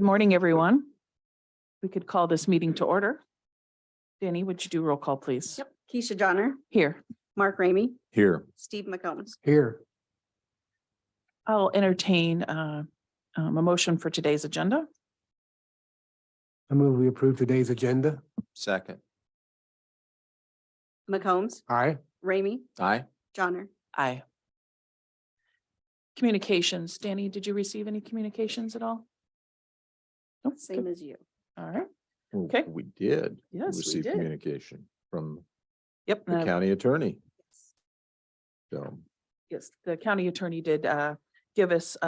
Good morning, everyone. We could call this meeting to order. Danny, would you do roll call, please? Yep. Keisha Johnner, Here. Mark Ramey, Here. Steve McCombs. Here. I'll entertain a motion for today's agenda. I move we approve today's agenda. Second. McCombs, Aye. Ramey, Aye. Johnner. Aye. Communications. Danny, did you receive any communications at all? Nope. Same Good. as you. All right. Well, Okay. We did. Yes, we receive did. communication from Yep. the county attorney. So, Yes, the county attorney did give us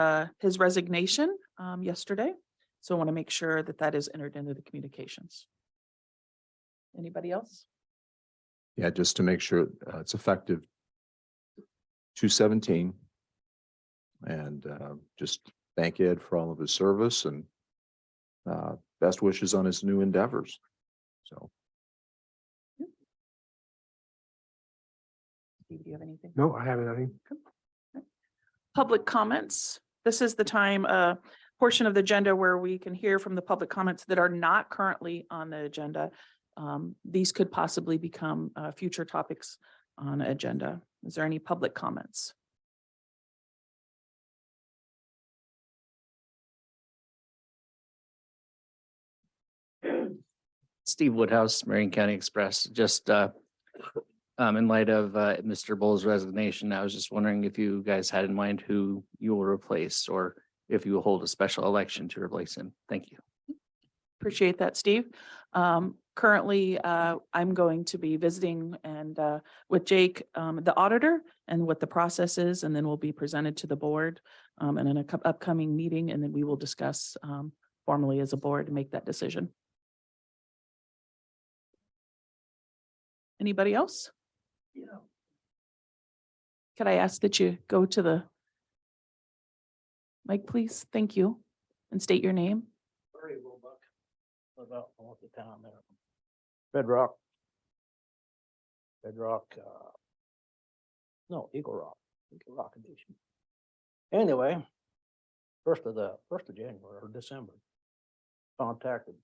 his resignation yesterday. So I want to make sure that that is entered into the communications. Anybody else? yeah, just to make sure it's effective 2/17. And just thank Ed for all of his service and best wishes on his new endeavors. So, Steve, do you have anything? No, I haven't. Any. Public comments. This is the time, portion of the agenda where we can hear from the public comments that are not currently on the agenda. These could possibly become future topics on the agenda. Is there any public comments? Steve Woodhouse, Marion County Express, just in light of Mr. Bull's resignation, I was just wondering if you guys had in mind who you will replace or if you will hold a special election to replace him. Thank you. Appreciate that, Steve. Currently, I'm going to be visiting and with Jake, the auditor, and what the process is, and then we'll be presented to the board and in an upcoming meeting, and then we will discuss formally as a board to make that decision. Anybody else? Could I ask that you go to the mic, please? Thank you. And state your name. About north of town there. Bedrock. No, Eagle Rock Edition. Anyway, first of January or December, contacted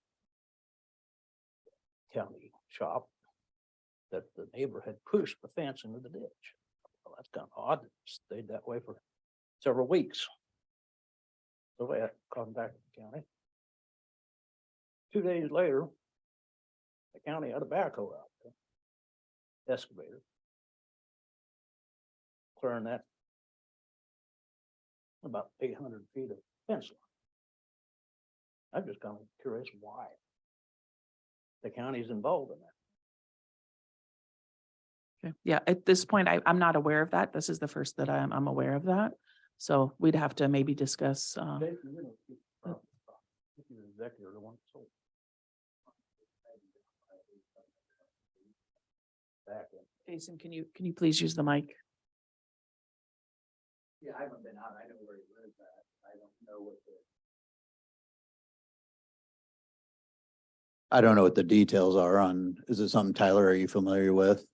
county shop that the neighbor had pushed the fence into the ditch. Well, that's kind of odd. It stayed that way for several weeks. So I contacted the county. 2 days later, the county had a backhoe out there, excavator, clearing that about 800 feet of fence line. I'm just kind of curious why the county's involved in that. Okay. Yeah, at this point, I'm not aware of that. This is the first that I'm aware of that. So we'd have to maybe discuss. Jason, you know, if you're the executive, the one that sold. Back in. Jason, can you please use the mic? Yeah, I haven't been out. I know where he lives at. I don't know what the. I don't know what the details are on, is it something, Tyler, are you familiar with?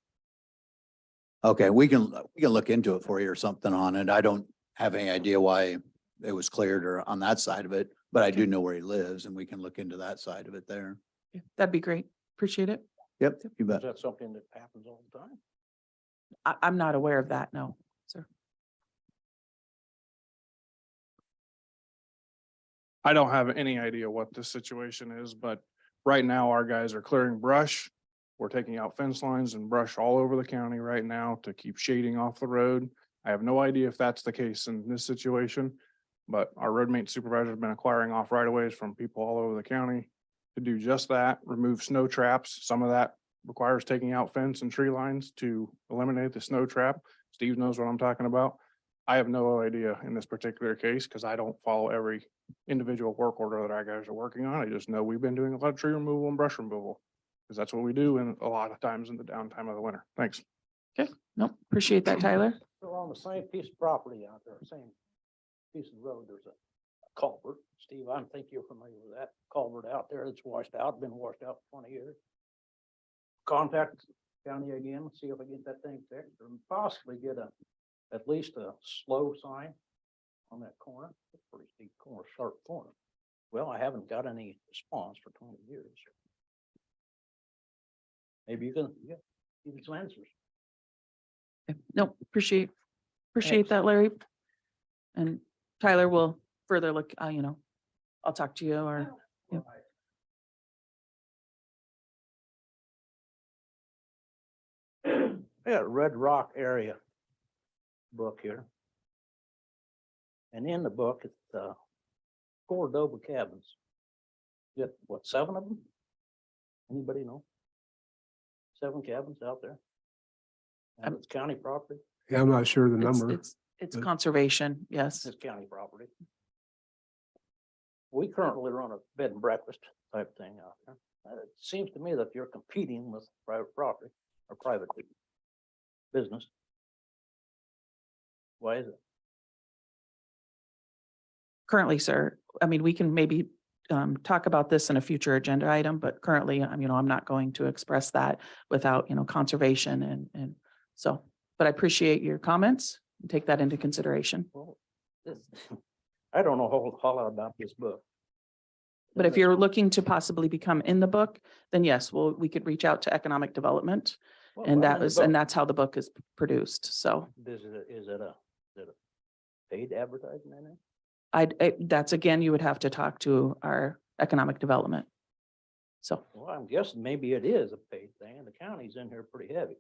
Okay, we can look into it for you or something on it. I don't have any idea why it was cleared or on that side of it, but I do know where he lives and we can look into that side of it there. Yeah, that'd be great. Appreciate it. Yep, you Is bet. that something that happens all the time? I'm not aware of that. No, sir. I don't have any idea what this situation is, but right now our guys are clearing brush. We're taking out fence lines and brush all over the county right now to keep shading off the road. I have no idea if that's the case in this situation, but our road maintenance supervisor has been acquiring off right of ways from people all over the county to do just that, remove snow traps. Some of that requires taking out fence and tree lines to eliminate the snow trap. Steve knows what I'm talking about. I have no idea in this particular case because I don't follow every individual work order that our guys are working on. I just know we've been doing a lot of tree removal and brush removal because that's what we do in a lot of times in the downtime of the winter. Thanks. Okay. Nope. Appreciate that, Tyler. So on the same piece of property out there, same piece of road, there's a culvert. Steve, I think you're familiar with that culvert out there. It's washed out, been washed out for 20 years. Contact county again, see if I get that thing fixed or possibly get at least a slow sign on that corner. It's a pretty steep corner, sharp corner. Well, I haven't got any response for 20 years. Maybe you can, yeah, give me some answers. Okay. No, appreciate Thanks. that, Larry. And Tyler will further look, I'll talk to you or, yeah. I got a Red Rock area book here. And in the book, it's Cordoba cabins. You got, what, 7 of them? Anybody know? 7 cabins out there? And it's county property, Yeah, I'm not sure the it's, number. it's but- conservation, yes. it's county property. We currently run a bed and breakfast type thing out there. It seems to me that you're competing with private property or private business. Why is it? Currently, sir, I mean, we can maybe talk about this in a future agenda item, but currently, I'm not going to express that without, conservation and so, but I appreciate your comments and take that into consideration. Well, this, I don't know a whole lot about this book. But if you're looking to possibly become in the book, then yes, we could reach out to economic development. Well, And I'm that in the was, and book. that's how the book is produced. So Is it a paid advertising in it? that's again, you would have to talk to our economic development. So, Well, I'm guessing maybe it is a paid thing, and the county's in here pretty heavy.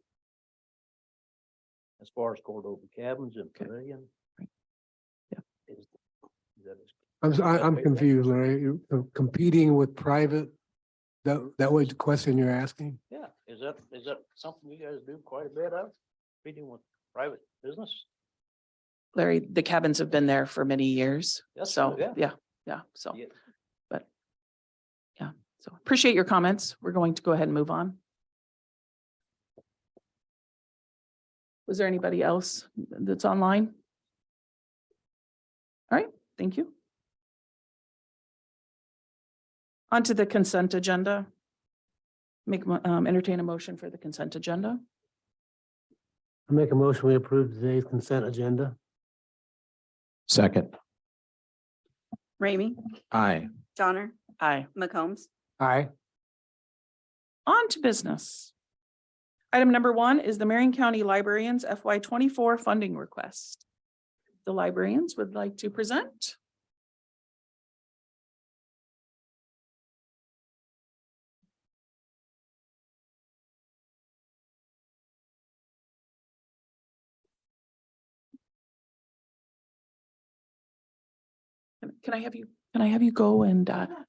As far as Cordoba cabins and Okay. pavilion. Right. Yeah. Is that is- I'm paid thing? confused, Larry. You're competing with private. That was the question you're asking? Yeah, is that something you guys do quite a bit of, competing with private business? Larry, the cabins have been there for many years. That's So, true, yeah. So, Yeah. but yeah, so appreciate your comments. We're going to go ahead and move on. Was there anybody else that's online? All right, thank you. On to the consent agenda. Entertain a motion for the consent agenda. I make a motion, we approve today's consent agenda. Second. Ramey, Aye. Johnner, Aye. McCombs, Aye. On to business. Item number 1 is the Marion County Librarians FY24 funding request. The librarians would like to present. Can I have you go and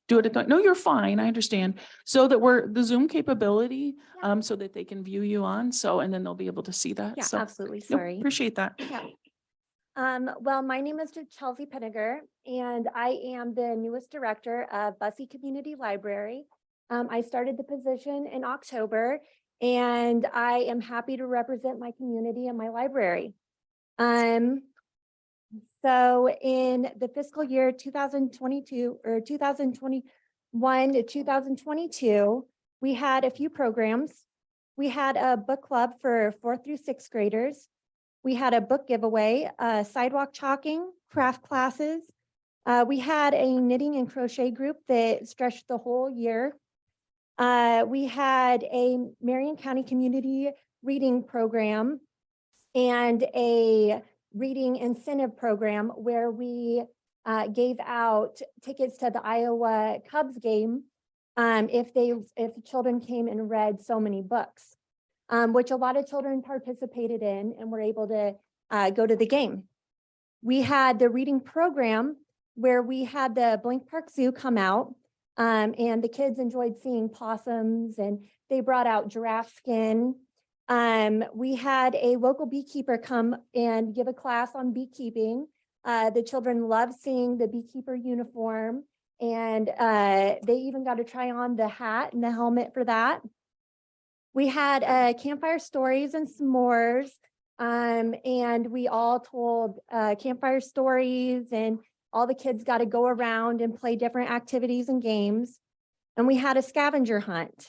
do it? No, you're fine. I understand. So that the Zoom capability, so that they can view you on. So, and then they'll be able to see that. Yeah, So, absolutely. no, Sorry. appreciate that. Yeah. Well, my name is Chelsea Penniger, and I am the newest director of Bussey Community Library. I started the position in October, and I am happy to represent my community and my library. So in the fiscal year 2022 or 2021 to 2022, we had a few programs. We had a book club for 4th through 6th graders. We had a book giveaway, sidewalk chalking, craft classes. We had a knitting and crochet group that stretched the whole year. We had a Marion County Community Reading Program and a reading incentive program where we gave out tickets to the Iowa Cubs game if the children came and read so many books, which a lot of children participated in and were able to go to the game. We had the reading program where we had the Blank Park Zoo come out and the kids enjoyed seeing possums and they brought out giraffe skin. We had a local beekeeper come and give a class on beekeeping. The children loved seeing the beekeeper uniform and they even got to try on the hat and the helmet for that. We had campfire stories and s'mores and we all told campfire stories and all the kids got to go around and play different activities and games. And we had a scavenger hunt.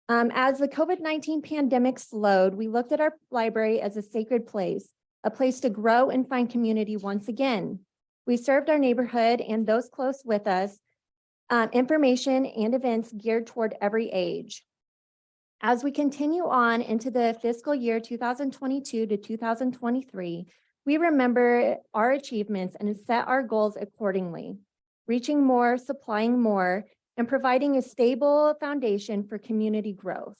As the COVID-19 pandemic slowed, we looked at our library as a sacred place, a place to grow and find community once again. We served our neighborhood and those close with us information and events geared toward every age. As we continue on into the fiscal year 2022 to 2023, we remember our achievements and set our goals accordingly, reaching more, supplying more, and providing a stable foundation for community growth.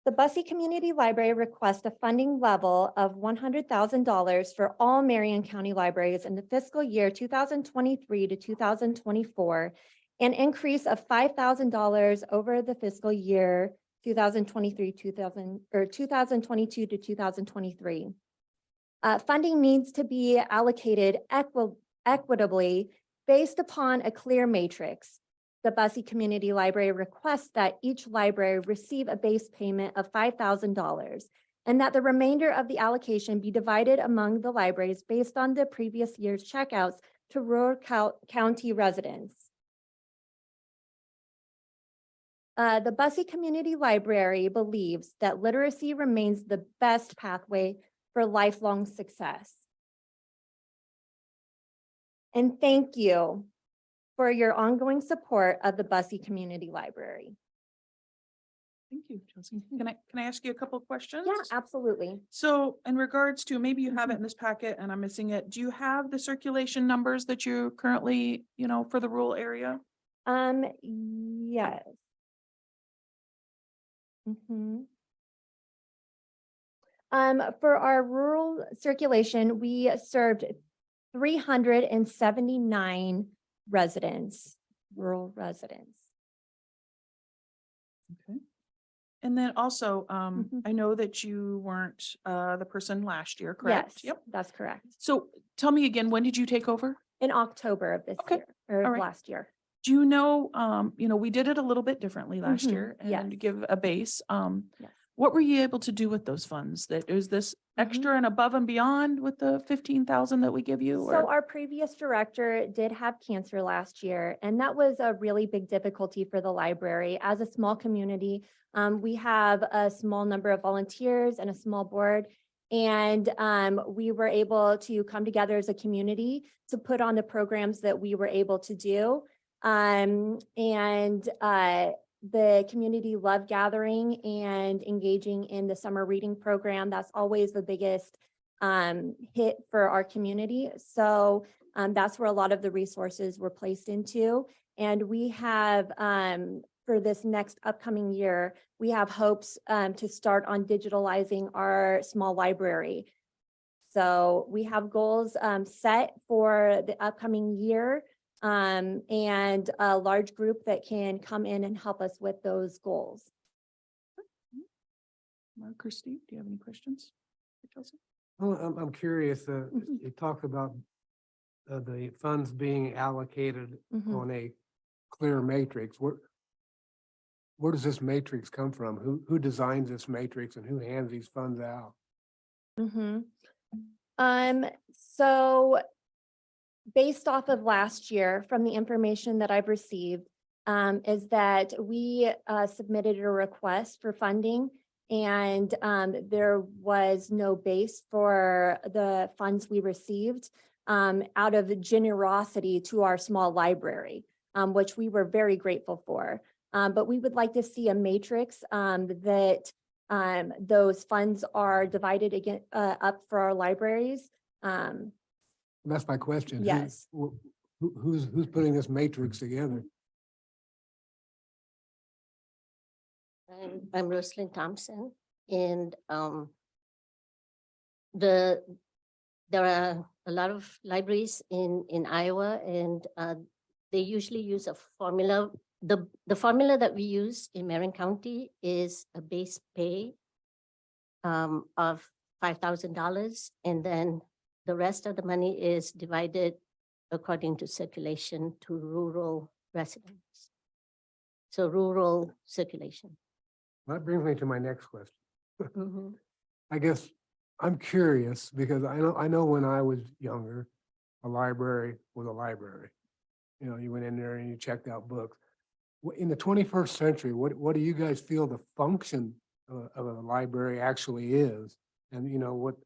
The Bussey Community Library requests a funding level of $100,000 for all Marion County libraries in the fiscal year 2023 to 2024, an increase of $5,000 over the fiscal year 2022 to 2023. Funding needs to be allocated equitably based upon a clear matrix. The Bussey Community Library requests that each library receive a base payment of $5,000 and that the remainder of the allocation be divided among the libraries based on the previous year's checkouts to rural county residents. The Bussey Community Library believes that literacy remains the best pathway for lifelong success. And thank you for your ongoing support of the Bussey Community Library. Thank you, Chelsea. Can I ask you a couple of questions? Yeah, absolutely. So in regards to, maybe you have it in this packet and I'm missing it. Do you have the circulation numbers that you're currently, for the rural area? Yes. For our rural circulation, we served 379 residents, rural residents. Okay. And then also, Mhm. I know that you weren't the person last year, correct? Yes, that's correct. So tell me again, when did you take over? In October of this Okay, year, or all of right. last year. Do you know, we did it a little bit differently last Mhm, year and to yes. give a base. Yes. What were you able to do with those funds? That is this Mhm. extra and above and beyond with the 15,000 that we give you? So Or our previous director did have cancer last year, and that was a really big difficulty for the library. As a small community, we have a small number of volunteers and a small board. And we were able to come together as a community to put on the programs that we were able to do. The community loved gathering and engaging in the summer reading program. That's always the biggest hit for our community. So that's where a lot of the resources were placed into. And we have, for this next upcoming year, we have hopes to start on digitalizing our small library. So we have goals set for the upcoming year and a large group that can come in and help us with those goals. Mark or Steve, do you have any questions for Chelsea? Well, I'm curious, Mhm. you talked about the funds being allocated Mhm. on a clear matrix. Where does this matrix come from? Who designs this matrix and who hands these funds out? So based off of last year, from the information that I've received, is that we submitted a request for funding and there was no base for the funds we received out of generosity to our small library, which we were very grateful for. But we would like to see a matrix that those funds are divided again up for our libraries. That's my question. Yes. Who's putting this matrix together? I'm Rosalind Thompson, and there are a lot of libraries in Iowa, and they usually use a formula. The formula that we use in Marion County is a base pay of $5,000, and then the rest of the money is divided according to circulation to rural residents. So rural circulation. That brings me to my next question. Mhm. I guess I'm curious because I know when I was younger, a library was a library. You went in there and you checked out books. In the 21st century, what do you guys feel the function of a library actually is? And what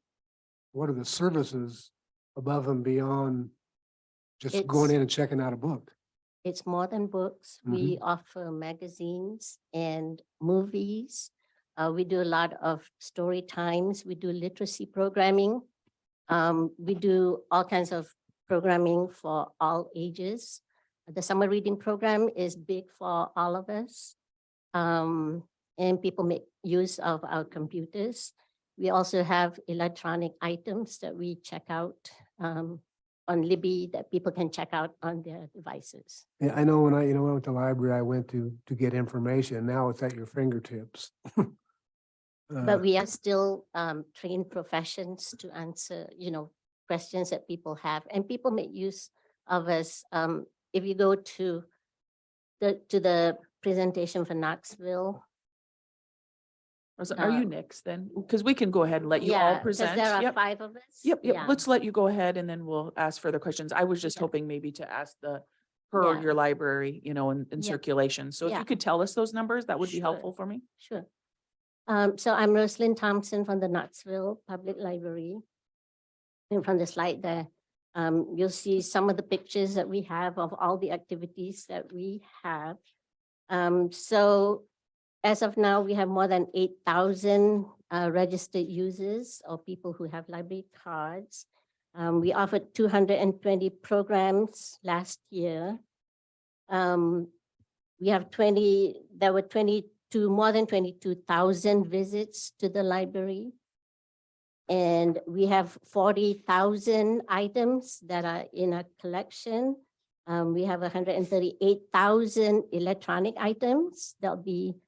what are the services above and beyond just going It's- in and checking out a book? It's more than books. We offer magazines and movies. We do a lot of story times. We do literacy programming. We do all kinds of programming for all ages. The summer reading program is big for all of us. And people make use of our computers. We also have electronic items that we check out on Libby that people can check out on their devices. Yeah, I know when I went to the library, I went to get information. Now it's at your fingertips. But we are still trained professions to answer, questions that people have, and people make use of us. If you go to the presentation for Knoxville. Are you next then? Because we can go ahead and let you all Yeah, 'cause present. there are Yep. 5 of us. Yep, Yeah. let's let you go ahead and then we'll ask further questions. I was just Yeah. hoping maybe to ask per Yeah. your library, in Yeah. circulation. So if Yeah. you could tell us those numbers, that would be Sure. helpful for me. Sure. So I'm Rosalyn Thompson from the Knoxville Public Library. And from the slide there, you'll see some of the pictures that we have of all the activities that we have. So as of now, we have more than 8,000 registered users or people who have library cards. We offered 220 programs last year. We have there were more than 22,000 visits to the library. And we have 40,000 items that are in our collection. We have 138,000 electronic items. That'll be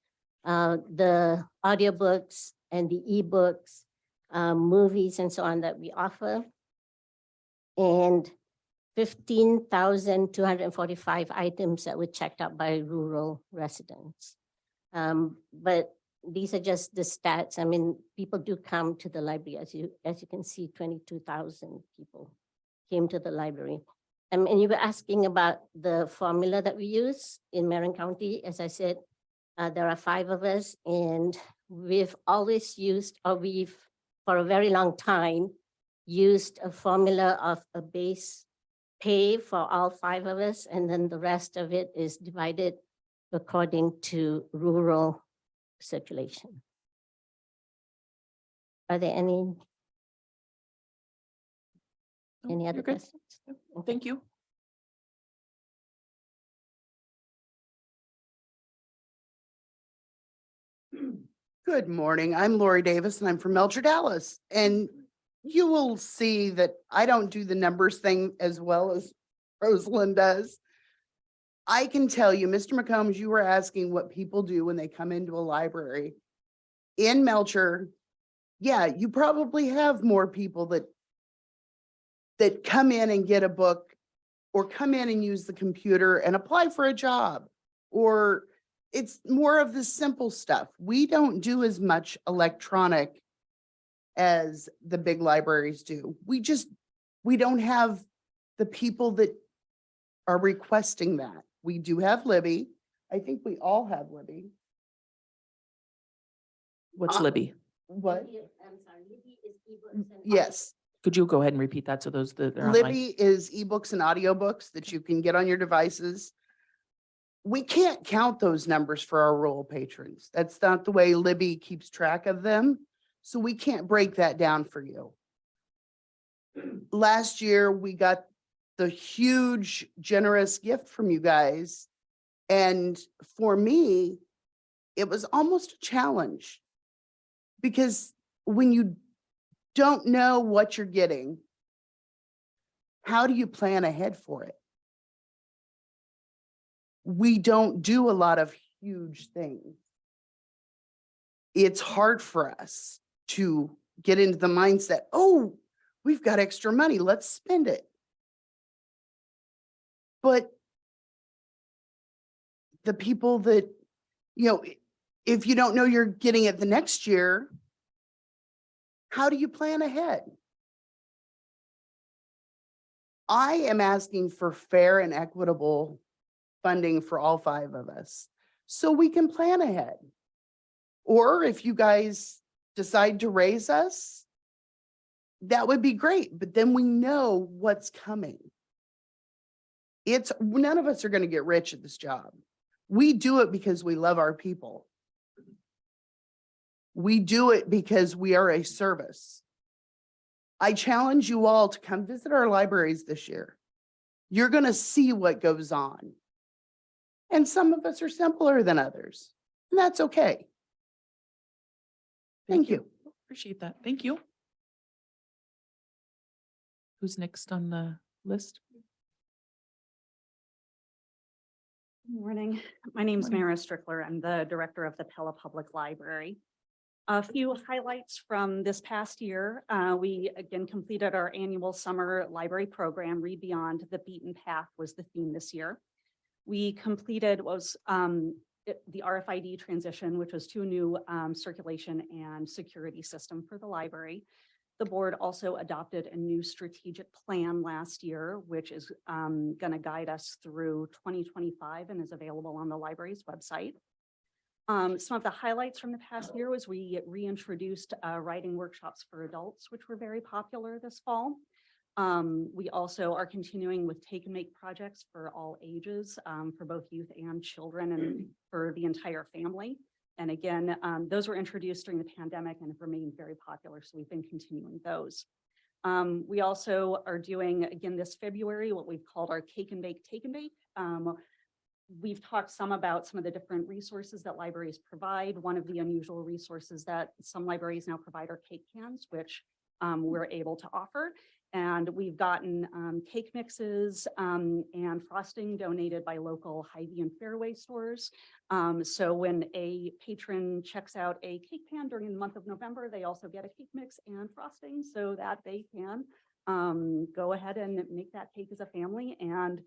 the audiobooks and the ebooks, movies and so on that we offer. And 15,245 items that were checked out by rural residents. But these are just the stats. I mean, people do come to the library. As you can see, 22,000 people came to the library. And you were asking about the formula that we use in Marion County. As I said, there are 5 of us, and we've always used, or we've, for a very long time, used a formula of a base pay for all 5 of us, and then the rest of it is divided according to rural circulation. Are there any No, other you're good. questions? Well, thank you. Good morning. I'm Lori Davis and I'm from Melcher, Dallas. And you will see that I don't do the numbers thing as well as Rosalind does. I can tell you, Mr. McCombs, you were asking what people do when they come into a library. In Melcher, yeah, you probably have more people that come in and get a book or come in and use the computer and apply for a job, or it's more of the simple stuff. We don't do as much electronic as the big libraries do. We don't have the people that are requesting that. We do have Libby. I think we all have Libby. What's Uh, Libby? What? I'm sorry, Libby is ebooks and Yes. Could you go ahead and repeat that so those that are online? Libby is ebooks and audiobooks that you can get on your devices. We can't count those numbers for our rural patrons. That's not the way Libby keeps track of them. So we can't break that down for you. Last year, we got the huge generous gift from you guys. And for me, it was almost a challenge. Because when you don't know what you're getting, how do you plan ahead for it? We don't do a lot of huge things. It's hard for us to get into the mindset, oh, we've got extra money, let's spend it. But the people that, if you don't know you're getting it the next year, how do you plan ahead? I am asking for fair and equitable funding for all 5 of us so we can plan ahead. Or if you guys decide to raise us, that would be great, but then we know what's coming. None of us are going to get rich at this job. We do it because we love our people. We do it because we are a service. I challenge you all to come visit our libraries this year. You're going to see what goes on. And some of us are simpler than others, and that's okay. Thank you. Appreciate that. Thank you. Who's next on the list? Good morning. My name is Morning. Mara Strickler. I'm the director of the Pella Public Library. A few highlights from this past year. We again completed our annual summer library program. Read Beyond the Beaten Path was the theme this year. We completed the RFID transition, which was to a new circulation and security system for the library. The board also adopted a new strategic plan last year, which is going to guide us through 2025 and is available on the library's website. Some of the highlights from the past year was we reintroduced writing workshops for adults, which were very popular this fall. We also are continuing with take and make projects for all ages, for both youth and children and for the entire family. And again, those were introduced during the pandemic and have remained very popular. So we've been continuing those. We also are doing again this February, what we've called our Cake and Bake Take and Bake. We've talked some about some of the different resources that libraries provide. One of the unusual resources that some libraries now provide are cake cans, which we're able to offer. And we've gotten cake mixes and frosting donated by local Hy-Vee and Fairway stores. So when a patron checks out a cake pan during the month of November, they also get a cake mix and frosting so that they can go ahead and make that cake as a family. And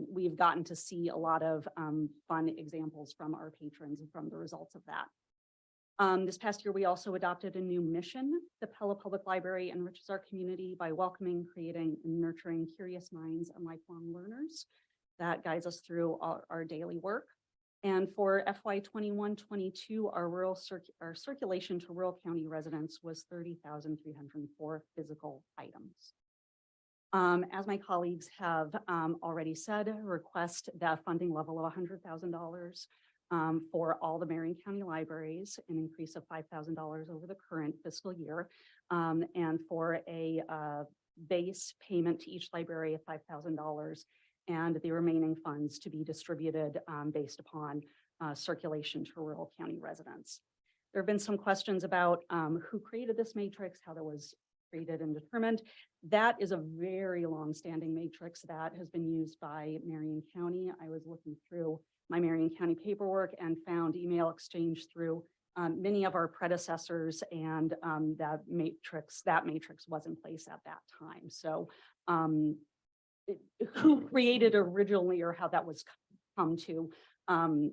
we've gotten to see a lot of fun examples from our patrons and from the results of that. This past year, we also adopted a new mission. The Pella Public Library enriches our community by welcoming, creating, and nurturing curious minds and lifelong learners. That guides us through our daily work. And for FY 21-22, our circulation to rural county residents was 30,304 physical items. As my colleagues have already said, request the funding level of $100,000 for all the Marion County libraries, an increase of $5,000 over the current fiscal year, and for a base payment to each library of $5,000, and the remaining funds to be distributed based upon circulation to rural county residents. There have been some questions about who created this matrix, how that was created and determined. That is a very long-standing matrix that has been used by Marion County. I was looking through my Marion County paperwork and found email exchange through many of our predecessors, and that matrix was in place at that time. So who created originally or how that was come to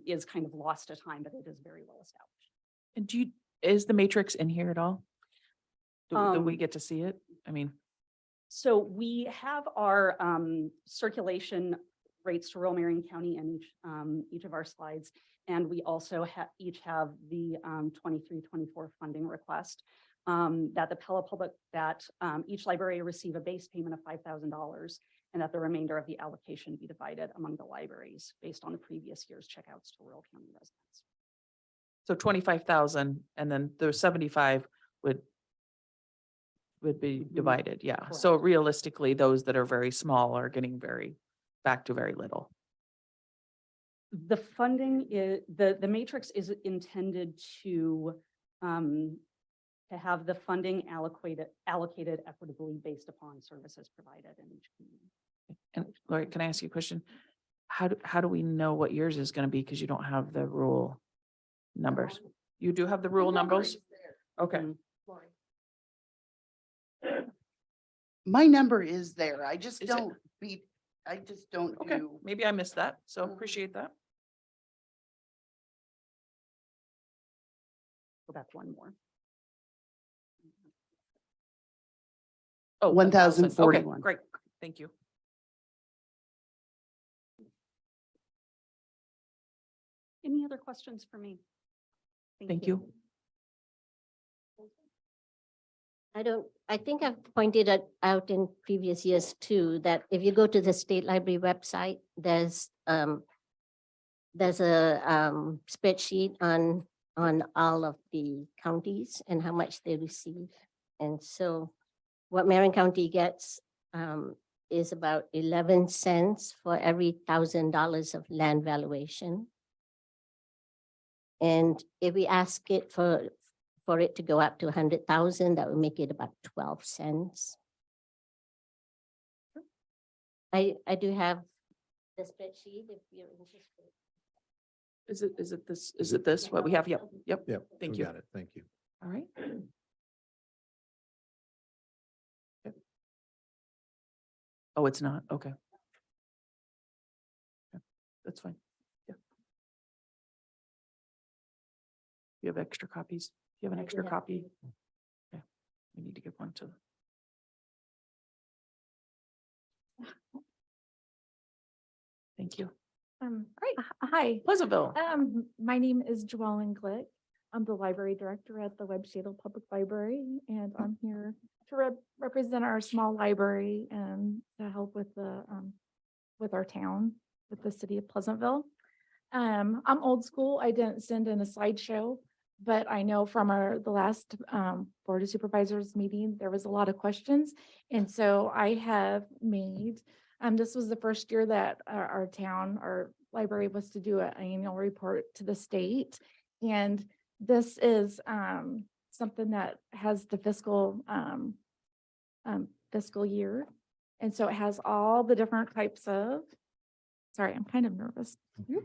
is kind of lost to time, but it is very well established. And is the matrix in here at all? Do we get to see it? I mean, so we have our circulation rates to rural Marion County in each of our slides. And we also each have the 23-24 funding request that the Pella Public, that each library receive a base payment of $5,000 and that the remainder of the allocation be divided among the libraries based on the previous year's checkouts to rural county residents. so 25,000 and then the 75 would be divided. Yeah. So realistically, those that are very small are getting back to very little. The funding is, the matrix is intended to have the funding allocated equitably based upon services provided in each community. And Lori, can I ask you a question? How do we know what yours is going to be? Because you don't have the rule numbers. You do have the rule numbers? Okay. My number is there. I just Is it? don't Okay. do. Maybe I missed that. So appreciate that. Go back one more. Oh, 1,041. Okay, great. Thank you. Any other questions for me? Thank you. I think I've pointed it out in previous years too, that if you go to the state library website, there's a spreadsheet on all of the counties and how much they receive. And so what Marion County gets is about 11 cents for every $1,000 of land valuation. And if we ask it for it to go up to 100,000, that would make it about 12 cents. I do have the spreadsheet if you're interested. Is it this, what we have? Yep, yep. Yep. Thank we you. Got it. Thank you. All right. Yep. Oh, it's not? Okay. Yeah, that's fine. Yeah. You have extra copies? You have an I do extra have copy? Okay. We need to give one to. Thank you. Great. Hi. Pleasantville. My name is Joellen Glick. I'm the library director at the Webb Shadle Public Library, and I'm here to represent our small library and to help with the with our town, with the city of Pleasantville. I'm old school. I didn't send in a slideshow, but I know from the last Board of Supervisors meeting, there was a lot of questions. And so I have made, this was the first year that our town, our library was to do an annual report to the state. And this is something that has the fiscal year. And so it has all the different types of, sorry, I'm kind of nervous.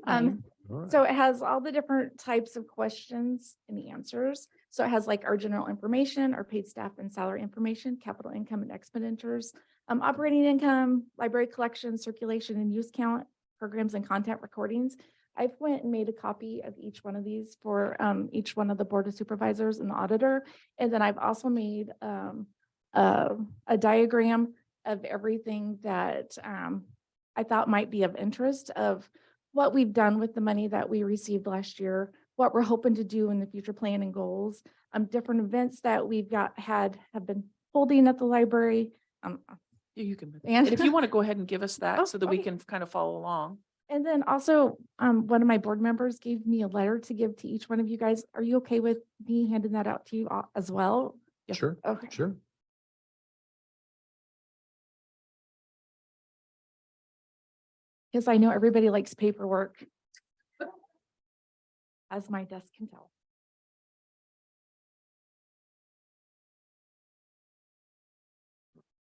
Fine. All right. So it has all the different types of questions and the answers. So it has like our general information, our paid staff and salary information, capital income and expenditures, operating income, library collection, circulation and use count, programs and content recordings. I've went and made a copy of each one of these for each one of the Board of Supervisors and the auditor. And then I've also made a diagram of everything that I thought might be of interest of what we've done with the money that we received last year, what we're hoping to do in the future plan and goals, different events that we've have been holding at the library. You can. And- And if you want to go ahead and give us Oh, that so that we okay. can kind of follow along. And then also, one of my board members gave me a letter to give to each one of you guys. Are you okay with me handing that out to you as well? Yeah. Sure. Okay. Sure. Because I know everybody likes paperwork. As my desk can tell.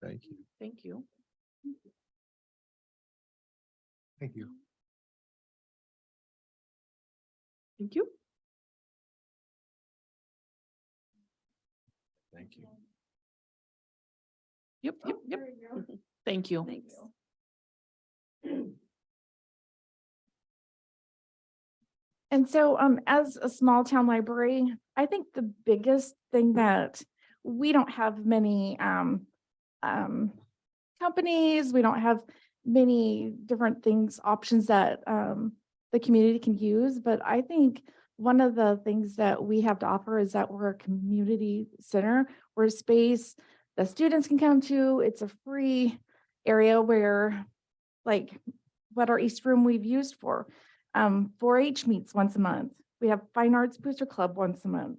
Thank you. Thank you. Thank you. Thank you. Thank you. Yep, yep, yep. Thank you. Thanks. And so as a small town library, I think the biggest thing that we don't have many companies, we don't have many different things, options that the community can use. But I think one of the things that we have to offer is that we're a community center. We're a space that students can come to. It's a free area where, like what our East Room we've used for. 4-H meets once a month. We have Fine Arts Booster Club once a month.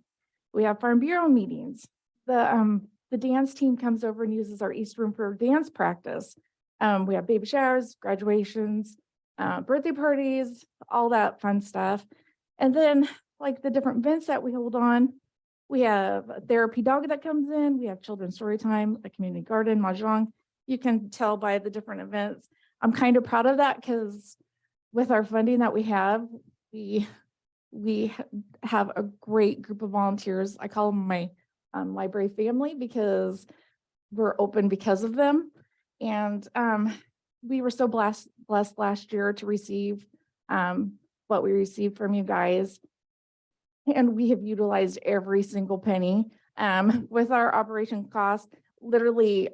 We have Farm Bureau meetings. The dance team comes over and uses our East Room for dance practice. We have baby showers, graduations, birthday parties, all that fun stuff. And then like the different events that we hold on, we have a therapy dog that comes in. We have children's story time, a community garden, mahjong. You can tell by the different events. I'm kind of proud of that because with our funding that we have, we have a great group of volunteers. I call them my library family because we're open because of them. And we were so blessed last year to receive what we received from you guys. And we have utilized every single penny with our operation cost. Literally,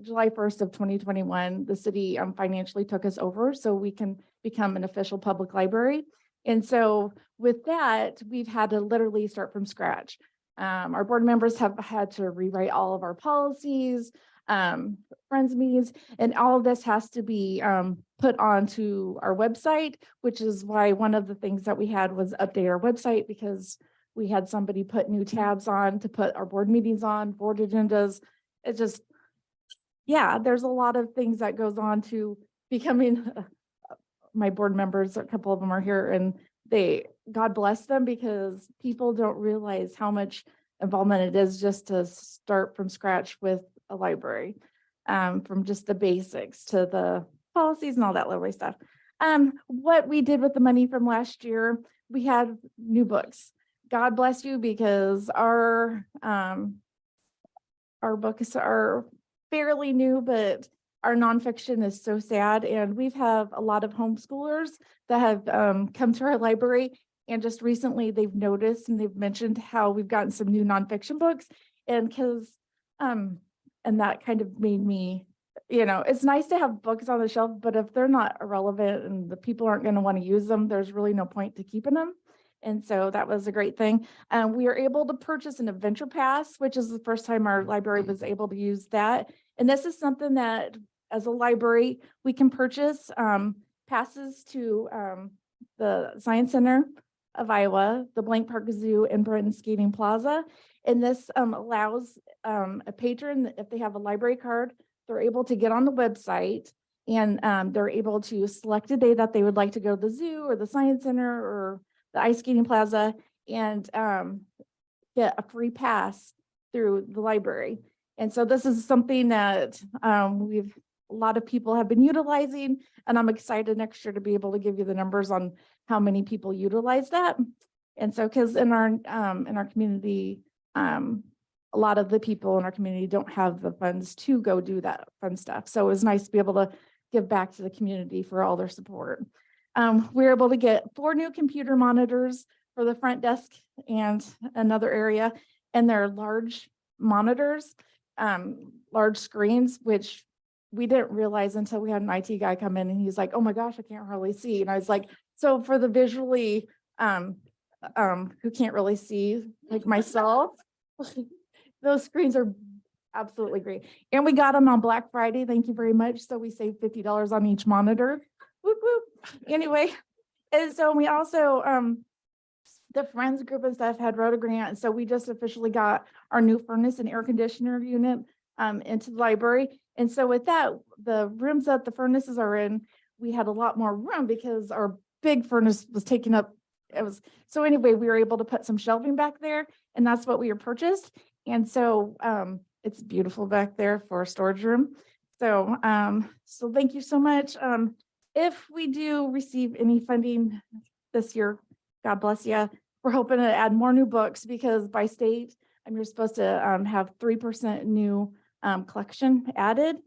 July 1st of 2021, the city financially took us over so we can become an official public library. And so with that, we've had to literally start from scratch. Our board members have had to rewrite all of our policies, friends meetings, and all of this has to be put onto our website, which is why one of the things that we had was update our website, because we had somebody put new tabs on to put our board meetings on, board agendas. It just, yeah, there's a lot of things that goes on to becoming my board members. A couple of them are here, and God bless them, because people don't realize how much involvement it is just to start from scratch with a library, from just the basics to the policies and all that lovely stuff. What we did with the money from last year, we had new books. God bless you, because our books are fairly new, but our nonfiction is so sad. And we've have a lot of homeschoolers that have come to our library, and just recently they've noticed and they've mentioned how we've gotten some new nonfiction books. And and that kind of made me, it's nice to have books on the shelf, but if they're not relevant and the people aren't going to want to use them, there's really no point to keeping them. And so that was a great thing. We are able to purchase an adventure pass, which is the first time our library was able to use that. And this is something that as a library, we can purchase passes to the Science Center of Iowa, the Blank Park Zoo, and Brenton Skating Plaza. And this allows a patron, if they have a library card, they're able to get on the website, and they're able to select a day that they would like to go to the zoo or the Science Center or the ice skating plaza, and get a free pass through the library. And so this is something that a lot of people have been utilizing, and I'm excited next year to be able to give you the numbers on how many people utilize that. And so, because in our community, a lot of the people in our community don't have the funds to go do that fun stuff. So it was nice to be able to give back to the community for all their support. We were able to get 4 new computer monitors for the front desk and another area, and they're large monitors, large screens, which we didn't realize until we had an IT guy come in, and he's like, "Oh my gosh, I can't hardly see." And I was like, so for the visually, who can't really see, like myself, those screens are absolutely great. And we got them on Black Friday. Thank you very much. So we saved $50 on each monitor. Whoop, whoop. Anyway, and so we also, the Friends group and stuff had wrote a grant. And so we just officially got our new furnace and air conditioner unit into the library. And so with that, the rooms that the furnaces are in, we had a lot more room because our big furnace was taking up. So anyway, we were able to put some shelving back there, and that's what we were purchased. And so it's beautiful back there for a storage room. So so thank you so much. If we do receive any funding this year, God bless you. We're hoping to add more new books, because by state, you're supposed to have 3% new collection added.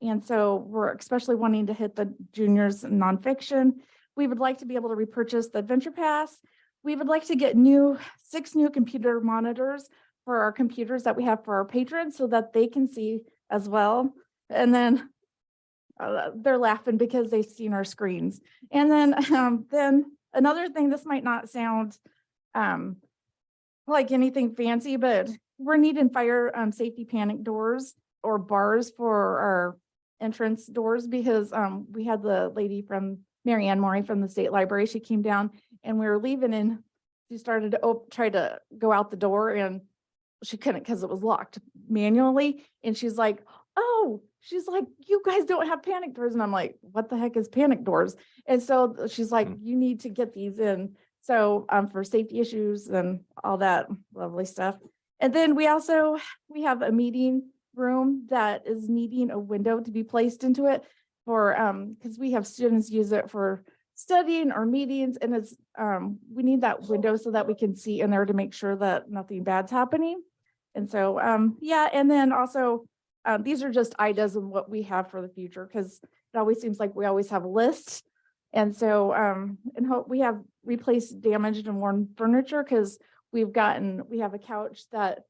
And so we're especially wanting to hit the juniors nonfiction. We would like to be able to repurchase the Adventure Pass. We would like to get 6 new computer monitors for our computers that we have for our patrons, so that they can see as well. And then they're laughing because they've seen our screens. And then another thing, this might not sound like anything fancy, but we're needing fire safety panic doors or bars for our entrance doors, because we had the lady from Marion from the state library. She came down and we were leaving, and she started to try to go out the door, and she couldn't because it was locked manually. And she's like, "Oh," she's like, "You guys don't have panic doors." And I'm like, "What the heck is panic doors?" And so she's like, "You need to get these in." So for safety issues and all that lovely stuff. And then we have a meeting room that is needing a window to be placed into it for, because we have students use it for studying or meetings, and it's, we need that window so that we can see in there to make sure that nothing bad's happening. And so, yeah, and then also, these are just ideas of what we have for the future, because it always seems like we always have a list. And so, we have replaced damaged and worn furniture, because we have a couch that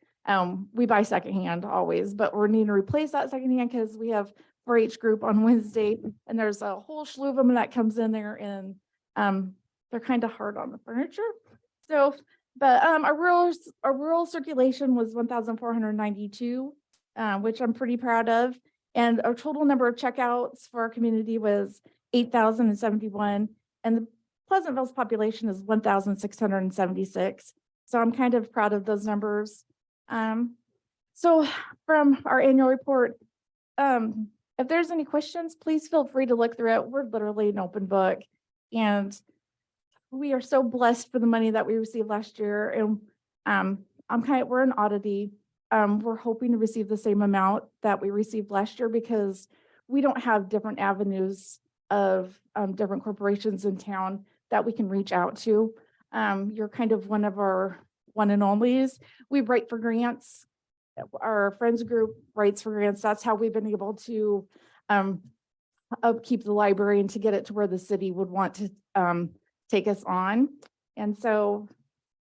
we buy secondhand always, but we're needing to replace that secondhand because we have 4-H group on Wednesday, and there's a whole slew of them that comes in there, and they're kind of hard on the furniture. So But our rural circulation was 1,492, which I'm pretty proud of. And our total number of checkouts for our community was 8,071. And the Pleasantville's population is 1,676. So I'm kind of proud of those numbers. So from our annual report, if there's any questions, please feel free to look through it. We're literally an open book. And we are so blessed for the money that we received last year. And we're an oddity. We're hoping to receive the same amount that we received last year because we don't have different avenues of different corporations in town that we can reach out to. You're kind of one of our one and onlys. We write for grants. Our friends group writes for grants. That's how we've been able to upkeep the library and to get it to where the city would want to take us on. And so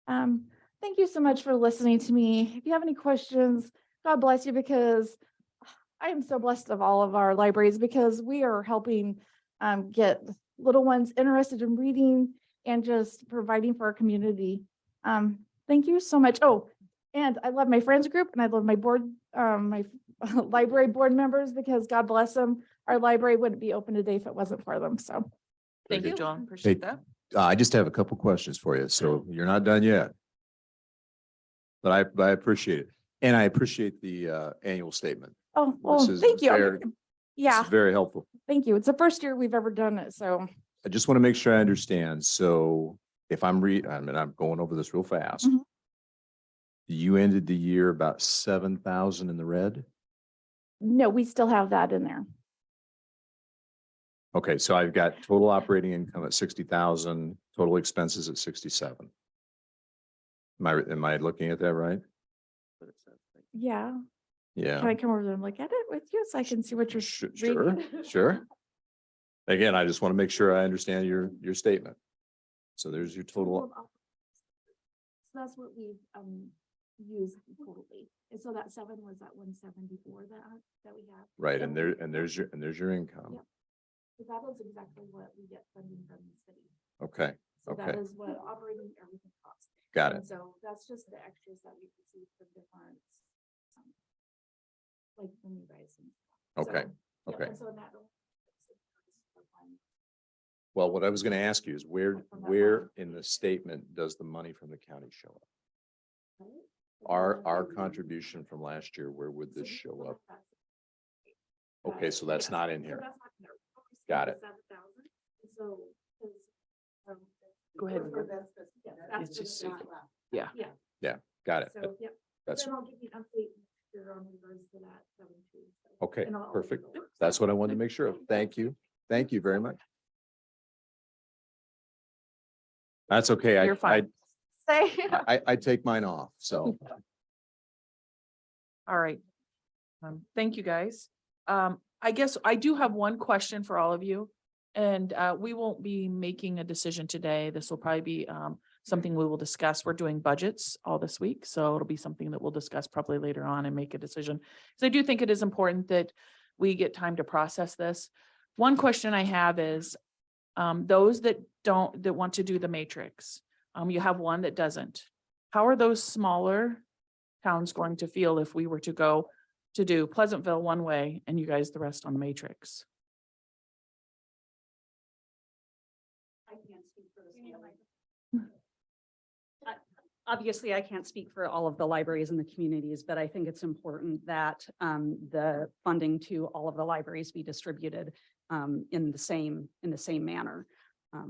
thank you so much for listening to me. If you have any questions, God bless you, because I am so blessed of all of our libraries because we are helping get little ones interested in reading and just providing for our community. Thank you so much. Oh, and I love my friends group and I love my board, my library board members, because God bless them. Our library wouldn't be open today if it wasn't for them. So Thank you, good. John. Appreciate Hey, that. I just have a couple questions for you. So you're not done yet. But I appreciate it. And I appreciate the annual statement. oh, well, This is thank you. very- Yeah, This is very helpful. thank you. It's the first year we've ever done it. So I just want to make sure I understand. So if I'm I'm going over this real fast. Mhm. You ended the year about 7,000 in the red? no, we still have that in there. Okay, so I've got total operating income at 60,000, total expenses at 67. Am I looking at that right? Yeah. Can Yeah. I come over there and look at it with you so I can see what you're Sure, reading? sure. Again, I just want to make sure I understand your statement. So there's your total. So that's what we've used totally. And so that 7 was that 174 that we have. Right, So- and there's your income. Yep. So that is exactly what we get funding from the city. Okay, So that Okay. is what operating everything costs. got And it. so that's just the extras that we receive from different, like from you guys. And stuff. Okay, So, yeah, okay. and so that. Well, what I was going to ask you is where in the statement does the money from the county show up? Our contribution from last year, where would this show up? Okay, so that's not in here. Got it. Go ahead. That's just- just. yeah. Yeah. Got it. So, yep. That's, Then I'll give you an update here on regards to that 7 too. So- okay, and I'll- perfect. That's what I wanted to make sure of. Thank you. Thank you very much. That's okay. You're fine. Say. I take mine off, so. All right. Thank you, guys. I guess I do have one question for all of you. And we won't be making a decision today. This will probably be something we will discuss. We're doing budgets all this week, so it'll be something that we'll discuss probably later on and make a decision. Because I do think it is important that we get time to process this. One question I have is those that want to do the matrix. You have one that doesn't. How are those smaller towns going to feel if we were to go to do Pleasantville one way and you guys the rest on the matrix? I can't speak for the smaller. Obviously, I can't speak for all of the libraries in the communities, but I think it's important that the funding to all of the libraries be distributed in the same manner. All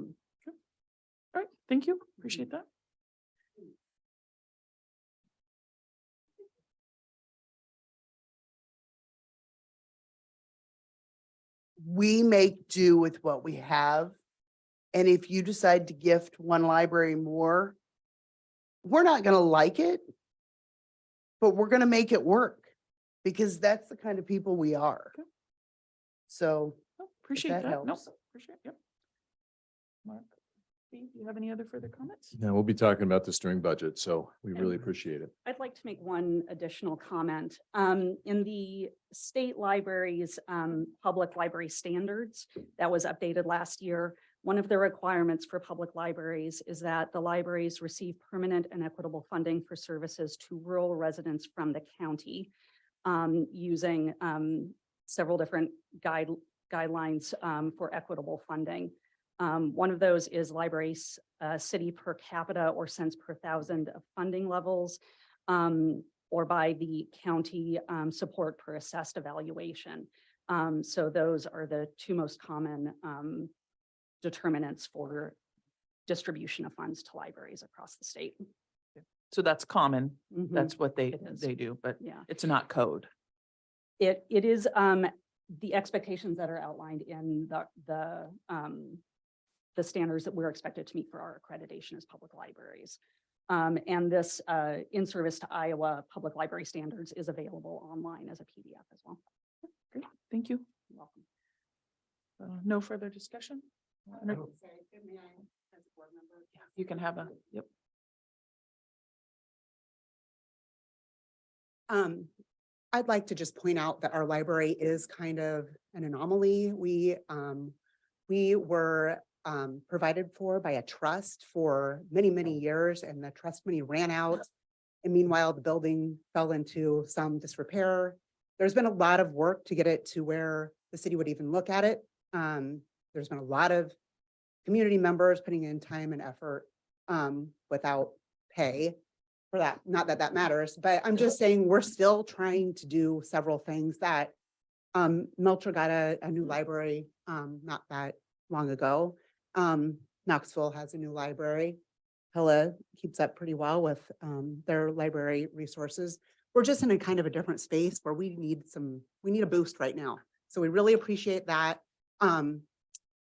right, thank you. Appreciate that. We make do with what we have. And if you decide to gift one library more, we're not going to like it, but we're going to make it work because that's the kind of people we are. Okay. So Appreciate that that. No, helps. appreciate, yep. Mark, Steve, do you have any other further comments? Yeah, we'll be talking about this during budget, so we really appreciate it. I'd like to make one additional comment. In the state libraries, public library standards that was updated last year, One of the requirements for public libraries is that the libraries receive permanent and equitable funding for services to rural residents from the county, using several different guidelines for equitable funding. One of those is libraries, city per capita or cents per thousand of funding levels, or by the county support per assessed evaluation. So those are the two most common determinants for distribution of funds to libraries across the state. So that's common. Mhm. That's what It is. they do, but Yeah, it's not code. it is the expectations that are outlined in the standards that we're expected to meet for our accreditation as public libraries. And this in service to Iowa Public Library Standards is available online as a PDF as well. Great, thank you. You're welcome. No further discussion? No, you can have a, yep. I'd like to just point out that our library is kind of an anomaly. We were provided for by a trust for many, many years, and the trust money ran out. And meanwhile, the building fell into some disrepair. There's been a lot of work to get it to where the city would even look at it. There's been a lot of community members putting in time and effort without pay for that. Not that that matters, but I'm just saying we're still trying to do several things that Melcher got a new library not that long ago. Knoxville has a new library. Pella keeps up pretty well with their library resources. We're just in a kind of a different space where we need a boost right now. So we really appreciate that.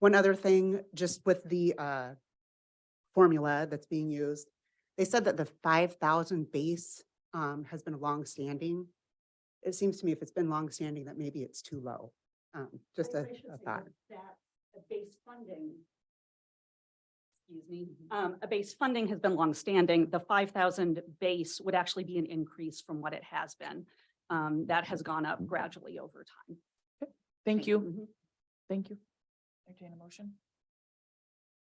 One other thing, just with the formula that's being used, they said that the 5,000 base has been longstanding. It seems to me if it's been longstanding, that maybe it's too low. Just a thought. That a base funding. Excuse me, a base funding has been longstanding. The 5,000 base would actually be an increase from what it has been. That has gone up gradually over time. Thank you. Mhm. Thank you. Entertain a motion.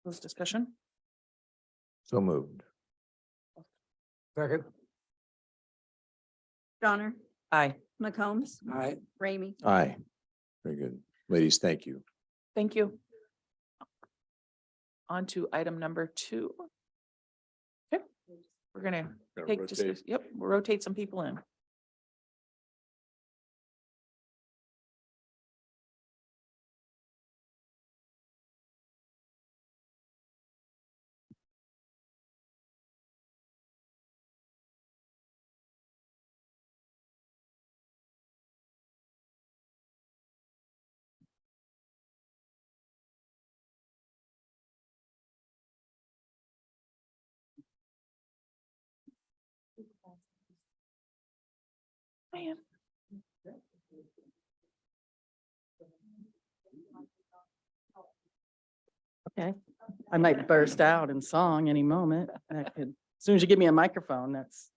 Close discussion. So moved. Second. Johnner, Aye. McCombs, All right. Ramey. Aye. Very good. Ladies, thank you. Thank you. On to item number 2. Okay, we're gonna take just, rotate. yep, we'll rotate some people in. Man. Okay, I might burst out in song any moment. That could, as soon as you give me a microphone, that's.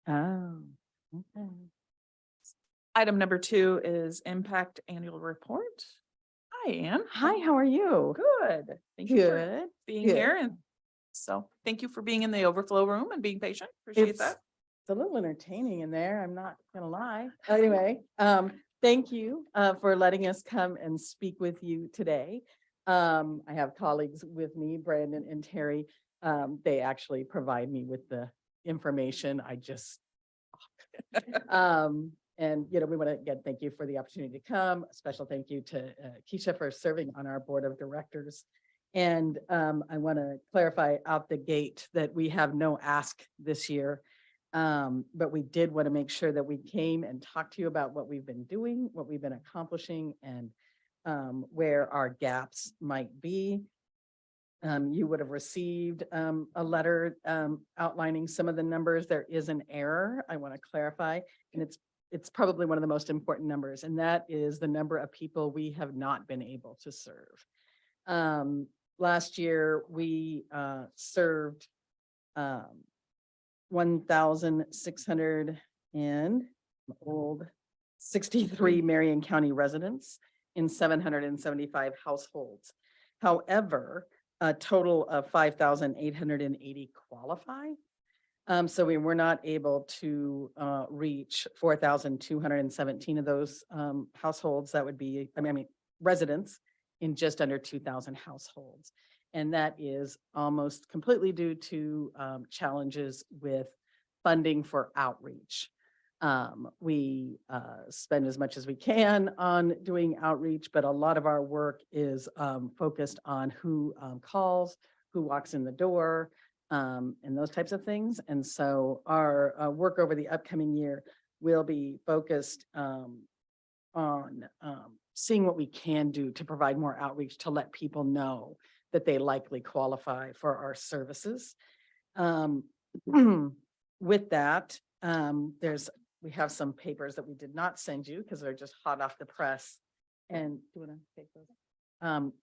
Oh, okay. Item number 2 is impact annual report. Hi, Ann. Hi, how are you? Good. Thank you for Good. being good. here, and so thank you for being in the overflow room and being patient. Appreciate It's that. it's a little entertaining in there. I'm not gonna lie. Anyway, thank you for letting us come and speak with you today. I have colleagues with me, Brandon and Terry. They actually provide me with the information. I just and, you know, we want to again, thank you for the opportunity to come. A special thank you to Keisha for serving on our board of directors. And I want to clarify out the gate that we have no ask this year. But we did want to make sure that we came and talked to you about what we've been doing, what we've been accomplishing, and where our gaps might be. You would have received a letter outlining some of the numbers. There is an error I want to clarify, and it's probably one of the most important numbers, and that is the number of people we have not been able to serve. Last year, we served 1,663 Marion County residents in 775 households. However, a total of 5,880 qualify. So we were not able to reach 4,217 of those households. That would be, I mean, residents in just under 2,000 households. And that is almost completely due to challenges with funding for outreach. We spend as much as we can on doing outreach, but a lot of our work is focused on who calls, who walks in the door, and those types of things. And so our work over the upcoming year will be focused on seeing what we can do to provide more outreach to let people know that they likely qualify for our services. With that, we have some papers that we did not send you because they're just hot off the press. And do you want to take those?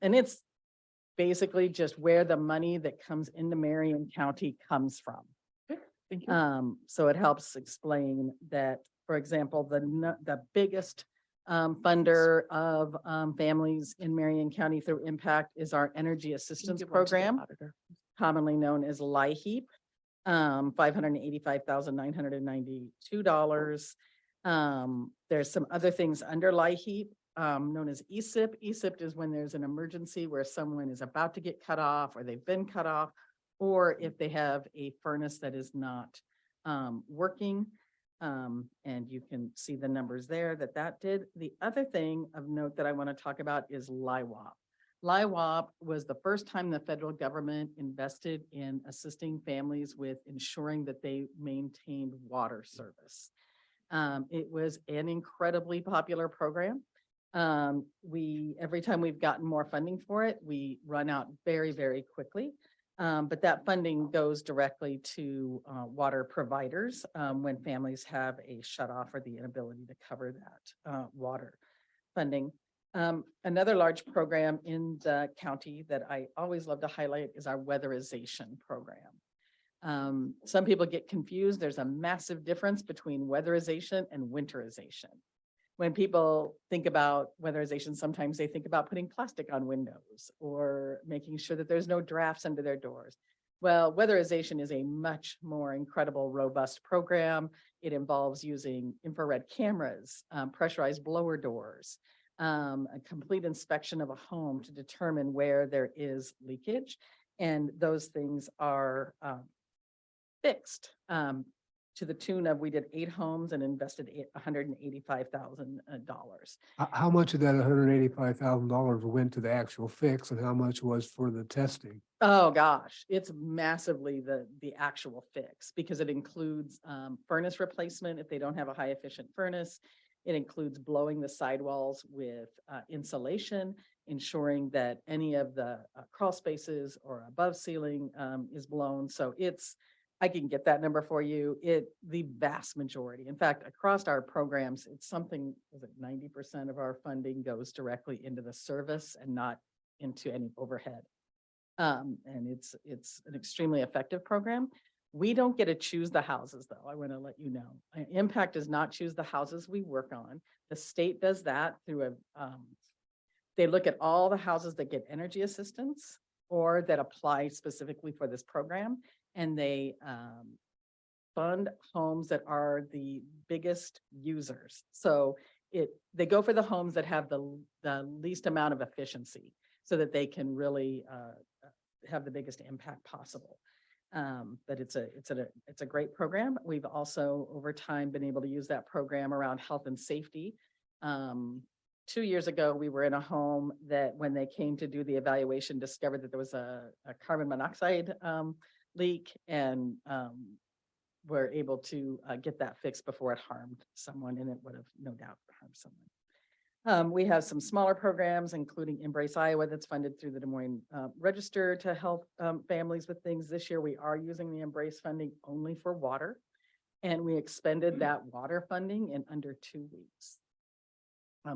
And it's basically just where the money that comes into Marion County comes from. Thank you. So it helps explain that, for example, the biggest funder of families in Marion County through Impact is our Energy Assistance Give one to the Program, auditor. commonly known as LIHEAP, $585,992. There's some other things under LIHEAP, known as ESIP. ESIP is when there's an emergency where someone is about to get cut off or they've been cut off, or if they have a furnace that is not working. And you can see the numbers there that did. The other thing of note that I want to talk about is LIWAP. LIWAP was the first time the federal government invested in assisting families with ensuring that they maintained water service. It was an incredibly popular program. Every time we've gotten more funding for it, we run out very, very quickly. But that funding goes directly to water providers when families have a shut off or the inability to cover that water funding. Another large program in the county that I always love to highlight is our weatherization program. Some people get confused. There's a massive difference between weatherization and winterization. When people think about weatherization, sometimes they think about putting plastic on windows or making sure that there's no drafts under their doors. Well, weatherization is a much more incredible, robust program. It involves using infrared cameras, pressurized blower doors, a complete inspection of a home to determine where there is leakage. And those things are fixed to the tune of, we did 8 homes and invested $185,000. How much of that $185,000 went to the actual fix and how much was for the testing? Oh, gosh, it's massively the actual fix because it includes furnace replacement if they don't have a high efficient furnace. It includes blowing the sidewalls with insulation, ensuring that any of the crawl spaces or above ceiling is blown. So I can get that number for you. The vast majority, in fact, across our programs, it's something, was it 90% of our funding goes directly into the service and not into any overhead. And it's an extremely effective program. We don't get to choose the houses, though. I want to let you know. Impact does not choose the houses we work on. The state does that through they look at all the houses that get energy assistance or that apply specifically for this program, and they fund homes that are the biggest users. So they go for the homes that have the least amount of efficiency so that they can really have the biggest impact possible. But it's a great program. We've also over time been able to use that program around health and safety. 2 years ago, we were in a home that when they came to do the evaluation, discovered that there was a carbon monoxide leak, and were able to get that fixed before it harmed someone, and it would have no doubt harmed someone. We have some smaller programs, including Embrace Iowa, that's funded through the Des Moines Register to help families with things. This year, we are using the Embrace funding only for water, and we expended that water funding in under 2 weeks.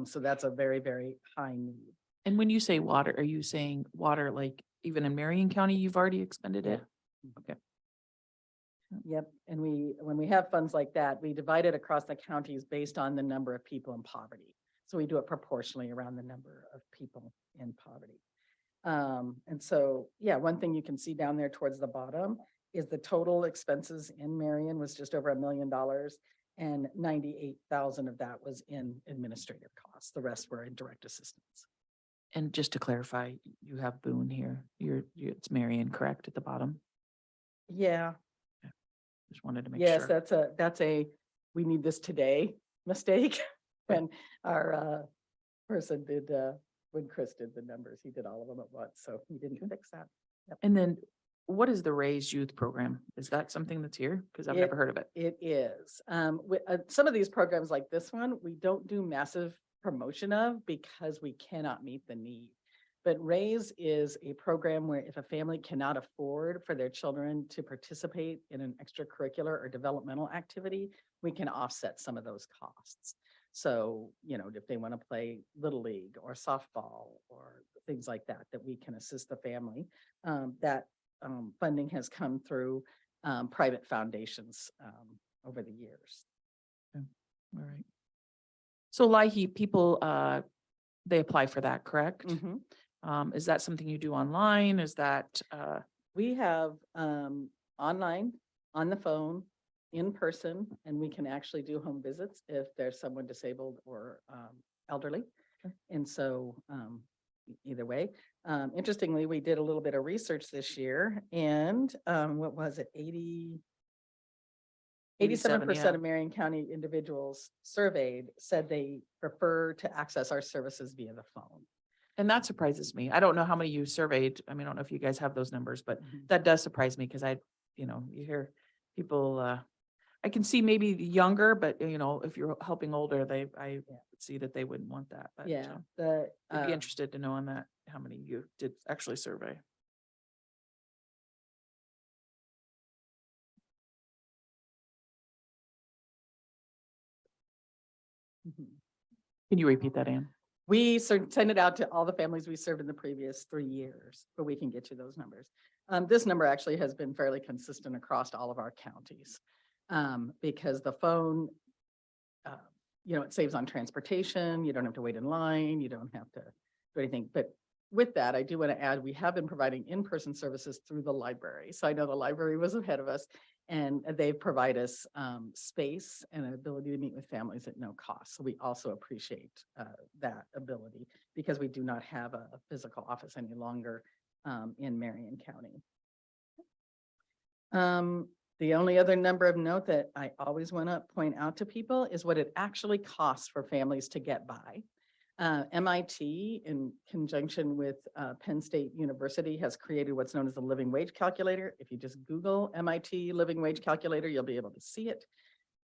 So that's a very, very high need. And when you say water, are you saying water like even in Marion County, you've already expended it? Okay. Yep. And when we have funds like that, we divide it across the counties based on the number of people in poverty. So we do it proportionally around the number of people in poverty. And so, yeah, one thing you can see down there towards the bottom is the total expenses in Marion was just over $1 million. And 98,000 of that was in administrative costs. The rest were in direct assistance. And just to clarify, you have Boone here. It's Marion, correct, at the bottom? Yeah, Just wanted to make yes, sure. that's a, we need this today mistake. When our person did, when Chris did the numbers, he did all of them at once, so he didn't fix that. And then what is the Raise Youth Program? Is that something that's here? Because I've never heard of it. It is. Some of these programs like this one, we don't do massive promotion of because we cannot meet the need. But Raise is a program where if a family cannot afford for their children to participate in an extracurricular or developmental activity, we can offset some of those costs. So, you know, if they want to play Little League or softball or things like that, that we can assist the family. That funding has come through private foundations over the years. All right. So LIHEAP, people, they apply for that, correct? Is that something you do online? Is that, We have online, on the phone, in person, and we can actually do home visits if there's someone disabled or elderly. And so either way, interestingly, we did a little bit of research this year and what was it, 87% of Marion County individuals surveyed said they prefer to access our services via the phone. and that surprises me. I don't know how many you surveyed. I mean, I don't know if you guys have those numbers, but that does surprise me because you hear people, I can see maybe the younger, but if you're helping older, I see that they wouldn't want that, but Yeah, I'd be interested to know on that, how many you did actually survey. Can you repeat that, Ann? We sent it out to all the families we served in the previous 3 years, but we can get you those numbers. This number actually has been fairly consistent across all of our counties. Because the phone, it saves on transportation. You don't have to wait in line. You don't have to do anything. But with that, I do want to add, we have been providing in-person services through the library. So I know the library was ahead of us and they provide us space and an ability to meet with families at no cost. So we also appreciate that ability because we do not have a physical office any longer in Marion County. The only other number of note that I always want to point out to people is what it actually costs for families to get by. MIT, in conjunction with Penn State University, has created what's known as the living wage calculator. If you just Google MIT living wage calculator, you'll be able to see it.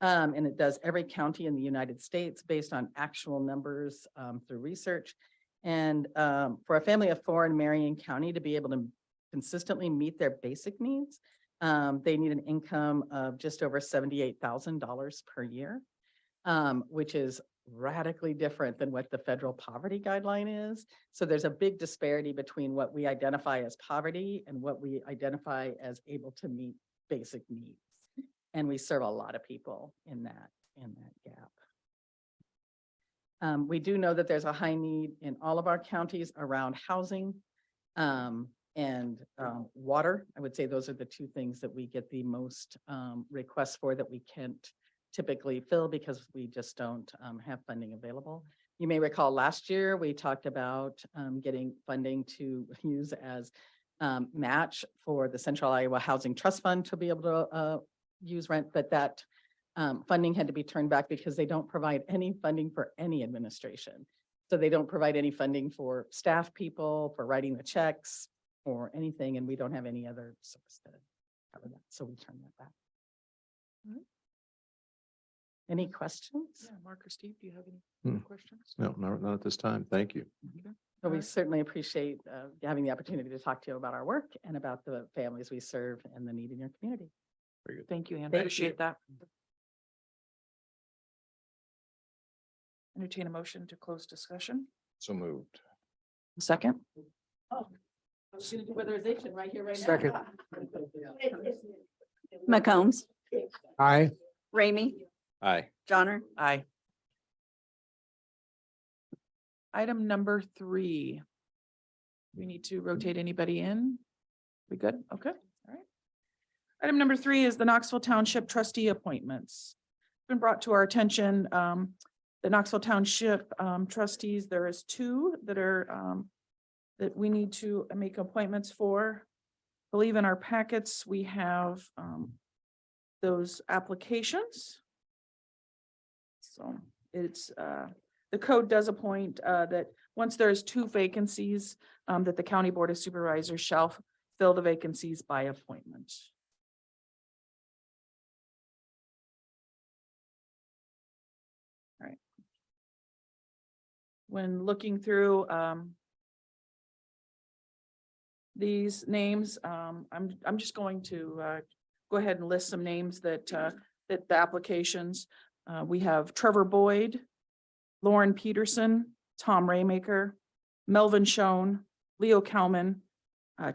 And it does every county in the United States based on actual numbers through research. And for a family of 4 in Marion County to be able to consistently meet their basic needs, they need an income of just over $78,000 per year, which is radically different than what the federal poverty guideline is. So there's a big disparity between what we identify as poverty and what we identify as able to meet basic needs. And we serve a lot of people in that gap. We do know that there's a high need in all of our counties around housing and water. I would say those are the 2 things that we get the most requests for that we can't typically fill because we just don't have funding available. You may recall last year, we talked about getting funding to use as match for the Central Iowa Housing Trust Fund to be able to use rent, but that funding had to be turned back because they don't provide any funding for any administration. So they don't provide any funding for staff people, for writing the checks, or anything, and we don't have any other source to cover that. So we turned that back. Any questions? Yeah, Mark or Steve, do you have any questions? No, not at this time. Thank you. So we certainly appreciate having the opportunity to talk to you about our work and about the families we serve and the need in your community. Very good. Thank you, Ann. Thank you. Appreciate that. Entertain a motion to close discussion. So moved. Second, Oh, I was going to do weatherization right here, right now. Second. McCombs, Aye. Ramey, Aye. Johnner. aye. Item number 3. We need to rotate anybody in. We good? Okay, all right. Item number 3 is the Knoxville Township trustee appointments. Been brought to our attention, the Knoxville Township trustees, there is 2 that are that we need to make appointments for. I believe in our packets, we have those applications. So it's, the code does appoint that once there's 2 vacancies, that the County Board of Supervisors shall fill the vacancies by appointment. All right. When looking through these names, I'm just going to go ahead and list some names that that the applications. We have Trevor Boyd, Lauren Peterson, Tom Raymaker, Melvin Schoen, Leo Kalman,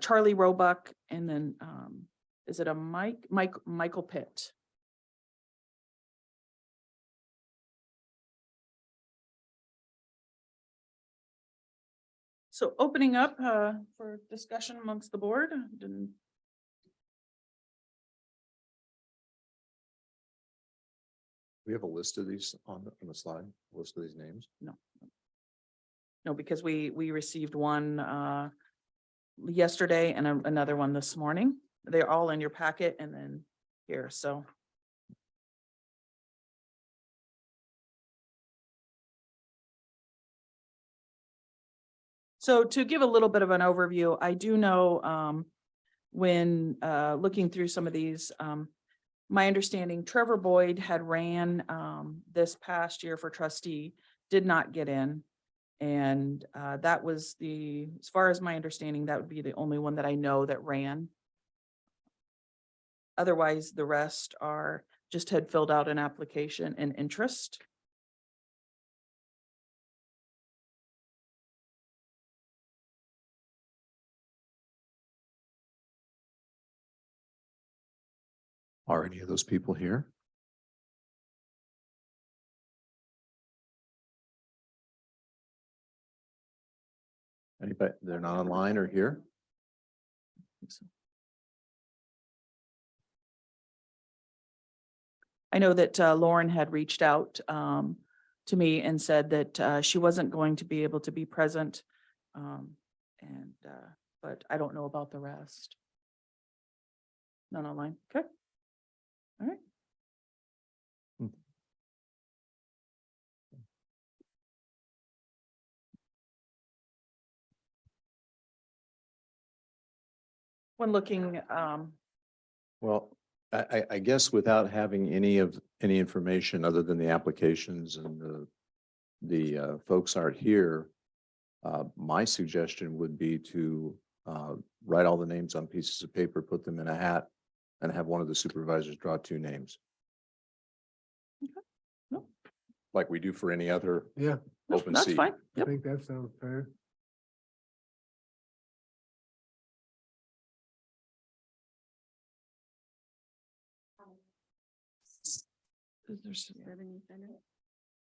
Charlie Roebuck, and then is it a Michael Pitt? So opening up for discussion amongst the board. We have a list of these on the slide, list of these names. No, because we received one yesterday and another one this morning. They're all in your packet and then here, so. So to give a little bit of an overview, I do know when looking through some of these, my understanding, Trevor Boyd had ran this past year for trustee, did not get in. And that was as far as my understanding, that would be the only one that I know that ran. Otherwise, the rest just had filled out an application and interest. Are any of those people here? Anybody, they're not online or here? I know that Lauren had reached out to me and said that she wasn't going to be able to be present. But I don't know about the rest. None online. Okay. All right. When looking, Well, I guess without having any information other than the applications and the folks aren't here, my suggestion would be to write all the names on pieces of paper, put them in a hat, and have one of the supervisors draw 2 names. No. Like we do for any other Yeah, open that's seat. fine. I Yep. think that sounds fair.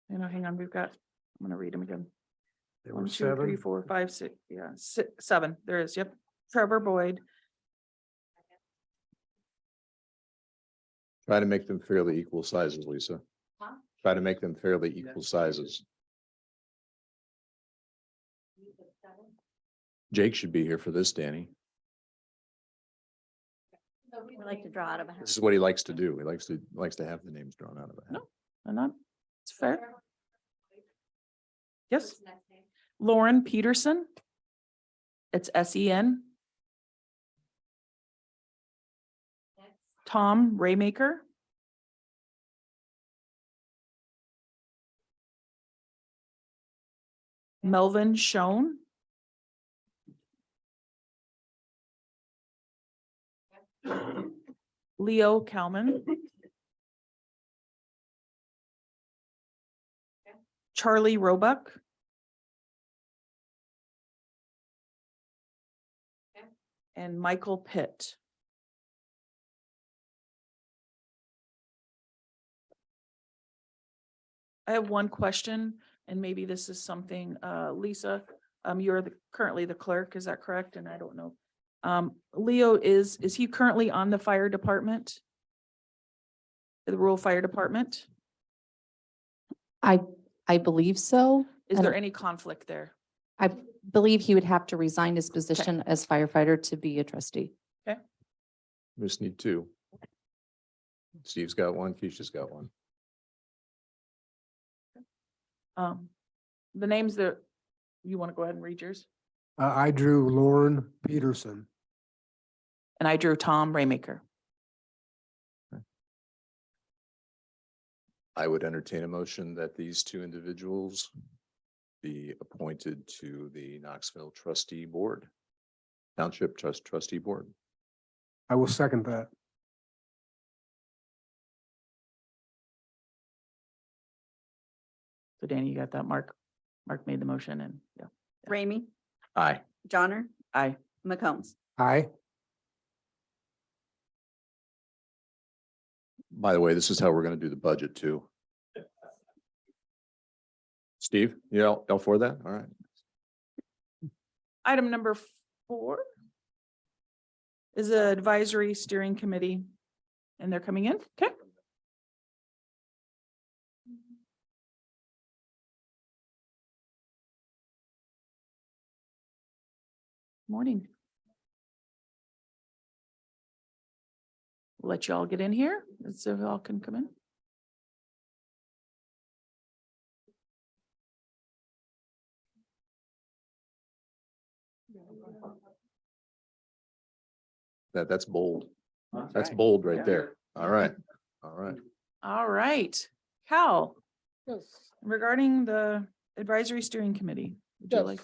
Hang on, I'm gonna read them again. There 1, were 2, 3, 7. 4, 5, 6, yeah, 7. There is, yep. Trevor Boyd, Try to make them fairly equal sizes, Lisa. Try to make them fairly equal sizes. Jake should be here for this, Danny. We like to draw out of a hat. This is what he likes to do. He likes to have the names drawn out of a hat. No. and not, it's fair. Yes. Lauren Peterson. It's SEN. Tom Raymaker. Melvin Schoen. Leo Kalman. Charlie Roebuck. And Michael Pitt. I have one question, and maybe this is something, Lisa, You're currently the clerk, is that correct? And I don't know. Leo, is he currently on the fire department? The rural fire department? I believe so. Is And there any conflict there? I believe he would have to resign his position as firefighter to be a trustee. We just need two. Steve's got one, Keisha's got one. The names that, you want to go ahead and read yours? I drew Lauren Peterson. And I drew Tom Raymaker. I would entertain a motion that these two individuals be appointed to the Knoxville Trustee Board, Township Trustee Board. I will second that. So Danny, you got that? Mark made the motion and yeah. Ramey, Aye. Johnner, Aye. McCombs. Aye. By the way, this is how we're going to do the budget too. Steve, you all for that? All right. Item number 4 is a advisory steering committee, and they're coming in. Okay. Morning. We'll let you all get in here, so you all can come in. That's bold. That's right. bold right Yeah. there. All right. All right. All right. Cal, Yes. regarding the advisory steering committee, would you like?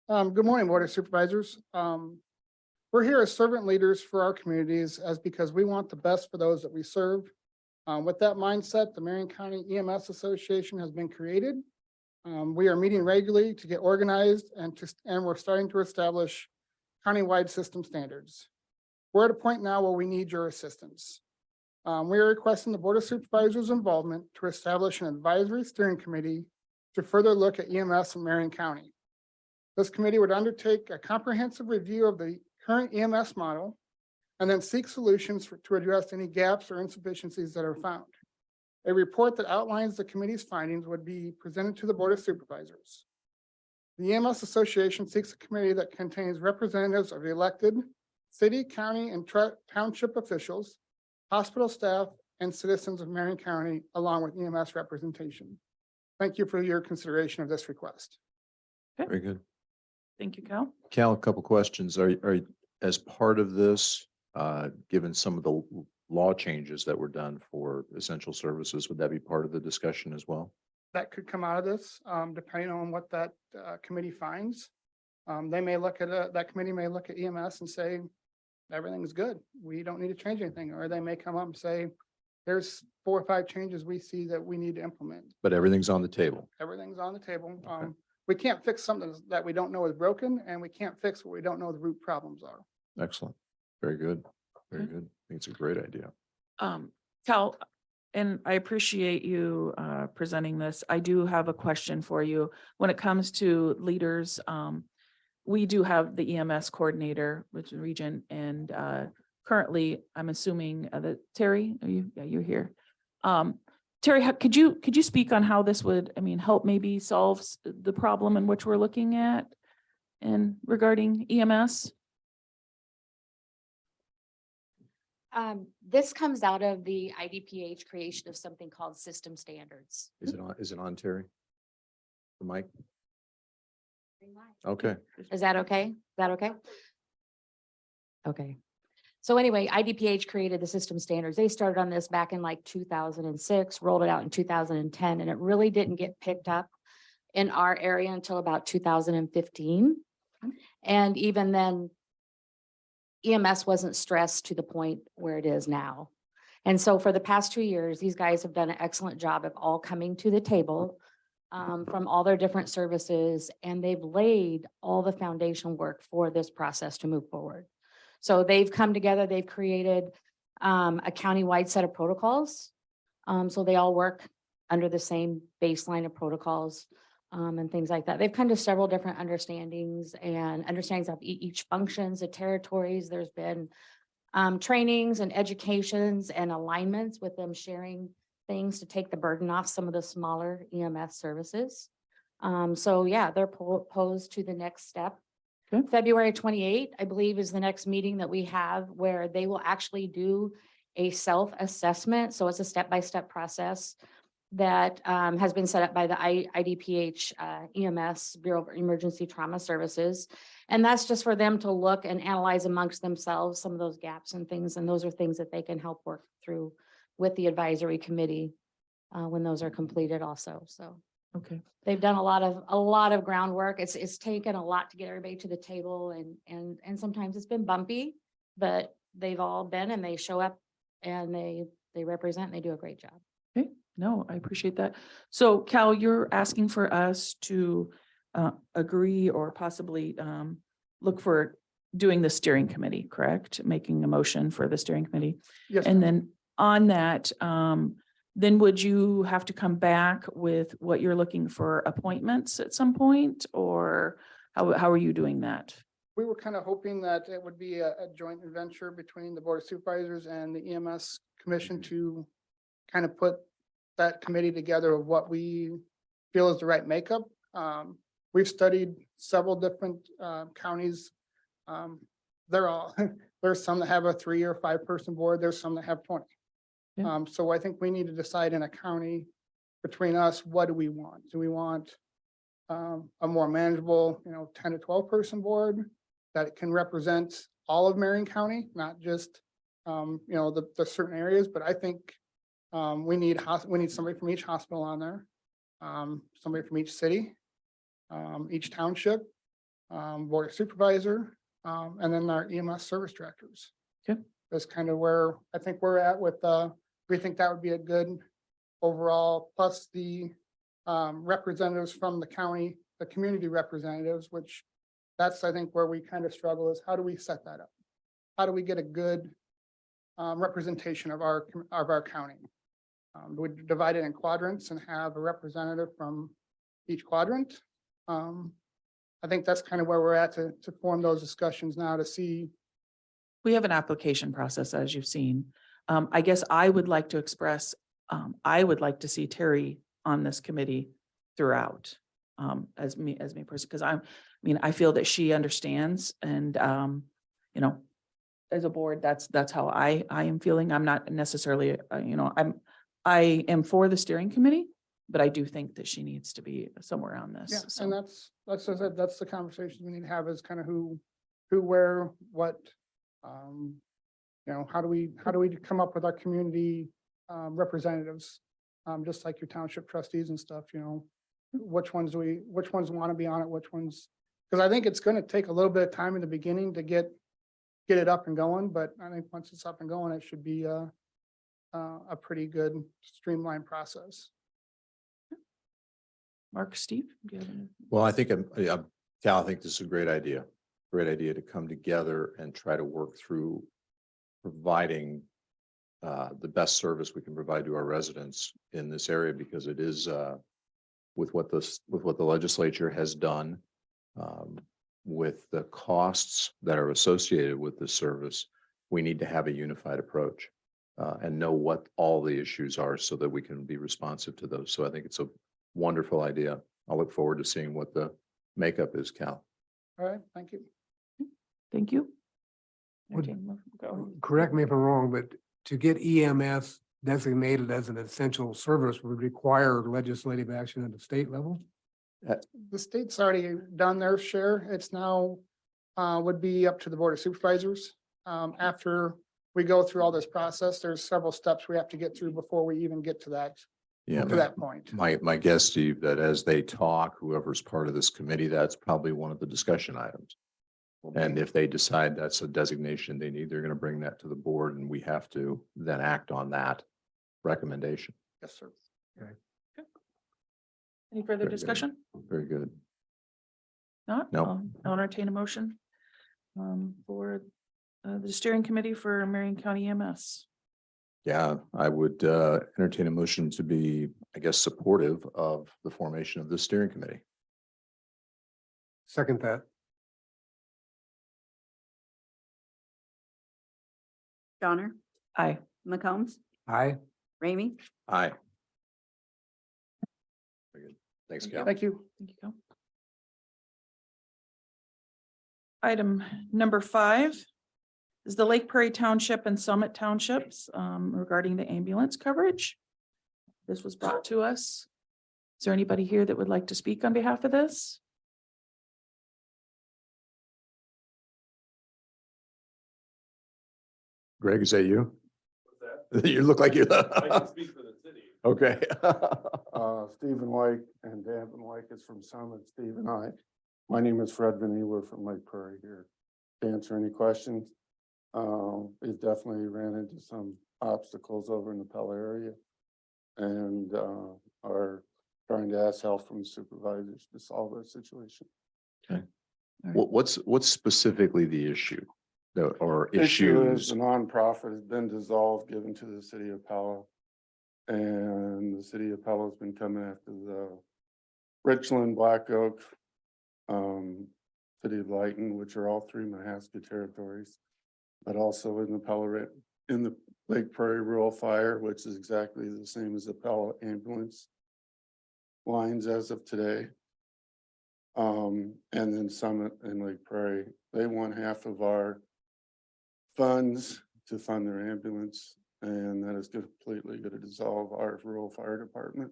Good morning, Board of Supervisors. We're here as servant leaders for our communities because we want the best for those that we serve. With that mindset, the Marion County EMS Association has been created. We are meeting regularly to get organized and we're starting to establish countywide system standards. We're at a point now where we need your assistance. We are requesting the Board of Supervisors' involvement to establish an advisory steering committee to further look at EMS in Marion County. This committee would undertake a comprehensive review of the current EMS model and then seek solutions to address any gaps or insufficiencies that are found. A report that outlines the committee's findings would be presented to the Board of Supervisors. The EMS Association seeks a committee that contains representatives of elected city, county, and township officials, hospital staff, and citizens of Marion County, along with EMS representation. Thank you for your consideration of this request. Very good. Thank you, Cal. Cal, a couple questions. Are as part of this, given some of the law changes that were done for essential services, would that be part of the discussion as well? That could come out of this, depending on what that committee finds. They may look at, that committee may look at EMS and say, everything's good. We don't need to change anything. Or they may come up and say, there's 4 or 5 changes we see that we need to implement. But everything's on the table. Everything's on the table. Okay. We can't fix something that we don't know is broken, and we can't fix what we don't know the root problems are. Excellent. Very good. Very good. I think it's a great idea. Cal, and I appreciate you presenting this. I do have a question for you. When it comes to leaders, we do have the EMS coordinator with the region, and currently, I'm assuming that Terry, are you? Yeah, you're here. Terry, could you speak on how this would, help maybe solve the problem in which we're looking at and regarding EMS? This comes out of the IDPH creation of something called system standards. Is it on, Terry? The mic? Okay. Is that okay? Is that okay? Okay. So anyway, IDPH created the system standards. They started on this back in like 2006, rolled it out in 2010, and it really didn't get picked up in our area until about 2015. And even then, EMS wasn't stressed to the point where it is now. And so for the past 2 years, these guys have done an excellent job of all coming to the table from all their different services, and they've laid all the foundation work for this process to move forward. So they've come together, they've created a countywide set of protocols. So they all work under the same baseline of protocols. and things like that. They've come to several different understandings of each functions, the territories. There's been trainings and educations and alignments with them sharing things to take the burden off some of the smaller EMS services. So yeah, they're posed to the next step. Okay. February 28th, I believe, is the next meeting that we have where they will actually do a self-assessment. So it's a step-by-step process that has been set up by the IDPH EMS, Bureau of Emergency Trauma Services. And that's just for them to look and analyze amongst themselves some of those gaps and things. And those are things that they can help work through with the advisory committee when those are completed also. So Okay. they've done a lot of groundwork. It's taken a lot to get everybody to the table and sometimes it's been bumpy, but they've all been and they show up and they represent and they do a great job. Okay, no, I appreciate that. So Cal, you're asking for us to agree or possibly look for doing the steering committee, correct? Making a motion for the steering committee. Yes, And ma'am. then on that, then would you have to come back with what you're looking for appointments at some point? Or how are you doing that? We were kind of hoping that it would be a joint venture between the Board of Supervisors and the EMS Commission to kind of put that committee together of what we feel is the right makeup. We've studied several different counties. They're all, there's some that have a 3 or 5 person board. There's some that have 20. Yeah. So I think we need to decide in a county between us, what do we want? Do we want a more manageable, 10 to 12 person board that can represent all of Marion County, not just, the certain areas, but I think we need somebody from each hospital on there, somebody from each city, each township, Board of Supervisor, and then our EMS service directors. Okay. That's kind of where I think we're at with, we think that would be a good overall, plus the representatives from the county, the community representatives, which that's, I think, where we kind of struggle is how do we set that up? How do we get a good representation of our county? Do we divide it in quadrants and have a representative from each quadrant? I think that's kind of where we're at to form those discussions now to see. We have an application process, as you've seen. I guess I would like to express, I would like to see Terry on this committee throughout, as me person, because I feel that she understands and, as a board, that's how I am feeling. I'm not necessarily, I am for the steering committee, but I do think that she needs to be somewhere on this. Yeah, So, and that's the conversation we need to have is kind of who, where, what, how do we come up with our community representatives? Just like your township trustees and stuff, which ones want to be on it, which ones, because I think it's going to take a little bit of time in the beginning to get it up and going, but I think once it's up and going, it should be a pretty good streamlined process. Mark, Steve, do you have any? Well, I think, Cal, I think this is a great idea. Great idea to come together and try to work through providing the best service we can provide to our residents in this area, because it is with what the legislature has done, with the costs that are associated with this service, we need to have a unified approach and know what all the issues are so that we can be responsive to those. So I think it's a wonderful idea. I'll look forward to seeing what the makeup is, Cal. All right, thank you. Thank you. Would- Entertain a motion. Go. Correct me if I'm wrong, but to get EMS designated as an essential service would require legislative action at the state level? The state's already done their share. It's now would be up to the Board of Supervisors. After we go through all this process, there's several steps we have to get through before we even get to that point. My guess, Steve, that as they talk, whoever's part of this committee, that's probably one of the discussion items. And if they decide that's a designation they need, they're going to bring that to the board and we have to then act on that recommendation. Yes, sir. Any further Very good. discussion? Very good. Not? No. I'll entertain a motion for the steering committee for Marion County EMS. Yeah, I would entertain a motion to be, I guess, supportive of the formation of the steering committee. Second that. Johnner, Aye. McCombs, Aye. Ramey, Aye. Very good. Thanks, Cal. Thank you. Thank you. Item number 5 is the Lake Prairie Township and Summit Townships regarding the ambulance coverage. This was brought to us. Is there anybody here that would like to speak on behalf of this? Greg, is that you? You look like you. I can speak for the city. Okay. Stephen White and Danvin White is from Summit, Steve and I. My name is Fred Vinnie, we're from Lake Prairie here. To answer any questions, we've definitely ran into some obstacles over in the Pella area. And are trying to ask help from supervisors to solve our situation. Okay. What's specifically the issue? Or Issue is issues? the nonprofit has been dissolved, given to the city of Pella. And the city of Pella has been coming after the Richland, Black Oak, city of Lighton, which are all 3 Mahaska territories. But also in the Pella, in the Lake Prairie Rural Fire, which is exactly the same as the Pella ambulance lines as of today. And then Summit and Lake Prairie, they want half of our funds to fund their ambulance, and that is completely going to dissolve our rural fire department.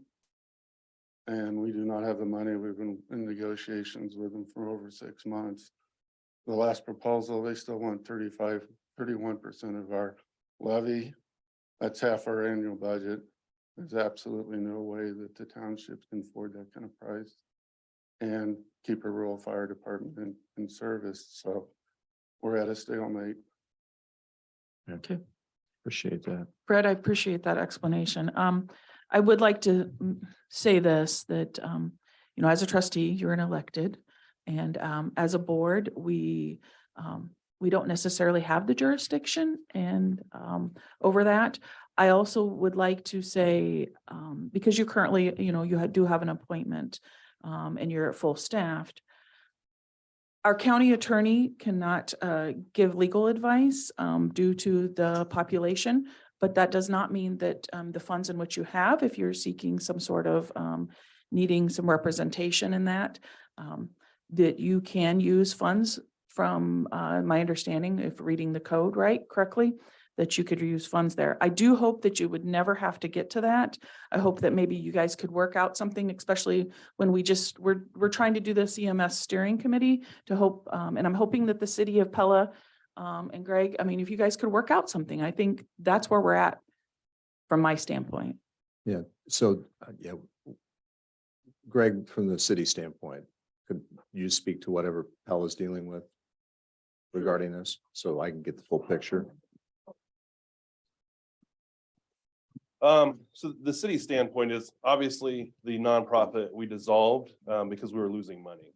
And we do not have the money. We've been in negotiations with them for over 6 months. The last proposal, they still want 31% of our levy. That's half our annual budget. There's absolutely no way that the townships can afford that kind of price and keep a rural fire department in service. So we're at a stalemate. Okay. Appreciate that. Fred, I appreciate that explanation. I would like to say this, that, as a trustee, you're an elected, and as a board, we don't necessarily have the jurisdiction and over that. I also would like to say, because you currently, you do have an appointment and you're full staffed. Our county attorney cannot give legal advice due to the population, but that does not mean that the funds in which you have, if you're seeking some sort of needing some representation in that, that you can use funds from my understanding, if reading the code correctly, that you could use funds there. I do hope that you would never have to get to that. I hope that maybe you guys could work out something, especially when we're trying to do this EMS steering committee to hope, and I'm hoping that the city of Pella and Greg, I mean, if you guys could work out something, I think that's where we're at from my standpoint. Yeah. So, yeah. Greg, from the city standpoint, could you speak to whatever Pell is dealing with regarding this, so I can get the full picture? So the city standpoint is obviously the nonprofit we dissolved because we were losing money.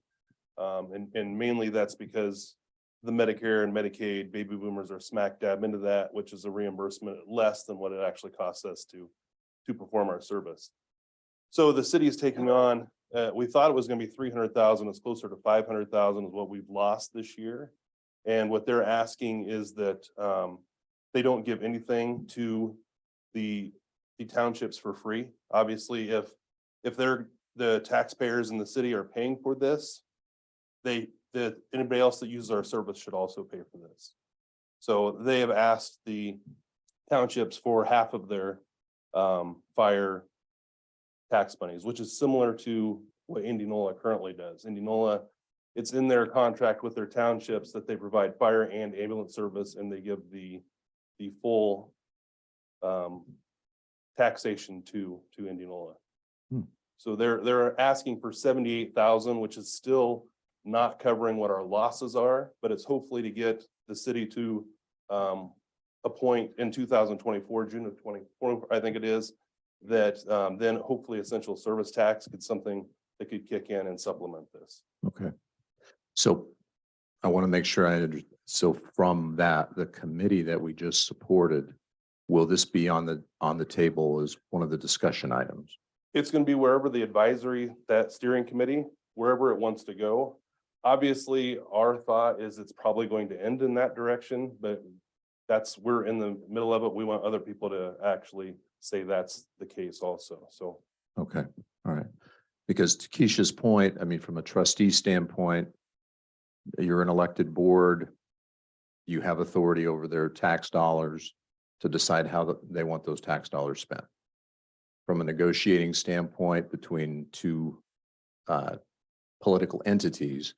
And mainly that's because the Medicare and Medicaid baby boomers are smack dab into that, which is a reimbursement less than what it actually costs us to perform our service. So the city is taking on, we thought it was going to be 300,000. It's closer to 500,000 is what we've lost this year. And what they're asking is that they don't give anything to the townships for free. Obviously, if the taxpayers in the city are paying for this, anybody else that uses our service should also pay for this. So they have asked the townships for half of their fire tax monies, which is similar to what Indianola currently does. Indianola, it's in their contract with their townships that they provide fire and ambulance service, and they give the full taxation to Indianola. So they're asking for 78,000, which is still not covering what our losses are, but it's hopefully to get the city to appoint in 2024, June of 24, I think it is, that then hopefully essential service tax could something that could kick in and supplement this. Okay. So I want to make sure so from that, the committee that we just supported Will this be on the table as one of the discussion items? It's gonna be wherever the advisory, that steering committee, wherever it wants to go. Obviously, our thought is it's probably going to end in that direction, but we're in the middle of it. We want other people to actually say that's the case also, so. Okay, all right. Because to Keisha's point, I mean, from a trustee standpoint, you're an elected board. You have authority over their tax dollars to decide how they want those tax dollars spent. From a negotiating standpoint between two political entities,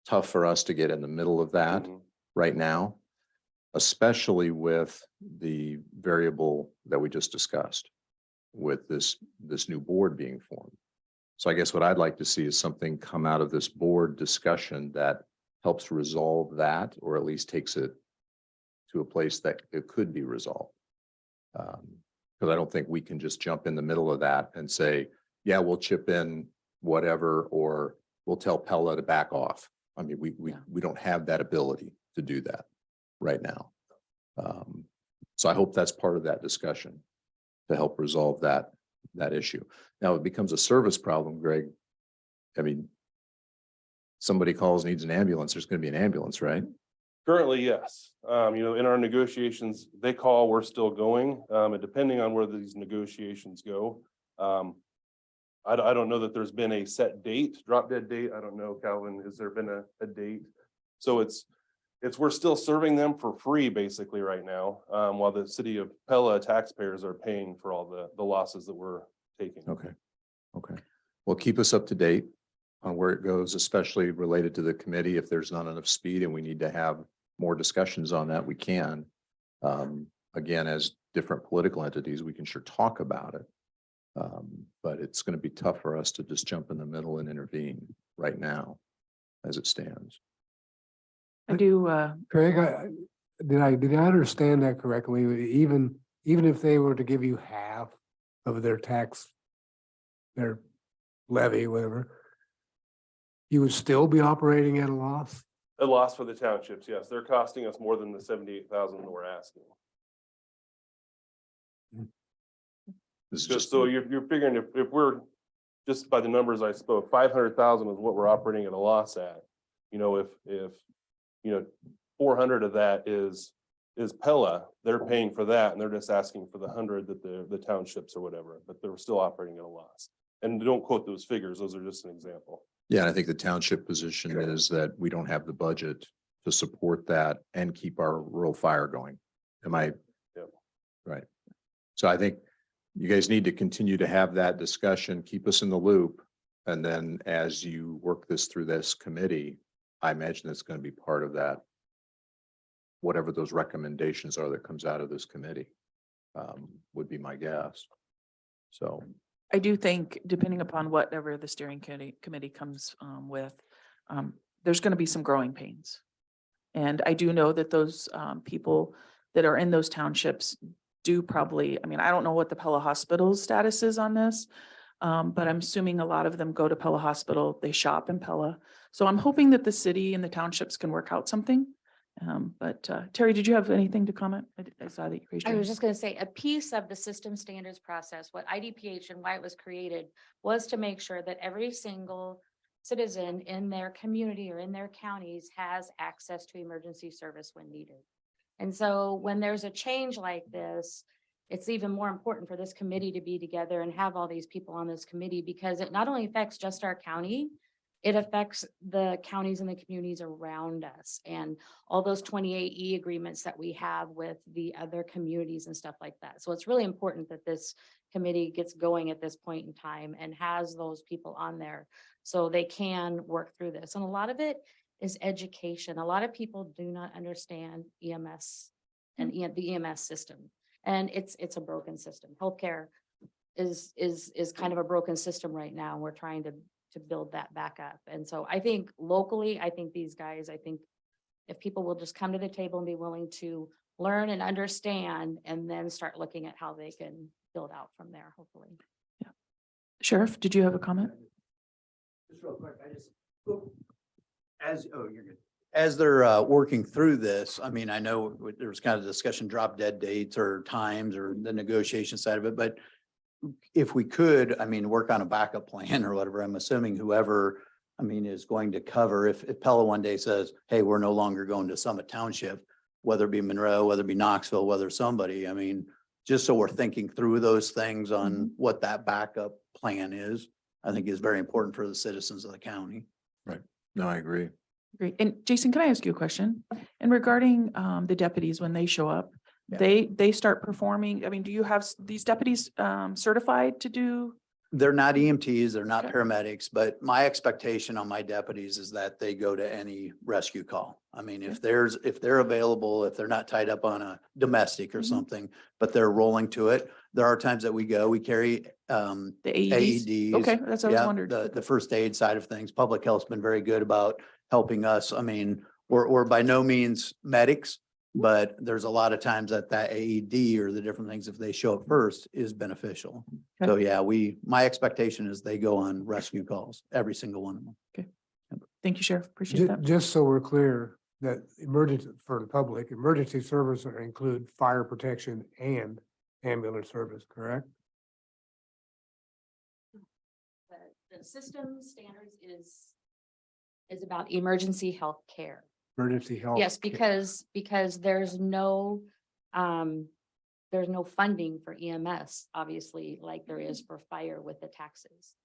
tough for us to get in the middle of that right now, especially with the variable that we just discussed with this new board being formed. So I guess what I'd like to see is something come out of this board discussion that helps resolve that, or at least takes it to a place that it could be resolved. Because I don't think we can just jump in the middle of that and say, yeah, we'll chip in whatever, or we'll tell Pella to back off. I mean, we don't have that ability to do that right now. So I hope that's part of that discussion to help resolve that issue. Now it becomes a service problem, Greg. I mean, somebody calls, needs an ambulance, there's going to be an ambulance, right? Currently, yes. In our negotiations, they call, we're still going, and depending on where these negotiations go. I don't know that there's been a set date, drop dead date. I don't know, Calvin, has there been a date? So we're still serving them for free basically right now, while the city of Pella taxpayers are paying for all the losses that we're taking. Okay. Well, keep us up to date on where it goes, especially related to the committee. If there's not enough speed and we need to have more discussions on that, we can. Again, as different political entities, we can sure talk about it. But it's going to be tough for us to just jump in the middle and intervene right now as it stands. I do, Craig, did I understand that correctly? Even if they were to give you half of their tax, their levy, whatever, you would still be operating at a loss? A loss for the townships, yes. They're costing us more than the 78,000 that we're asking. This is So you're figuring if we're, just by the numbers I spoke, 500,000 is what we're operating at a loss at. If 400 of that is Pella, they're paying for that and they're just asking for the 100 that the townships or whatever, but they're still operating at a loss. And don't quote those figures, those are just an example. Yeah, and I think the township position is that we don't have the budget to support that and keep our rural fire going. Am I? Yep. Right. So I think you guys need to continue to have that discussion, keep us in the loop. And then as you work this through this committee, I imagine it's going to be part of that. Whatever those recommendations are that comes out of this committee, would be my guess. So. I do think, depending upon whatever the steering committee comes with, there's going to be some growing pains. And I do know that those people that are in those townships do probably, I mean, I don't know what the Pella Hospital's status is on this, but I'm assuming a lot of them go to Pella Hospital, they shop in Pella. So I'm hoping that the city and the townships can work out something. But Terry, did you have anything to comment? I saw that you raised your I hand. was just going to say, a piece of the system standards process, what IDPH and why it was created was to make sure that every single citizen in their community or in their counties has access to emergency service when needed. And so when there's a change like this, it's even more important for this committee to be together and have all these people on this committee, because it not only affects just our county, it affects the counties and the communities around us and all those 28E agreements that we have with the other communities and stuff like that. So it's really important that this committee gets going at this point in time and has those people on there so they can work through this. And a lot of it is education. A lot of people do not understand EMS and the EMS system. And it's a broken system. Healthcare is kind of a broken system right now. We're trying to build that back up. And so I think locally, I think these guys, I think if people will just come to the table and be willing to learn and understand, and then start looking at how they can build out from there, hopefully. Yeah. Sheriff, did you have a comment? Just real quick, you're good. As they're working through this, I mean, I know there was kind of discussion, drop dead dates or times or the negotiation side of it, but if we could, I mean, work on a backup plan or whatever, I'm assuming whoever, I mean, is going to cover, if Pella one day says, hey, we're no longer going to Summit Township, whether it be Monroe, whether it be Knoxville, whether somebody, I mean, just so we're thinking through those things on what that backup plan is, I think is very important for the citizens of the county. Right. No, I agree. Great. And Jason, can I ask you a question? And regarding the deputies, when they show up, Yeah. they start performing, I mean, do you have these deputies certified to do? They're not EMTs, they're not Okay. paramedics, but my expectation on my deputies is that they go to any rescue call. I mean, if they're available, if they're not tied up on a domestic or Mhm. something, but they're rolling to it. There are times that we go, we carry The AEDs? AEDs. Okay, that's what I was Yeah, wondering. the first aid side of things. Public health's been very good about helping us. I mean, we're by no means medics, but there's a lot of times that AED or the different things, if they show up first, is beneficial. So yeah, my expectation is they go on rescue calls, every single one of them. Thank you, Sheriff. Appreciate that. Just so we're clear, that emergency, for the public, emergency services include fire protection and ambulance service, correct? The system standards is about emergency health care. Emergency health. Yes, care. because there's no funding for EMS, obviously, like there is for fire with the taxes.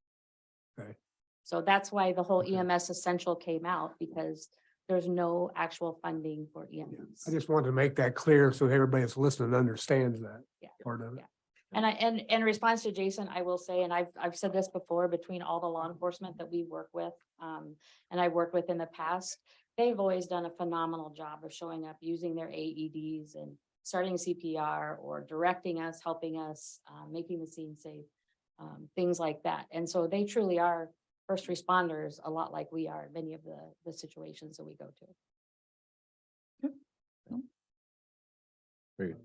Okay. So that's why the whole Okay. EMS essential came out, because there's no actual funding for I EMS. just wanted to make that clear so everybody that's listening understands that Yeah. part of it. Yeah. And in response to Jason, I will say, and I've said this before, between all the law enforcement that we work with, and I worked with in the past, they've always done a phenomenal job of showing up, using their AEDs and starting CPR or directing us, helping us, making the scene safe, things like that. And so they truly are first responders, a lot like we are, many of the situations that we go to. Very good.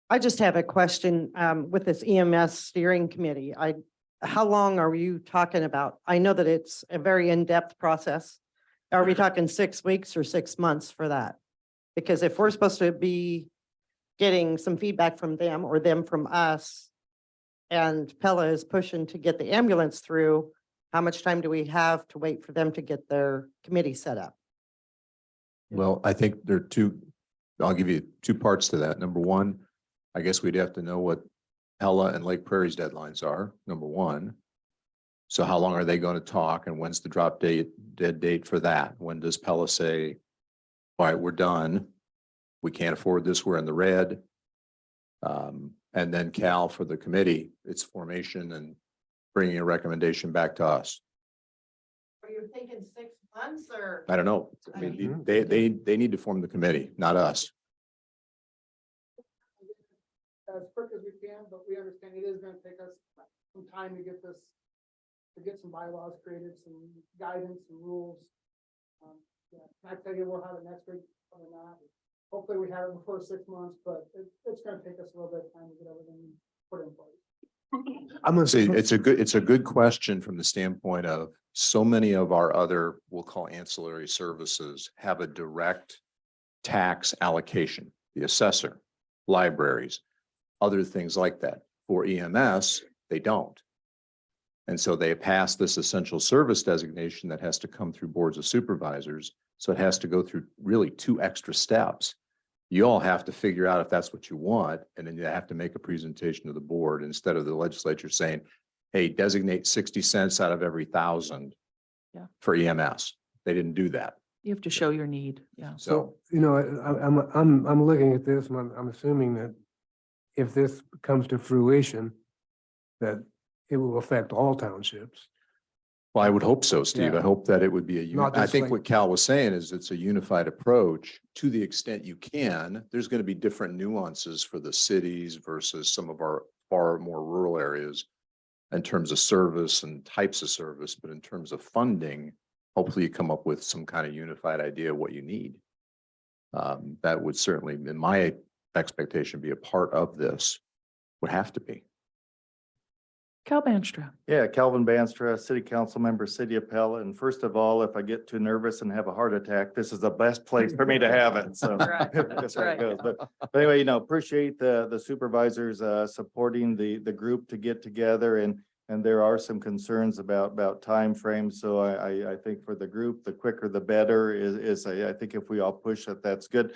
I just have a question with this EMS steering committee. How long are you talking about? I know that it's a very in-depth process. Are we talking 6 weeks or 6 months for that? Because if we're supposed to be getting some feedback from them or them from us, and Pella is pushing to get the ambulance through, how much time do we have to wait for them to get their committee set up? Well, I think there are I'll give you two parts to that. Number one, I guess we'd have to know what Pella and Lake Prairie's deadlines are, number one. So how long are they going to talk and when's the dead date for that? When does Pella say, all right, we're done. We can't afford this. We're in the red. And then Cal for the committee, its formation and bringing a recommendation back to us. Are you thinking 6 months or? I don't know. I mean, they need to form the committee, not us. As quick as we can, but we understand it is gonna take us some time to get this, to get some bylaws created, some guidance and rules. Yeah, can I tell you we'll have it next week, probably not. Hopefully we have it before 6 months, but it's gonna take us a little bit of time to get everything put in place. I'm gonna See, it's a good question from the standpoint of so many of our other, we'll call ancillary services, have a direct tax allocation, the assessor, libraries, other things like that. For EMS, they don't. And so they pass this essential service designation that has to come through boards of supervisors. So it has to go through really 2 extra steps. You all have to figure out if that's what you want, and then you have to make a presentation to the board instead of the legislature saying, hey, designate 60 cents out of every 1,000 Yeah. for EMS. They didn't do that. You have to show your need. Yeah. So You know, I'm looking at this and I'm assuming that if this comes to fruition, that it will affect all townships. well, I would hope so, Steve. Yeah. I hope that it would be Not I just think like- what Cal was saying is it's a unified approach to the extent you can. There's going to be different nuances for the cities versus some of our far more rural areas in terms of service and types of service, but in terms of funding, hopefully you come up with some kind of unified idea of what you need. That would certainly, in my expectation, be a part of this, would have to be. Cal Banstra. Yeah, Calvin Banstra, City Council Member, City of Pella. And first of all, if I get too nervous and have a heart attack, this is the best place for me to have it. So Right, that's how it right. goes. But anyway, appreciate the supervisors supporting the group to get together, and there are some concerns about timeframes. So I think for the group, the quicker the better is I think if we all push it, that's good.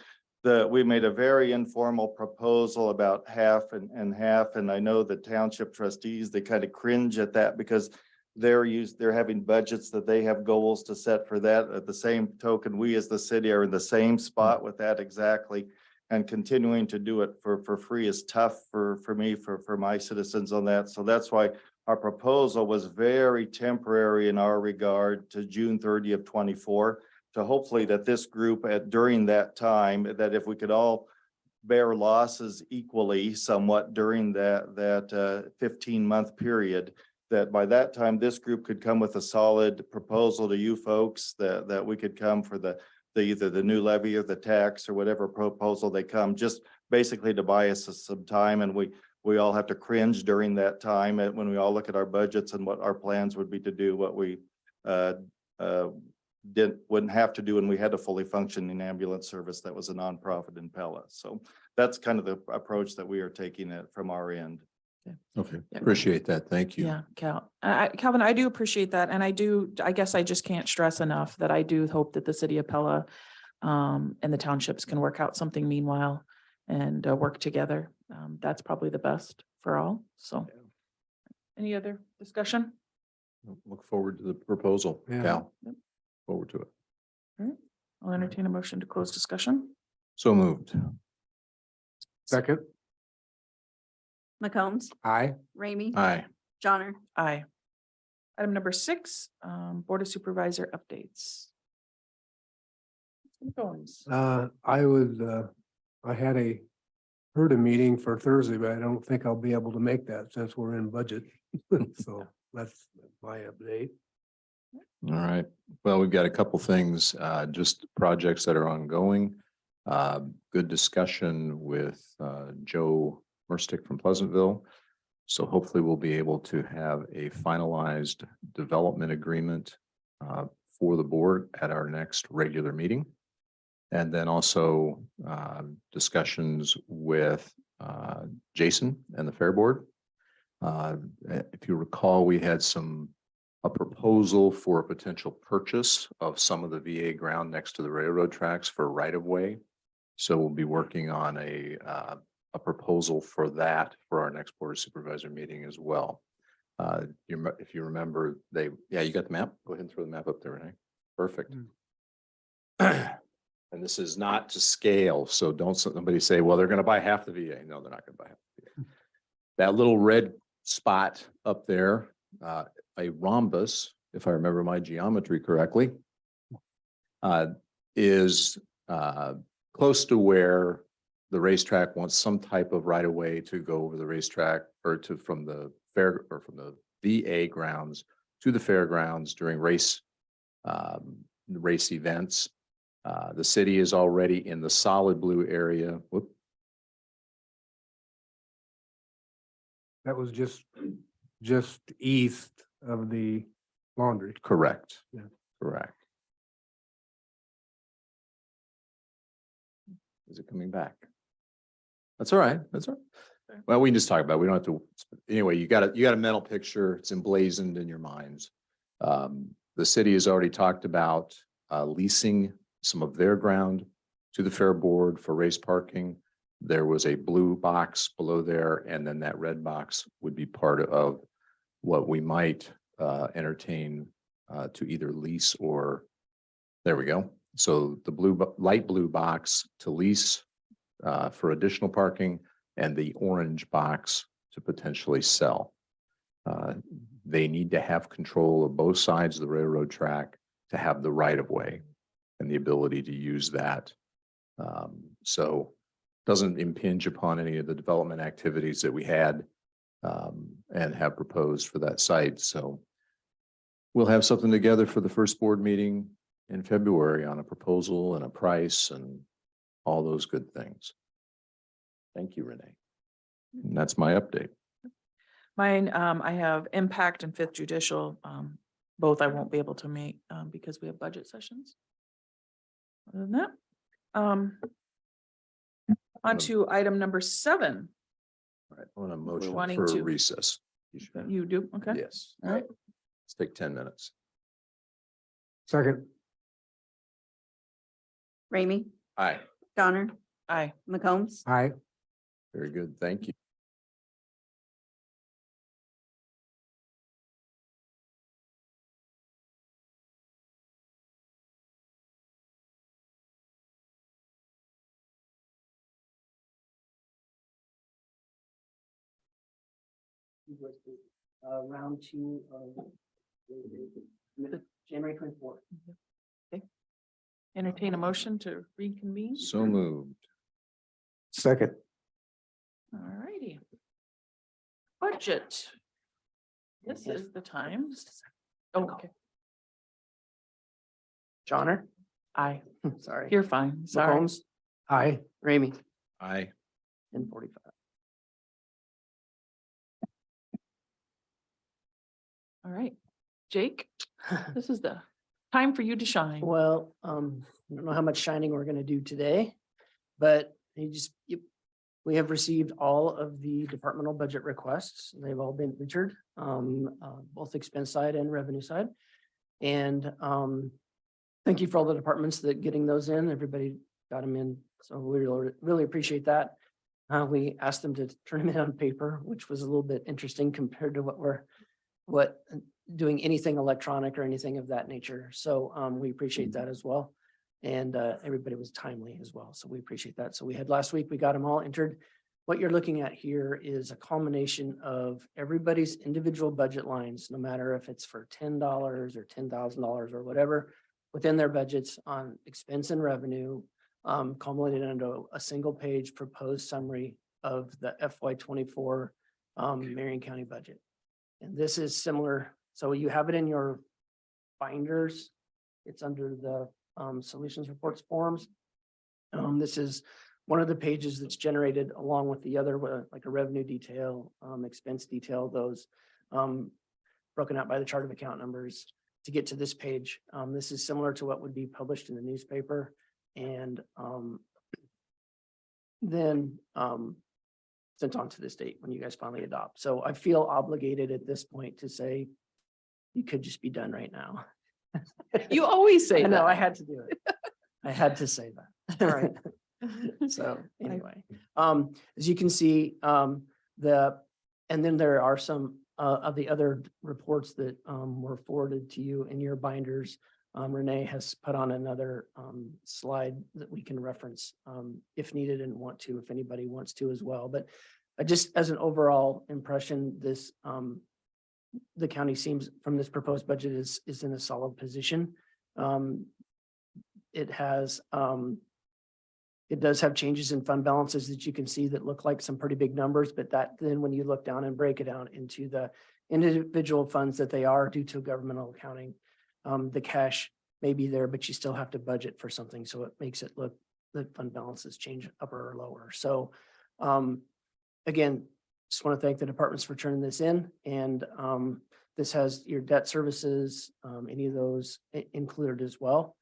We made a very informal proposal about half and half, and I know the township trustees, they kind of cringe at that because they're having budgets that they have goals to set for that. At the same token, we as the city are in the same spot with that exactly. And continuing to do it for free is tough for me, for my citizens on that. So that's why our proposal was very temporary in our regard to June 30 of 24. To hopefully that this group during that time, that if we could all bear losses equally somewhat during that 15-month period, that by that time, this group could come with a solid proposal to you folks that we could come for either the new levy or the tax or whatever proposal they come, just basically to buy us some time. And we all have to cringe during that time when we all look at our budgets and what our plans would be to do what we wouldn't have to do when we had a fully functioning ambulance service that was a nonprofit in Pella. So that's kind of the approach that we are taking it from our end. Okay, appreciate that. Thank you. Yeah, Calvin, I do appreciate that. And I guess I just can't stress enough that I do hope that the city of Pella and the townships can work out something meanwhile and work together. That's probably the best for all. So any other discussion? Look forward to the proposal, Yeah. Cal. Forward to it. All right. I'll entertain a motion to close discussion. So moved. Second, McCombs, aye. Ramey, Aye. Johnner. Aye. Item number 6, Board of Supervisor updates. McCombs. I had heard a meeting for Thursday, but I don't think I'll be able to make that since we're in budget. So that's my update. All right. Well, we've got a couple things, just projects that are ongoing. Good discussion with Joe Merstick from Pleasantville. So hopefully we'll be able to have a finalized development agreement for the board at our next regular meeting. And then also discussions with Jason and the Fair Board. If you recall, we had a proposal for a potential purchase of some of the VA ground next to the railroad tracks for right-of-way. So we'll be working on a proposal for that for our next Board of Supervisor meeting as well. If you remember, you got the map? Go ahead and throw the map up there, Renee. Perfect. And this is not to scale, so don't somebody say, well, they're going to buy half the VA. No, they're not going to buy half the VA. That little red spot up there, a rhombus, if I remember my geometry correctly, is close to where the racetrack wants some type of right of way to go over the racetrack or from the fair or from the VA grounds to the fairgrounds during race events. The city is already in the solid blue area. Whoop. That was just east of the laundry. Correct. Yeah. Correct. Is it coming back? That's all right. That's all right. Well, we can just talk about it. We don't have to. Anyway, you got a mental picture. It's emblazoned in your minds. The city has already talked about leasing some of their ground to the Fair Board for race parking. There was a blue box below there, and then that red box would be part of what we might entertain to either lease or, there we go. So the light blue box to lease for additional parking, and the orange box to potentially sell. They need to have control of both sides of the railroad track to have the right of way and the ability to use that. So doesn't impinge upon any of the development activities that we had and have proposed for that site. So we'll have something together for the first board meeting in February on a proposal and a price and all those good things. Thank you, Renee. And that's my update. Mine, I have impact and fifth judicial, both I won't be able to make, because we have budget sessions. Other than that, on to item number 7. All right, I want a motion wanting for to- recess. You should- You do, okay? Yes. All right. Let's take 10 minutes. Second, Ramey, Aye. Donner, Aye. McCombs. aye. Very good. Thank you. Round 2 of January 24th. Entertain a motion to reconvene. So moved. Second, All righty. Budget. This is the time. Oh, okay. Johnner, Aye. sorry. You're fine. Sorry. McCombs, aye. Ramey, Aye. 10:45. All right. Jake, this is the time for you to shine. Well, I don't know how much shining we're gonna do today, but we have received all of the departmental budget requests. They've all been entered, both expense side and revenue side. And thank you for all the departments that getting those in. Everybody got them in. So we really appreciate that. We asked them to turn them in on paper, which was a little bit interesting compared to what doing anything electronic or anything of that nature. So we appreciate that as well. And everybody was timely as well. So we appreciate that. So we had last week, we got them all entered. What you're looking at here is a culmination of everybody's individual budget lines, no matter if it's for $10 or $10,000 or whatever, within their budgets on expense and revenue, culminated into a single page proposed summary of the FY24 Marion County budget. And this is similar. So you have it in your binders. It's under the solutions reports forms. This is one of the pages that's generated along with the other, like a revenue detail, expense detail, those broken out by the chart of account numbers to get to this page. This is similar to what would be published in the newspaper and then sent on to this date when you guys finally adopt. So I feel obligated at this point to say you could just be done right now. You always say I know, that. I had to do it. I had to say that. All right. So anyway, as you can see, and then there are some of the other reports that were forwarded to you in your binders. Renee has put on another slide that we can reference if needed and if anybody wants to as well. But just as an overall impression, this the county seems from this proposed budget is in a solid position. It does have changes in fund balances that you can see that look like some pretty big numbers, but that then when you look down and break it down into the individual funds that they are due to governmental accounting, the cash may be there, but you still have to budget for something. So it makes it look the fund balances change upper or lower. So again, just want to thank the departments for turning this in, and this has your debt services, any of those included as well.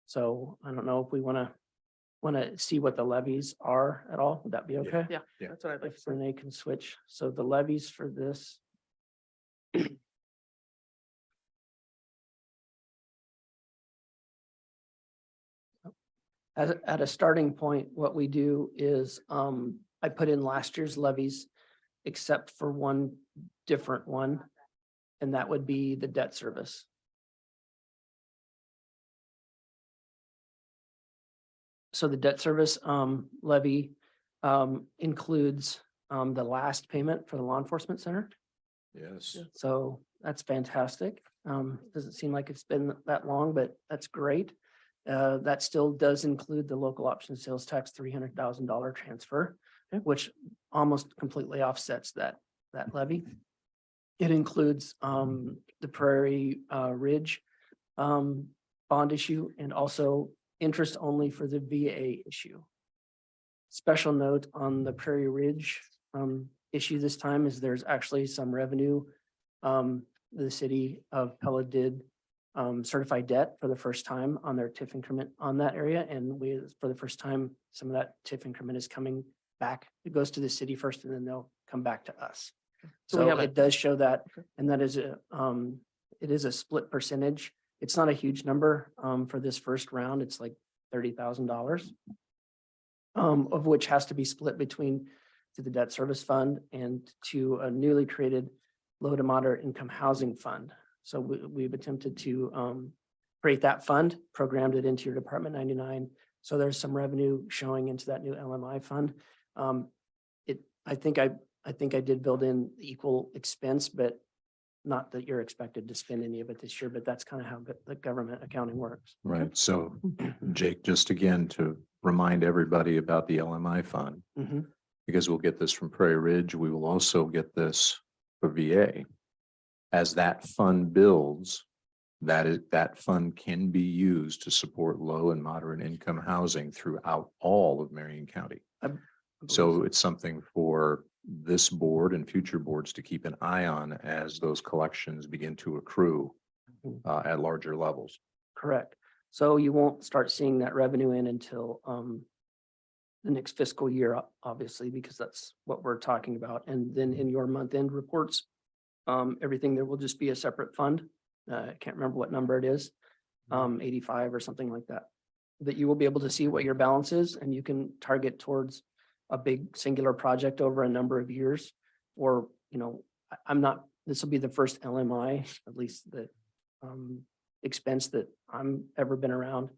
So I don't know if we want to see what the levies are at all. Would that be okay? Yeah, that's what I'd like to If say. Renee can switch. So the levies for this. At a starting point, what we do is I put in last year's levies, except for one different one, and that would be the debt service. So the debt service levy includes the last payment for the law enforcement center. Yes. So that's fantastic. Doesn't seem like it's been that long, but that's great. That still does include the local option sales tax $300,000 transfer, which almost completely offsets that levy. It includes the Prairie Ridge bond issue and also interest only for the VA issue. Special note on the Prairie Ridge issue this time is there's actually some revenue. The city of Pella did certified debt for the first time on their TIF increment on that area. And we, for the first time, some of that TIF increment is coming back. It goes to the city first and then they'll come back to us. So we So have a- it does show that, and that is it is a split percentage. It's not a huge number for this first round. It's like $30,000. Of which has to be split between to the debt service fund and to a newly created low to moderate income housing fund. So we've attempted to create that fund, programmed it into your Department 99. So there's some revenue showing into that new LMI fund. I think I did build in equal expense, but not that you're expected to spend any of it this year, but that's kind of how the government accounting works. Right. So Jake, just again to remind everybody about the LMI fund, Mhm. because we'll get this from Prairie Ridge. We will also get this for VA. As that fund builds, that fund can be used to support low and moderate income housing throughout all of Marion County. So it's something for this board and future boards to keep an eye on as those collections begin to accrue at larger levels. Correct. So you won't start seeing that revenue in until the next fiscal year, obviously, because that's what we're talking about. And then in your month-end reports, everything there will just be a separate fund. I can't remember what number it is, 85 or something like that. That you will be able to see what your balance is and you can target towards a big singular project over a number of years. Or, this will be the first LMI, at least the expense that I'm ever been around.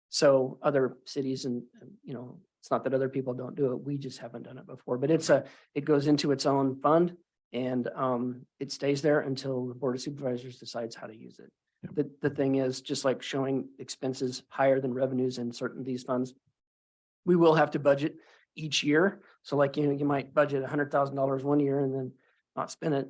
So other cities and, it's not that other people don't do it. We just haven't done it before, but it goes into its own fund and it stays there until the Board of Supervisors decides how to use it. The thing is, just like showing expenses higher than revenues in certain these funds, we will have to budget each year. So like, you might budget $100,000 one year and then not spend it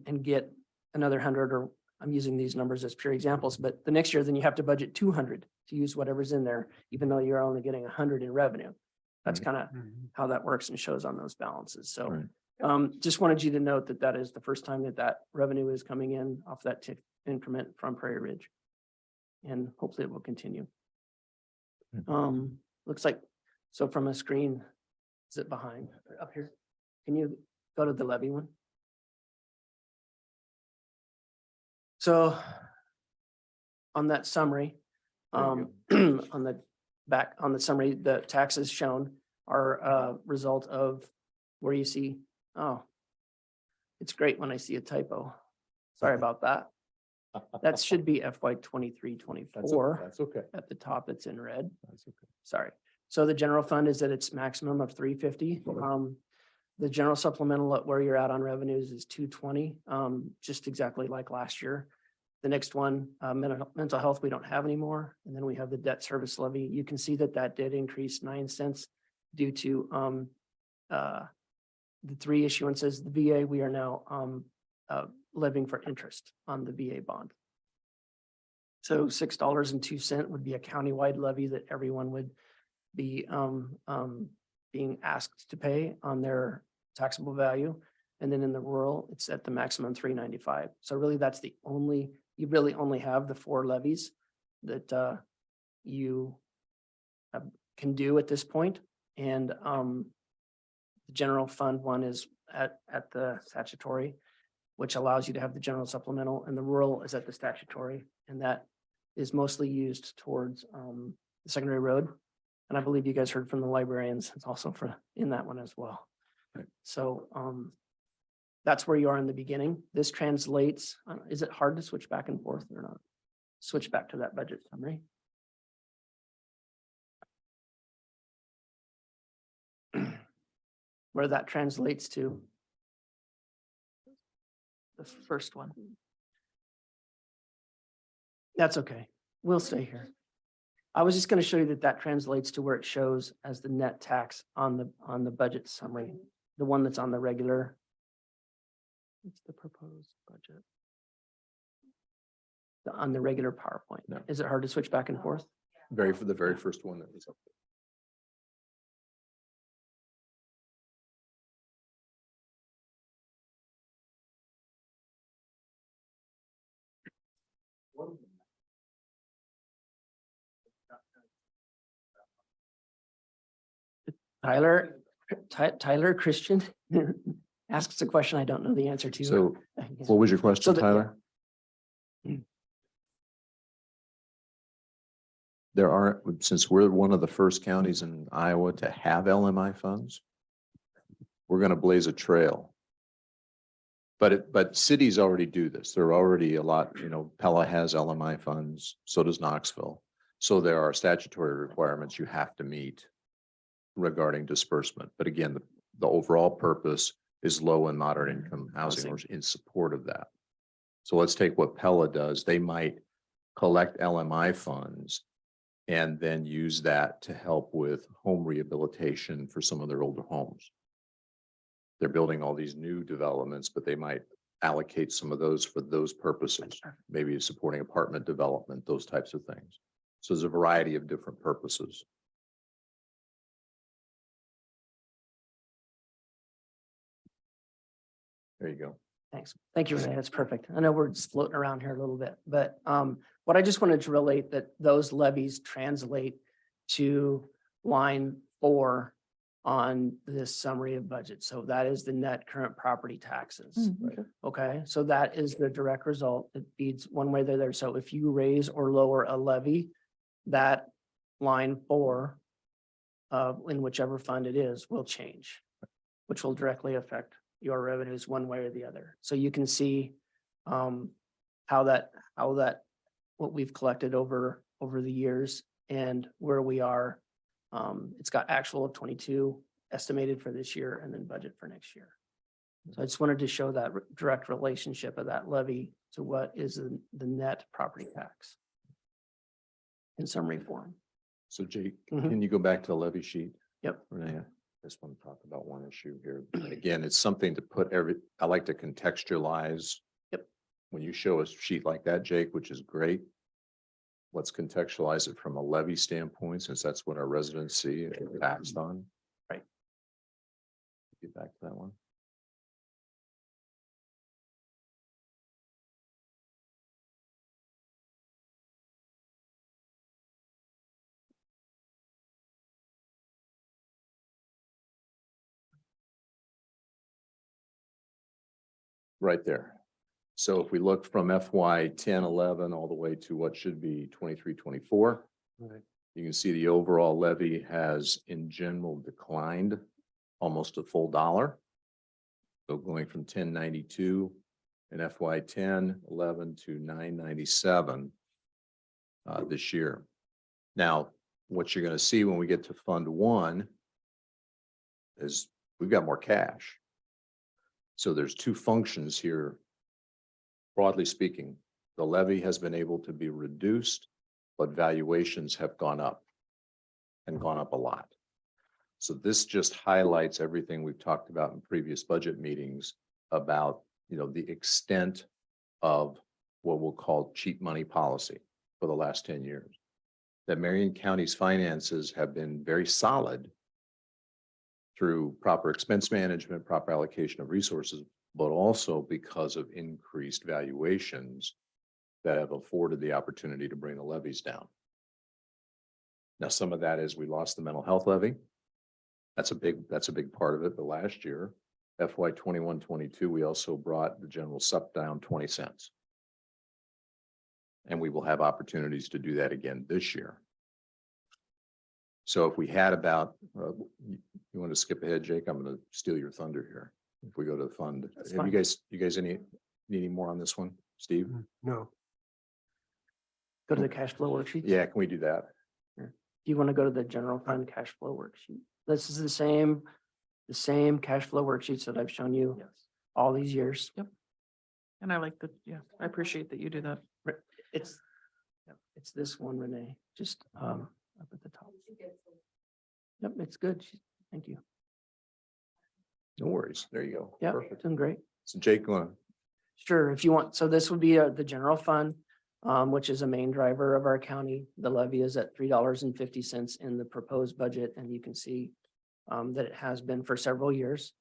and get another 100, or I'm using these numbers as pure examples, but the next year, then you have to budget 200 to use whatever's in there, even though you're only getting 100 in revenue. That's kind of how that works and shows on those balances. So just wanted you to note that that is the first time that revenue is coming in off that TIF increment from Prairie Ridge. And hopefully it will continue. Looks like, so from a screen, is it behind up here? Can you go to the levy one? So on that summary, on the back, on the summary, the taxes shown are a result of where you see, oh, it's great when I see a typo. Sorry about that. That should be FY 23-24. That's okay. At the top, it's in red. That's okay. Sorry. So the general fund is at its maximum of 350. The general supplemental at where you're at on revenues is 220, just exactly like last year. The next one, mental health, we don't have anymore. And then we have the debt service levy. You can see that did increase 9 cents due to the 3 issuances. The VA, we are now levying for interest on the VA bond. So $6.02 would be a countywide levy that everyone would be being asked to pay on their taxable value. And then in the rural, it's at the maximum 395. So really that's the only, you really only have the 4 levies that you can do at this point. And the general fund one is at the statutory, which allows you to have the general supplemental, and the rural is at the statutory. And that is mostly used towards the secondary road. And I believe you guys heard from the librarians, it's also in that one as well. Right. So that's where you are in the beginning. This translates, is it hard to switch back and forth or not? Switch back to that budget summary. Where that translates to. The first one. That's okay. We'll stay here. I was just going to show you that translates to where it shows as the net tax on the budget summary, the one that's on the regular. It's the proposed budget. On the regular PowerPoint. No. Is it hard to switch back and forth? For the very first one that was up there. Tyler Christian asks a question I don't know the answer to. So what was your question, that- Tyler? There are, since we're one of the first counties in Iowa to have LMI funds, we're going to blaze a trail. But cities already do this. There are already a lot, Pella has LMI funds, so does Knoxville. So there are statutory requirements you have to meet regarding disbursement. But again, the overall purpose is low and moderate income housing or in support of that. So let's take what Pella does. They might collect LMI funds and then use that to help with home rehabilitation for some of their older homes. They're building all these new developments, but they might allocate some of those for those purposes, maybe supporting apartment development, those types of things. So there's a variety of different purposes. There you go. Thanks. Thank you, Renee. That's perfect. I know we're just floating around here a little bit, but what I just wanted to relate that those levies translate to line 4 on this summary of budget. So that is the net current property taxes. Okay, so that is the direct result. It feeds one way or the other. So if you raise or lower a levy, that line 4 in whichever fund it is will change, which will directly affect your revenues one way or the other. So you can see how that what we've collected over the years and where we are. It's got actual of 22 estimated for this year and then budget for next year. So I just wanted to show that direct relationship of that levy to what is the net property tax in summary form. So Jake, can you go back to the levy sheet? Yep. Renee, I just want to talk about one issue here. And again, it's something to put I like to contextualize. Yep. When you show a sheet like that, Jake, which is great, let's contextualize it from a levy standpoint, since that's what our residents see and are taxed on. Right. Get back to that one. Right there. So if we look from FY 10-11 all the way to what should be 23-24, Right. you can see the overall levy has in general declined almost a full $1. So going from 1092 in FY 10-11 to 997 this year. Now, what you're going to see when we get to Fund 1 is we've got more cash. So there's two functions here. Broadly speaking, the levy has been able to be reduced, but valuations have gone up and gone up a lot. So this just highlights everything we've talked about in previous budget meetings about, the extent of what we'll call cheap money policy for the last 10 years. That Marion County's finances have been very solid through proper expense management, proper allocation of resources, but also because of increased valuations that have afforded the opportunity to bring the levies down. Now, some of that is we lost the mental health levy. That's a big part of it. But last year, FY 21-22, we also brought the general sup down 20 cents. And we will have opportunities to do that again this year. So if we had about, you want to skip ahead, Jake? I'm going to steal your thunder here. If we go to the fund, That's have fine. you guys need any more on this one, Steve? No. Go to the cash flow worksheet. Yeah, can we do that? Do you want to go to the general fund cash flow worksheet? This is the same cash flow worksheets that I've shown you all these years. Yep. And I like I appreciate that you do that. It's this one, Renee, just up at the top. Yep, it's good. Thank you. No worries. There you go. Yeah, Perfect. doing great. So Jake, Sure, if you want, so this would be the general fund, which is a main driver of our county. The levy is at $3.50 in the proposed budget, and you can see that it has been for several years.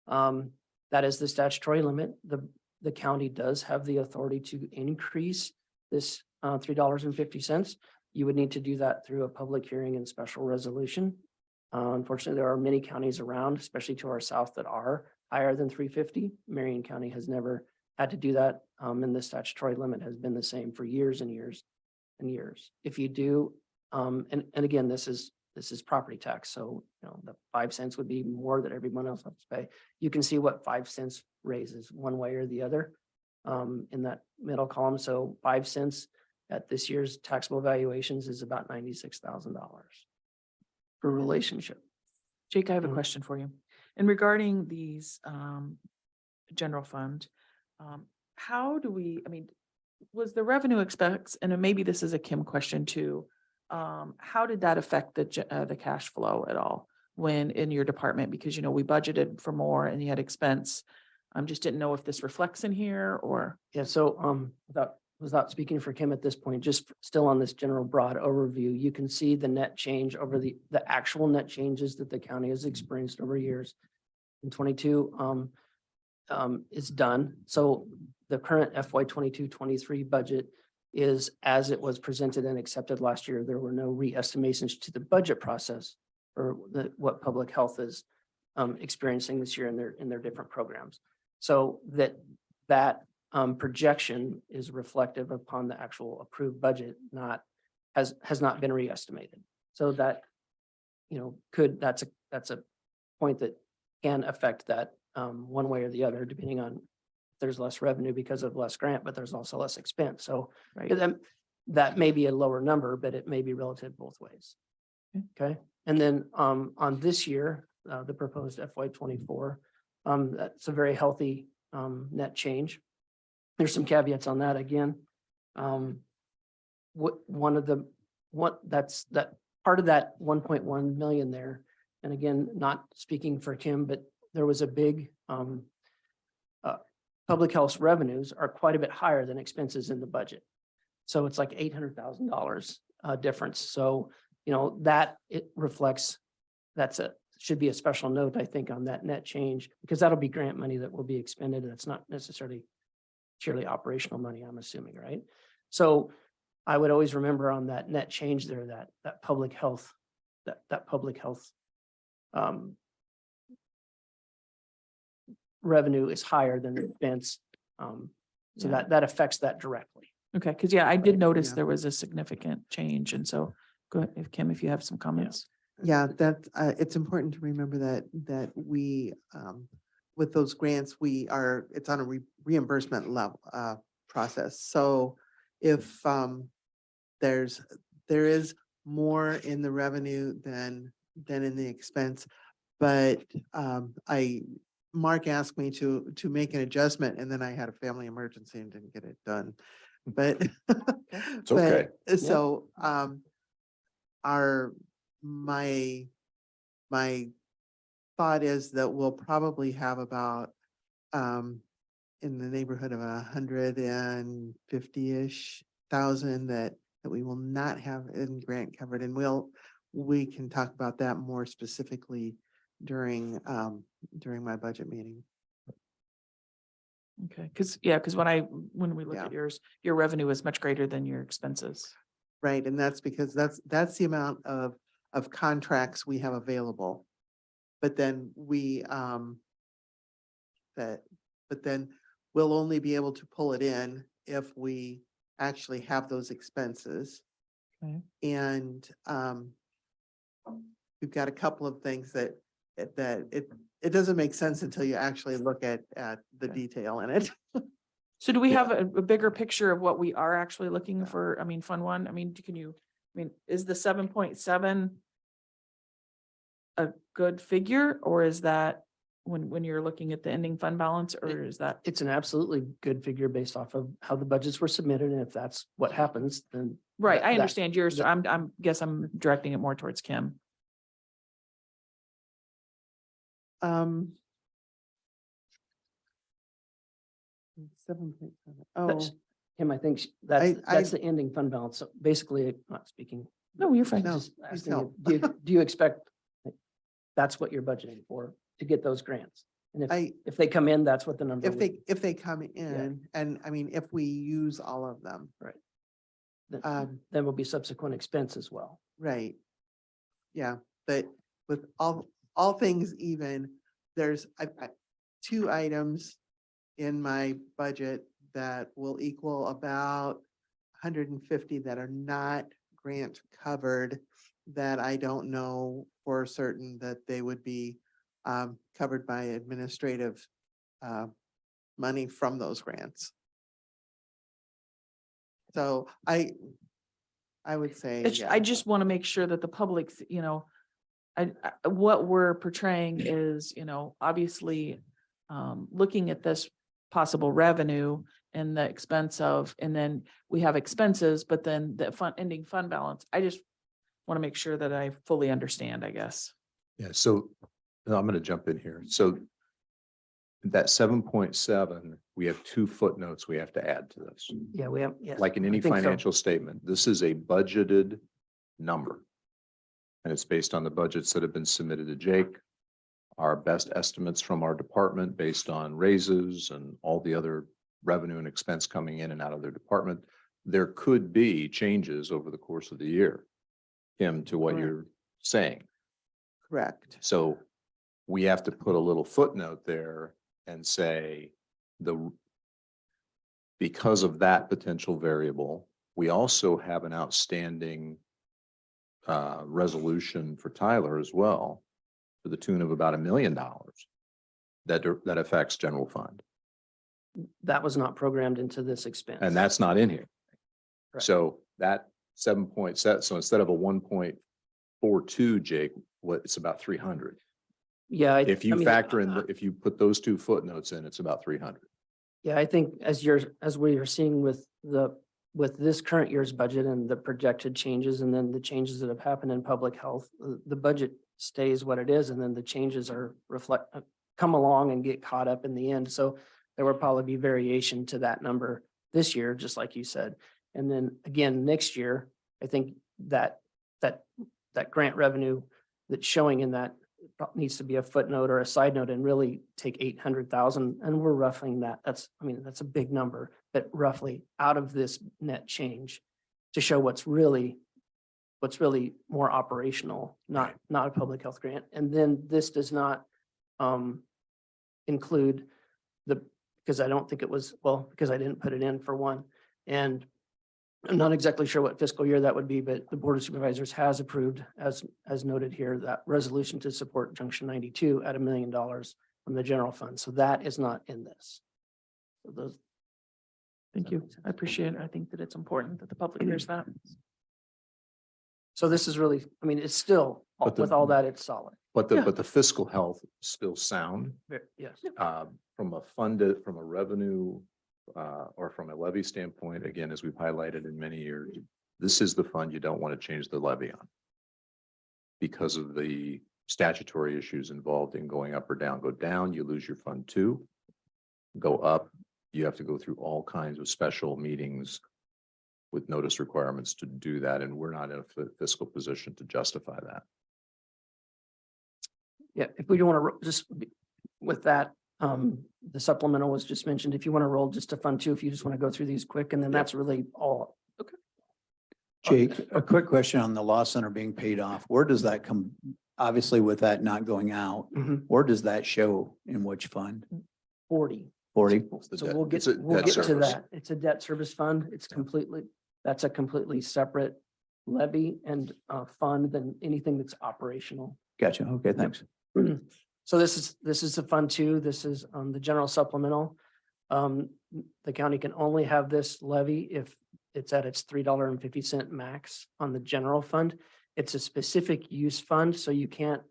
That is the statutory limit. The county does have the authority to increase this $3.50, you would need to do that through a public hearing and special resolution. Unfortunately, there are many counties around, especially to our south, that are higher than 350. Marion County has never had to do that. And the statutory limit has been the same for years and years and years. If you do, and again, this is property tax. So, the 5 cents would be more that everyone else has to pay. You can see what 5 cents raises one way or the other in that middle column. So 5 cents at this year's taxable valuations is about $96,000 per relationship. Jake, I have a Mhm. question for you. And regarding these general fund, how do we, I mean, was the revenue expects, and then maybe this is a Kim question too. How did that affect the cash flow at all when in your department? Because, we budgeted for more and you had expense. Just didn't know if this reflects in here or. Yeah, so without speaking for Kim at this point, just still on this general broad overview, you can see the net change over the actual net changes that the county has experienced over years. In 22 is done. So the current FY 22-23 budget is as it was presented and accepted last year. There were no re-estimations to the budget process or what public health is experiencing this year in their different programs. So that projection is reflective upon the actual approved budget, has not been re-estimated. So that, that's a point that can affect that one way or the other, depending on if there's less revenue because of less grant, but there's also less expense. So Right. that may be a lower number, but it may be relative both ways. Okay, and then on this year, the proposed FY 24, that's a very healthy net change. There's some caveats on that again. That's part of that 1.1 million there. And again, not speaking for Kim, but there was a big public health revenues are quite a bit higher than expenses in the budget. So it's like $800,000 difference. So, that it reflects, should be a special note, I think, on that net change, because that'll be grant money that will be expended. That's not necessarily purely operational money, I'm assuming, right? So I would always remember on that net change there, that public health, that public health revenue is higher than the expense. So Yeah. that affects that directly. Okay, because I did notice Yeah. there was a significant change. And so go ahead, if Kim, if you have some comments. Yeah, that, it's important to remember that we, with those grants, it's on a reimbursement level, process. So if, there is more in the revenue than in the expense. But, Mark asked me to make an adjustment, and then I had a family emergency and didn't get it done. But, It's okay. so, my thought is that we'll probably have about, in the neighborhood of 150-ish thousand that we will not have in grant covered, and we can talk about that more specifically during my budget meeting. Okay, because when we look Yeah. at yours, your revenue is much greater than your expenses. Right, and that's because that's the amount of contracts we have available. But then but then we'll only be able to pull it in if we actually have those expenses. Okay. And we've got a couple of things that it doesn't make sense until you actually look at the Okay. detail in it. So do we Yeah. have a bigger picture of what we are actually looking for? Fund one, is the 7.7 a good figure, or is that when you're looking at the ending fund balance, or is that? It's an absolutely good figure based off of how the budgets were submitted. And if that's what happens, then. Right, I that- understand yours. that- I'm directing it more towards Kim. 7.7. That's- Oh, Kim, I think I- that's the ending fund balance. So basically, not speaking. No, you're fine. No, just please asking you, don't. Do you expect that's what you're budgeting for to get those grants? And if they come in, that's what the number. if they come in, and if we use all of them. Right. Then will be subsequent expense as well. Right. Yeah, but with all things even, there's two items in my budget that will equal about 150 that are not grant covered, that I don't know for certain that they would be covered by administrative money from those grants. So I would say, I just want to make sure that the public, you know, what we're portraying is, you know, obviously looking at this possible revenue and the expense of, and then we have expenses, but then the ending fund balance. I just want to make sure that I fully understand, I guess. Yeah, so no, I'm going to jump in here. So that 7.7, we have 2 footnotes we have to add to this. Yeah, we have, yes. Like in I any think so. financial statement, this is a budgeted number. And it's based on the budgets that have been submitted to Jake, our best estimates from our department based on raises and all the other revenue and expense coming in and out of their department. There could be changes over the course of the year, Kim, to what Correct. you're saying. correct. So we have to put a little footnote there and say because of that potential variable, we also have an outstanding resolution for Tyler as well, to the tune of about $1 million that affects general fund. That was not programmed into this expense. And that's not in here. Correct. So that 7.7, so instead of a 1.42, Jake, it's about 300. Yeah. If you factor in, if you put those 2 footnotes in, it's about 300. Yeah, I think as we are seeing with this current year's budget and the projected changes and then the changes that have happened in public health, the budget stays what it is, and then the changes come along and get caught up in the end. So there will probably be variation to that number this year, just like you said. And then again, next year, I think that grant revenue that's showing in that needs to be a footnote or a side note and really take 800,000, and we're roughing that. That's a big number, but roughly out of this net change to show what's really more operational, not a public health grant. And then this does not include because I don't think it was, because I didn't put it in for one. And I'm not exactly sure what fiscal year that would be, but the Board of Supervisors has approved, as noted here, that resolution to support Junction 92 at $1 million from the general fund. So that is not in this. So those. Thank you. I appreciate it. I think that it's important that the public hears that. So this is really, it's still, But with all that, it's solid. But the fiscal health is still sound. Yes. From a revenue or from a levy standpoint, again, as we've highlighted in many years, this is the fund you don't want to change the levy on because of the statutory issues involved in going up or down. Go down, you lose your fund 2. Go up, you have to go through all kinds of special meetings with notice requirements to do that, and we're not in a fiscal position to justify that. Yeah, if we don't want to just with that, the supplemental was just mentioned. If you want to roll just to fund 2, if you just want to go through these quick, and then that's really all. Okay. Jake, a quick question on the law center being paid off. Where does that come? Obviously, with that not going out, where does that show in which fund? 40. 40? So we'll get to that. It's a debt service fund. That's a completely separate levy and fund than anything that's operational. Gotcha. Okay, thanks. So this is the fund 2. This is the general supplemental. The county can only have this levy if it's at its $3.50 max on the general fund. It's a specific use fund, so you can't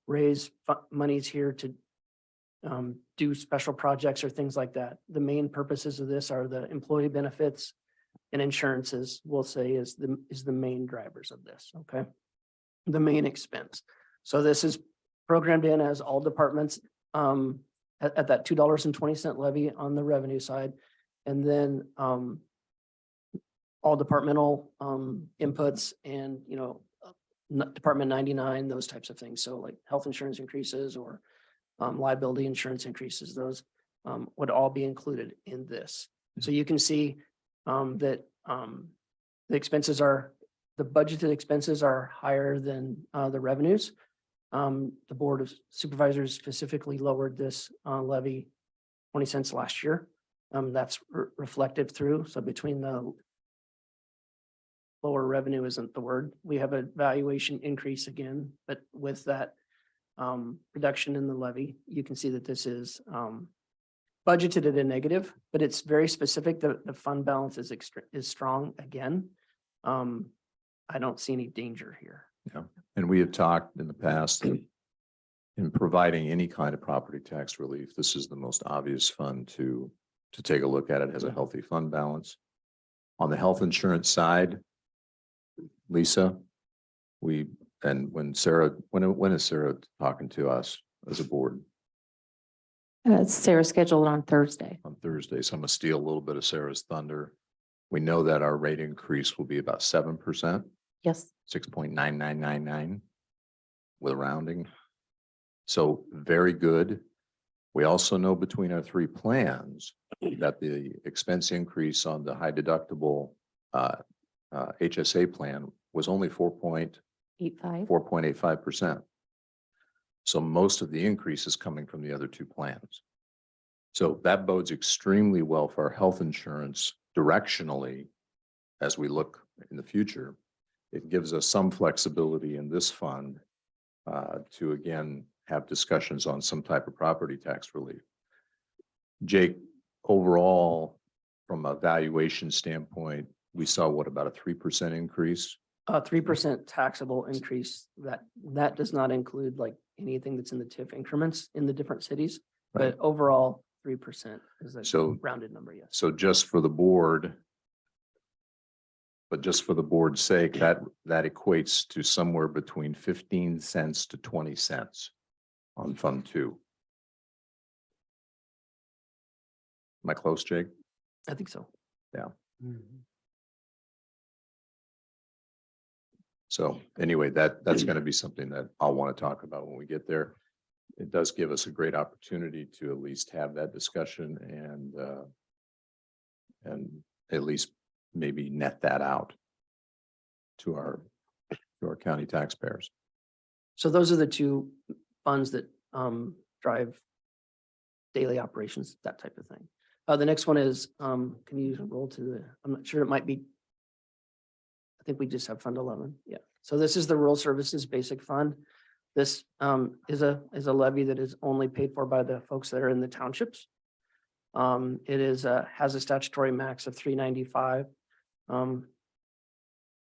raise monies here to do special projects or things like that. The main purposes of this are the employee benefits and insurances, we'll say, is the main drivers of this. Okay, the main expense. So this is programmed in as all departments at that $2.20 levy on the revenue side, and then all departmental inputs and Department 99, those types of things. So like health insurance increases or liability insurance increases, those would all be included in this. So you can see that the budgeted expenses are higher than the revenues. The Board of Supervisors specifically lowered this levy 20 cents last year. That's reflected through. So between the lower revenue isn't the word. We have a valuation increase again, but with that reduction in the levy, you can see that this is budgeted at a negative, but it's very specific. The fund balance is strong again. I don't see any danger here. Yeah, and we have talked in the past in providing any kind of property tax relief, this is the most obvious fund to take a look at. It has a healthy fund balance. On the health insurance side, Lisa, when is Sarah talking to us as a board? Sarah's scheduled on Thursday. On Thursday, so I'm gonna steal a little bit of Sarah's thunder. We know that our rate increase will be about 7%, Yes. 6.9999 with rounding. So very good. We also know between our three plans that the expense increase on the high deductible HSA plan was only 8.5. 4.85%. So most of the increase is coming from the other two plans. So that bodes extremely well for our health insurance directionally as we look in the future. It gives us some flexibility in this fund to again have discussions on some type of property tax relief. Jake, overall, from a valuation standpoint, we saw what, about a 3% increase? 3% taxable increase, that does not include like anything that's in the TIF increments in the different cities, Right. but overall 3% is a So- rounded number, yes. So just for the board, but just for the board's sake, that equates to somewhere between 15 cents to 20 cents on Fund 2. Am I close, Jake? I think so. Yeah. So anyway, that's going to be something that I'll want to talk about when we get there. It does give us a great opportunity to at least have that discussion and at least maybe net that out to our county taxpayers. So those are the two funds that drive daily operations, that type of thing. The next one is, can you roll to the, I'm not sure, it might be, I think we just have Fund 11. Yeah. So this is the Rural Services Basic Fund. This is a levy that is only paid for by the folks that are in the townships. It is has a statutory max of 395.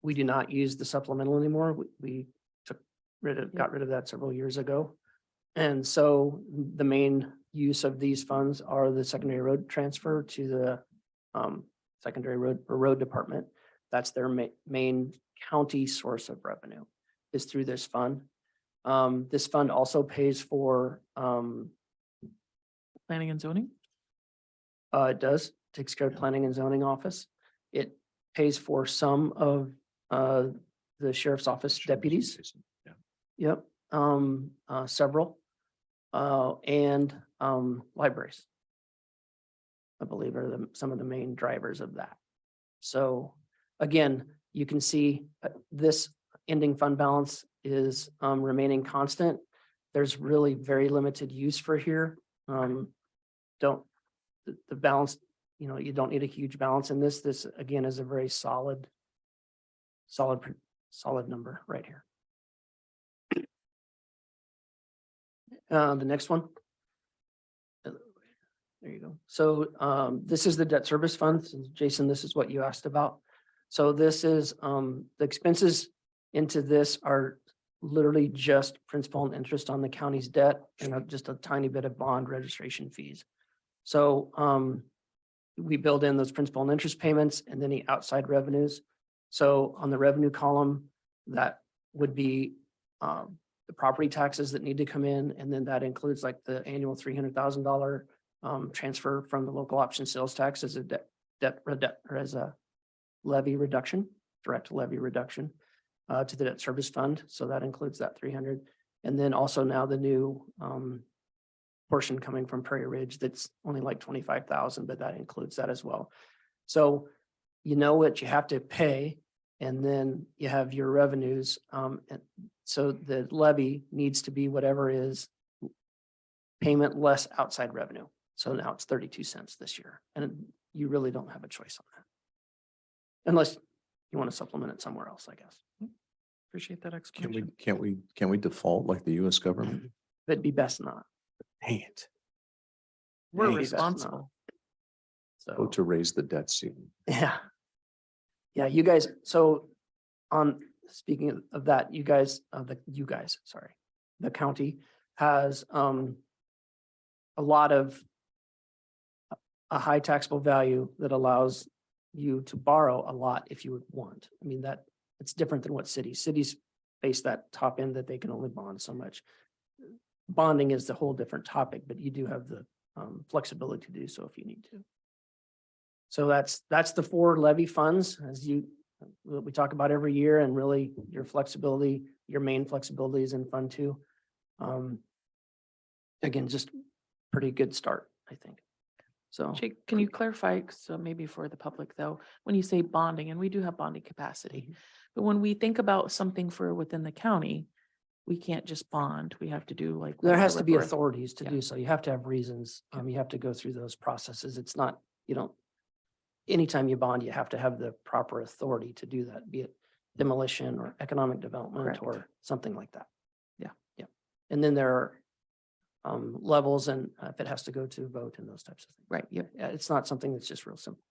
We do not use the supplemental anymore. We got rid of that several years ago. And so the main use of these funds are the secondary road transfer to the secondary road department. That's their main county source of revenue is through this fund. This fund also pays for Planning and zoning? it does, takes care of planning and zoning office. It pays for some of the sheriff's office deputies. Yeah. Yep, several, and libraries. I believe are some of the main drivers of that. So again, you can see this ending fund balance is remaining constant. There's really very limited use for here. The balance, you don't need a huge balance in this. This again is a very solid number right here. The next one. There you go. So this is the debt service fund. Jason, this is what you asked about. So this is the expenses into this are literally just principal and interest on the county's debt and just a tiny bit of bond registration fees. So we build in those principal and interest payments and then the outside revenues. So on the revenue column, that would be the property taxes that need to come in. And then that includes like the annual $300,000 transfer from the local option sales tax as a as a levy reduction, direct levy reduction to the debt service fund. So that includes that 300. And then also now the new portion coming from Prairie Ridge that's only like 25,000, but that includes that as well. So you know what you have to pay And then you have your revenues, and so the levy needs to be whatever is payment less outside revenue. So now it's 32 cents this year, and you really don't have a choice on that. Unless you want to supplement it somewhere else, I guess. Appreciate that Can explanation. can we default like the US government? But it'd be best not. Dang it. We're Maybe best not. responsible. Vote So, to raise the debt ceiling. yeah. Yeah, you guys, so speaking of that, you guys, sorry, the county has a lot of a high taxable value that allows you to borrow a lot if you would want. I mean, that it's different than what cities face that top end that they can only bond so much. Bonding is the whole different topic, but you do have the flexibility to do so if you need to. So that's the 4 levy funds we talk about every year, and really your flexibility, your main flexibility is in Fund 2. Again, just pretty good start, I think. So Jake, can you clarify, so maybe for the public though, when you say bonding, and we do have bonding capacity, but when we think about something for within the county, we can't just bond, we have to do like. there has whatever to be for- authorities to Yeah. do so. You have to have reasons. You have to go through those processes. It's not, anytime you bond, you have to have the proper authority to do that, be it demolition or economic development Correct. or something like that. Yeah. Yeah. And then there are levels, and if it has to go to a vote and those types of things. Right, yeah, Yeah, it's not something that's just real simple.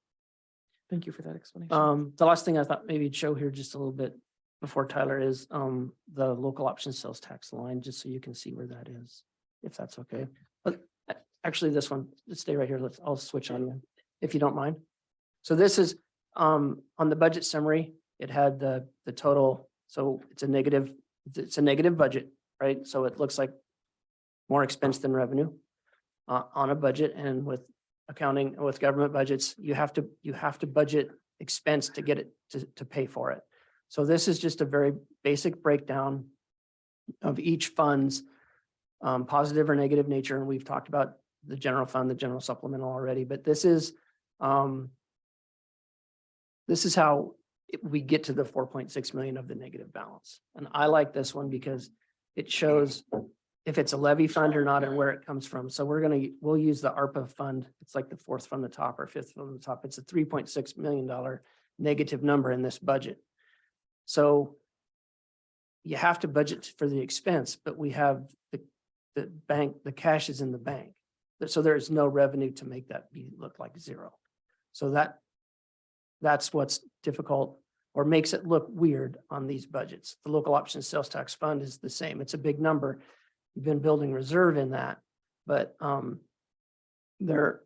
thank you for that explanation. The last thing I thought maybe I'd show here just a little bit before Tyler is the local option sales tax line, just so you can see where that is, if that's okay. But actually this one, let's stay right here. I'll switch on you, if you don't mind. So this is on the budget summary, it had the total, so it's a negative budget, right? So it looks like more expense than revenue on a budget, and with accounting, with government budgets, you have to budget expense to get it to pay for it. So this is just a very basic breakdown of each fund's positive or negative nature. And we've talked about the general fund, the general supplemental already, but this is how we get to the 4.6 million of the negative balance. And I like this one because it shows if it's a levy fund or not and where it comes from. So we'll use the ARPA fund. It's like the 4th from the top or 5th from the top. It's a $3.6 million negative number in this budget. So you have to budget for the expense, but we have the bank, the cash is in the bank. So there is no revenue to make that look like zero. So that's what's difficult or makes it look weird on these budgets. The local option sales tax fund is the same. It's a big number. You've been building reserve in that, but there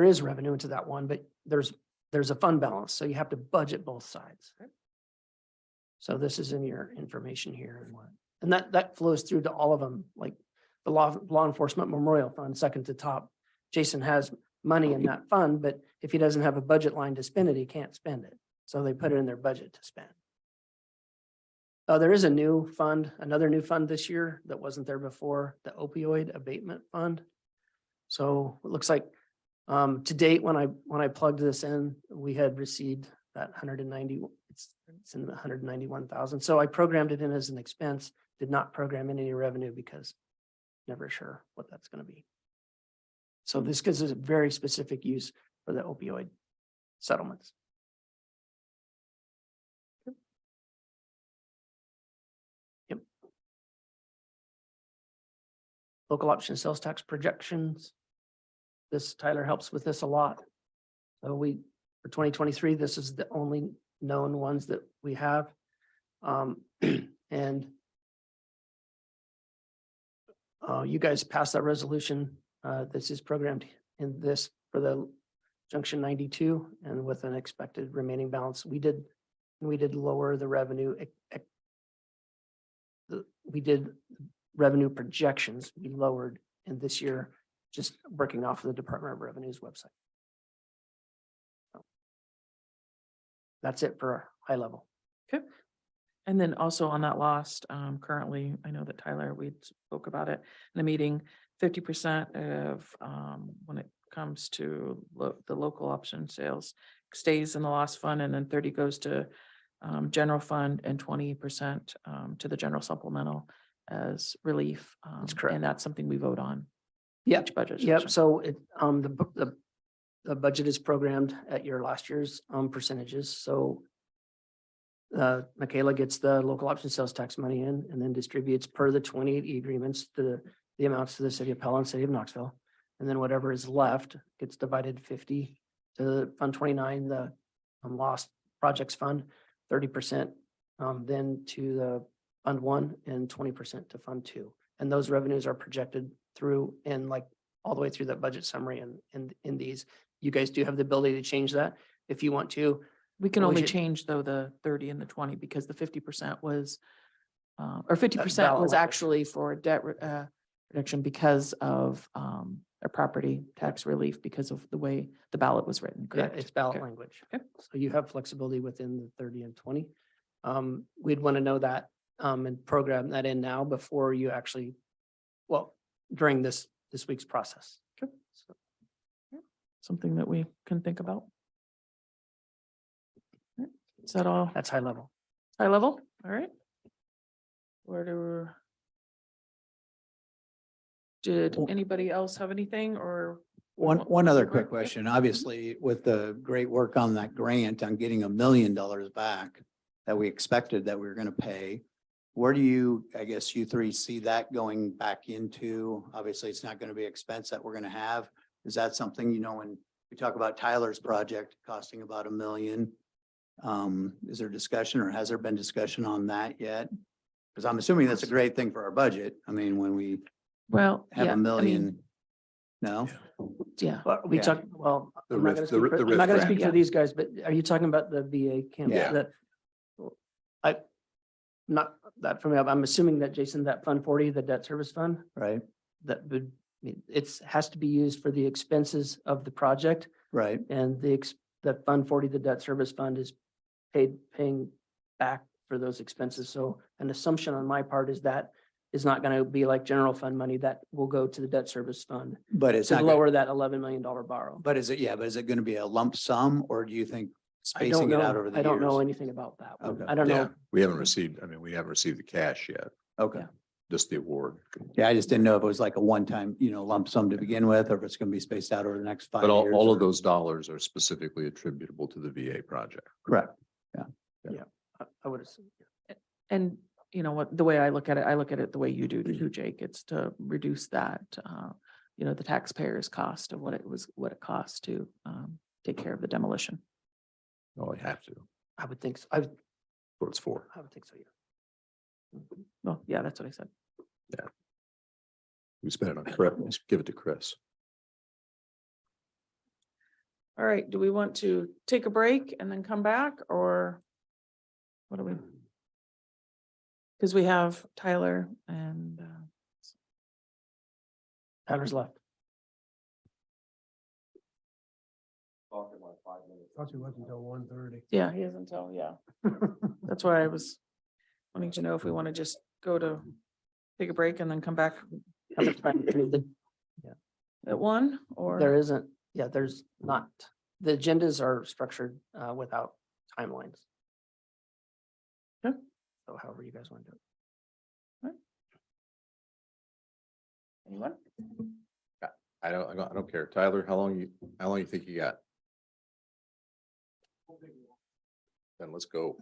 is revenue into that one, but there's a fund balance. So you have to budget both sides. So this is in your information here, and that flows through to all of them, like the law enforcement memorial fund, second to top. Jason has money in that fund, but if he doesn't have a budget line to spend it, he can't spend it. So they put it in their budget to spend. There is a new fund, another new fund this year that wasn't there before, the opioid abatement fund. So it looks like to date, when I plugged this in, we had received that 190, it's in the 191,000. So I programmed it in as an expense, did not program in any revenue because never sure what that's going to be. So this gives us a very specific use for the opioid settlements. Yep. Local option sales tax projections. Tyler helps with this a lot. So for 2023, this is the only known ones that we have. And you guys passed that resolution. This is programmed in this for the Junction 92, and with an expected remaining balance. We did lower the revenue. We did revenue projections. We lowered in this year, just working off of the Department of Revenue's website. That's it for high level. Okay. And then also on that lost, currently, I know that Tyler, we spoke about it in a meeting, 50% of when it comes to the local option sales stays in the lost fund, and then 30 goes to general fund and 20% to the general supplemental as relief. That's correct. And that's something we vote on. Yep, each budget yep. session. So it, the budget is programmed at your last year's, percentages. So Michaela gets the local option sales tax money in and then distributes per the 28E agreements the amounts to the city of Pella and city of Knoxville. And then whatever is left gets divided 50 to Fund 29, the lost projects fund, 30% then to the Fund 1 and 20% to Fund 2. And those revenues are projected through and like all the way through that budget summary and in these. You guys do have the ability to change that if you want to. We can Well, we only should- change though the 30 and the 20 because the 50% was, or 50% ballot was language. actually for debt reduction because of a property tax relief because of the way the ballot was written, Yeah, correct? it's ballot Okay. language. Okay. So you have flexibility within the 30 and 20. We'd want to know that and program that in now before you actually, well, during this week's process. Okay. Something that we can think about. Alright, is that all That's high level. high level? All right. Did anybody else have anything or? One other quick question. Obviously, with the great work on that grant on getting $1 million back that we expected that we were going to pay, where do you, I guess you three see that going back into? Obviously, it's not going to be expense that we're going to have. Is that something, you know, when we talk about Tyler's project costing about $1 million? Is there discussion or has there been discussion on that yet? Because I'm assuming that's a great thing for our budget. I mean, when we Well, have yeah, $1 I mean, million. No? yeah. But we Yeah. talk, well, The I'm not RIF gonna the speak RIF for- the I'm RIF not gonna grant. speak for these guys, but are you talking about the VA camp? Yeah. That not that from me, I'm assuming that Jason, that Fund 40, the debt service fund, Right, that would, it's, has to be used for the expenses of the project. right. And the Fund 40, the debt service fund is paying back for those expenses. So an assumption on my part is that is not going to be like general fund money that will go to the debt service fund But it's to not, gonna- lower that $11 million borrow. but is it, yeah, but is it going to be a lump sum or do you think I don't spacing it out know. over the I years? don't know anything about that. one. Okay. I don't Yeah, know. we haven't received the cash yet, Okay. Yeah. just the award. Yeah, I just didn't know if it was like a one-time, you know, lump sum to begin with, or if it's going to be spaced out over the next 5 But years. all of or- those dollars are specifically attributable to the VA project. Correct. I would assume. And you know what, the way I look at it the way you do too, Jake, it's to reduce that, you know, the taxpayers' cost of what it costs to take care of the demolition. Oh, I have to. I would think so. I What it's for. would think so, yeah. Well, yeah, that's what I said. We spent it on Chris. Let's give it to Chris. All right, do we want to take a break and then come back or what do we? Because we have Tyler and Tyler's left. Thought you left until 1:30. yeah, he is until, yeah. That's why I was wanting to know if we want to just go to take a break and then come back How much time? I mean, at 1 or? There isn't, yeah, there's not. The agendas are structured without timelines. Okay. So however you guys want to do it. Anyone? I don't care. Tyler, how long you think you got? Then let's go.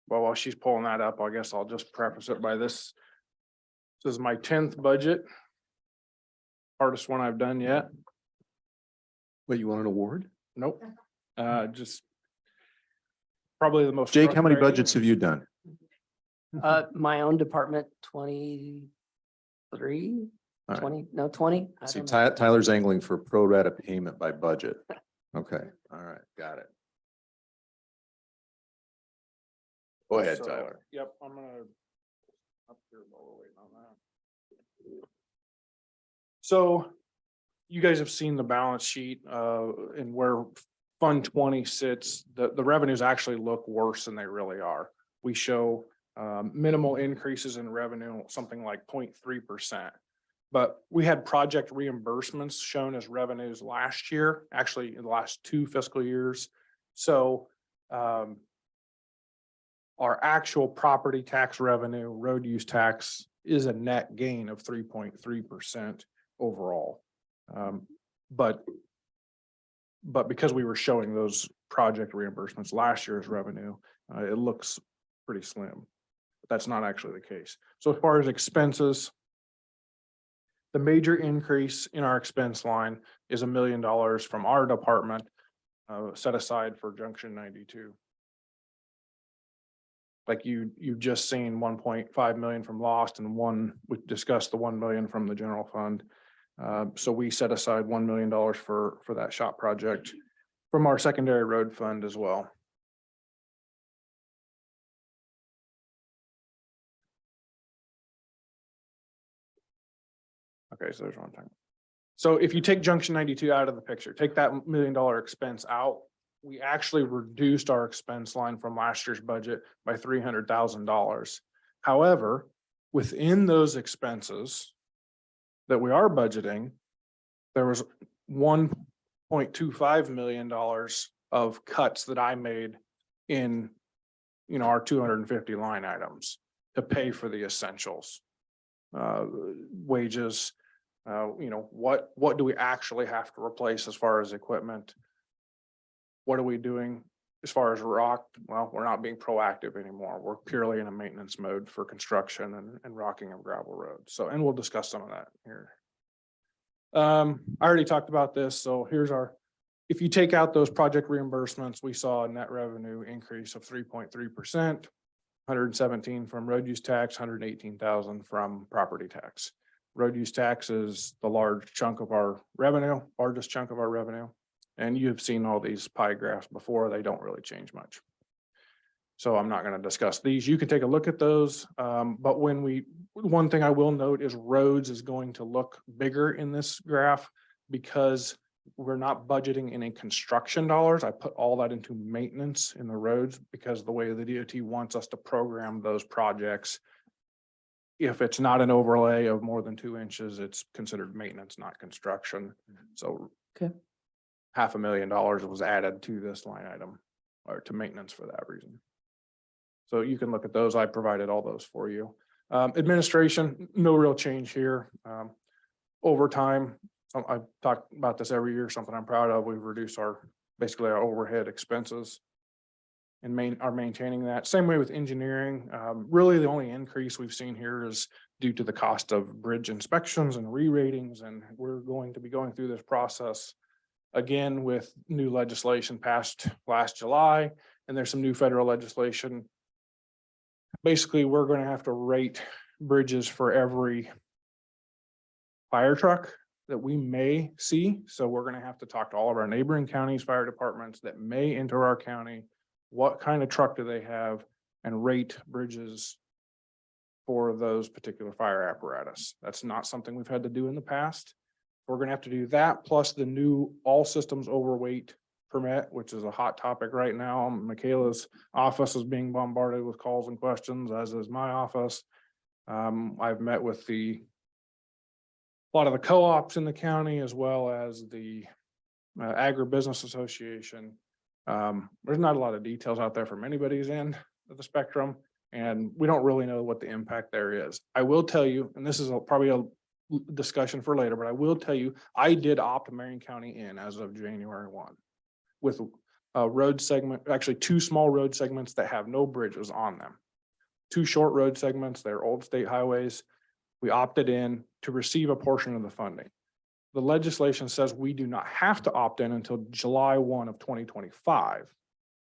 Well, while she's pulling that up, I guess I'll just preface it by this. This is my 10th budget. Hardest one I've done yet. Wait, you want an award? Nope. Just probably the most. Jake, how many frustrating. budgets have you done? My own department, 23, All right. 20, no, 20. I See, don't know. Tyler's angling for pro rata payment by budget. Okay, all right, got it. Go ahead, So, Tyler. Yep, I'm gonna. Up here while we're waiting on that. So you guys have seen the balance sheet and where Fund 20 sits, the revenues actually look worse than they really are. We show minimal increases in revenue, something like 0.3%. But we had project reimbursements shown as revenues last year, actually in the last 2 fiscal years. So our actual property tax revenue, road use tax is a net gain of 3.3% overall. But because we were showing those project reimbursements last year's revenue, it looks pretty slim. But that's not actually the case. So as far as expenses, the major increase in our expense line is $1 million from our department set aside for Junction 92. Like you've just seen 1.5 million from lost and we discussed the 1 million from the general fund. So we set aside $1 million for that shop project from our secondary road fund as well. Okay, so there's one thing. So if you take Junction 92 out of the picture, take that $1 million expense out, we actually reduced our expense line from last year's budget by $300,000. However, within those expenses that we are budgeting, there was $1.25 million of cuts that I made in, our 250 line items to pay for the essentials, wages, what do we actually have to replace as far as equipment? What are we doing as far as rock? Well, we're not being proactive anymore. We're purely in a maintenance mode for construction and rocking of gravel roads. So, and we'll discuss some of that here. I already talked about this. So here's if you take out those project reimbursements, we saw a net revenue increase of 3.3%, 117 from road use tax, 118,000 from property tax. Road use tax is the largest chunk of our revenue. And you've seen all these pie graphs before. They don't really change much. So I'm not going to discuss these. You can take a look at those. But one thing I will note is roads is going to look bigger in this graph because we're not budgeting any construction dollars. I put all that into maintenance in the roads because the way the DOT wants us to program those projects. If it's not an overlay of more than 2 inches, it's considered maintenance, not construction. So Okay. $500,000 was added to this line item or to maintenance for that reason. So you can look at those. I provided all those for you. Administration, no real change here. Over time, I talk about this every year, something I'm proud of. We've reduced basically our overhead expenses and are maintaining that. Same way with engineering. Really, the only increase we've seen here is due to the cost of bridge inspections and re-ratings, and we're going to be going through this process again with new legislation passed last July, and there's some new federal legislation. Basically, we're going to have to rate bridges for every fire truck that we may see. So we're going to have to talk to all of our neighboring counties, fire departments that may enter our county. What kind of truck do they have, and rate bridges for those particular fire apparatus. That's not something we've had to do in the past. We're going to have to do that plus the new all systems overweight permit, which is a hot topic right now. Michaela's office is being bombarded with calls and questions, as is my office. I've met with a lot of the co-ops in the county, as well as the agribusiness association. There's not a lot of details out there from anybody's end of the spectrum, and we don't really know what the impact there is. I will tell you, and this is probably a discussion for later, but I will tell you, I did opt Marion County in as of January 1 with a road segment, actually 2 small road segments that have no bridges on them. 2 short road segments, they're old state highways. We opted in to receive a portion of the funding. The legislation says we do not have to opt in until July 1 of 2025,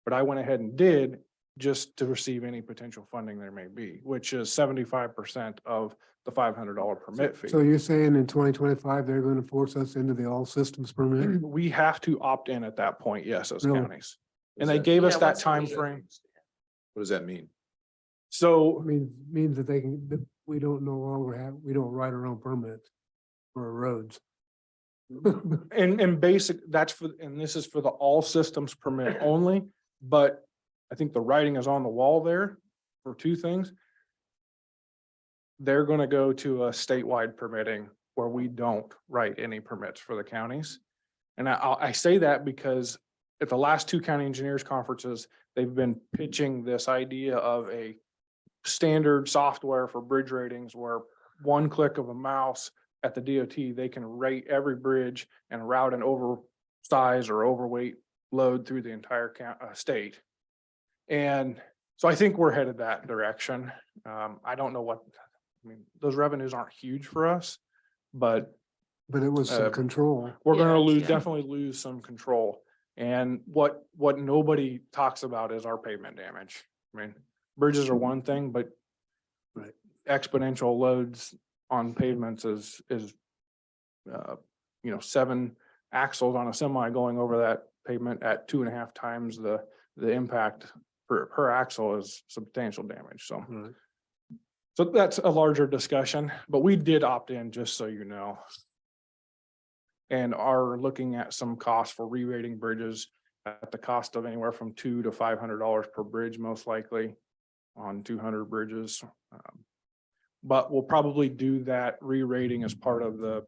but I went ahead and did just to receive any potential funding there may be, which is 75% of the $500 permit fee. So you're saying in 2025, they're going to force us into the all systems permit? We have to opt in at that point, yes, as Really? counties. And they gave us that time frame. What does that mean? So Means that that we don't no longer we don't write our own permits for our roads. and basic, and this is for the all systems permit only, but I think the writing is on the wall there for two things. They're gonna go to a statewide permitting where we don't write any permits for the counties. And I say that because at the last two county engineers conferences, they've been pitching this idea of a standard software for bridge ratings where one click of a mouse at the DOT, they can rate every bridge and route an oversize or overweight load through the entire state. And so I think we're headed that direction. I don't know what, those revenues aren't huge for us, but it was some control. we're gonna Yeah. definitely lose some control. And what nobody talks about is our pavement damage. Bridges are one thing, but Right. exponential loads on pavements is 7 axles on a semi going over that pavement at 2.5 times the impact per axle is substantial damage. So. Right. So that's a larger discussion, but we did opt in, just so you know. And are looking at some costs for re-rating bridges at the cost of anywhere from $200 to $500 per bridge, most likely on 200 bridges. But we'll probably do that re-rating as part of the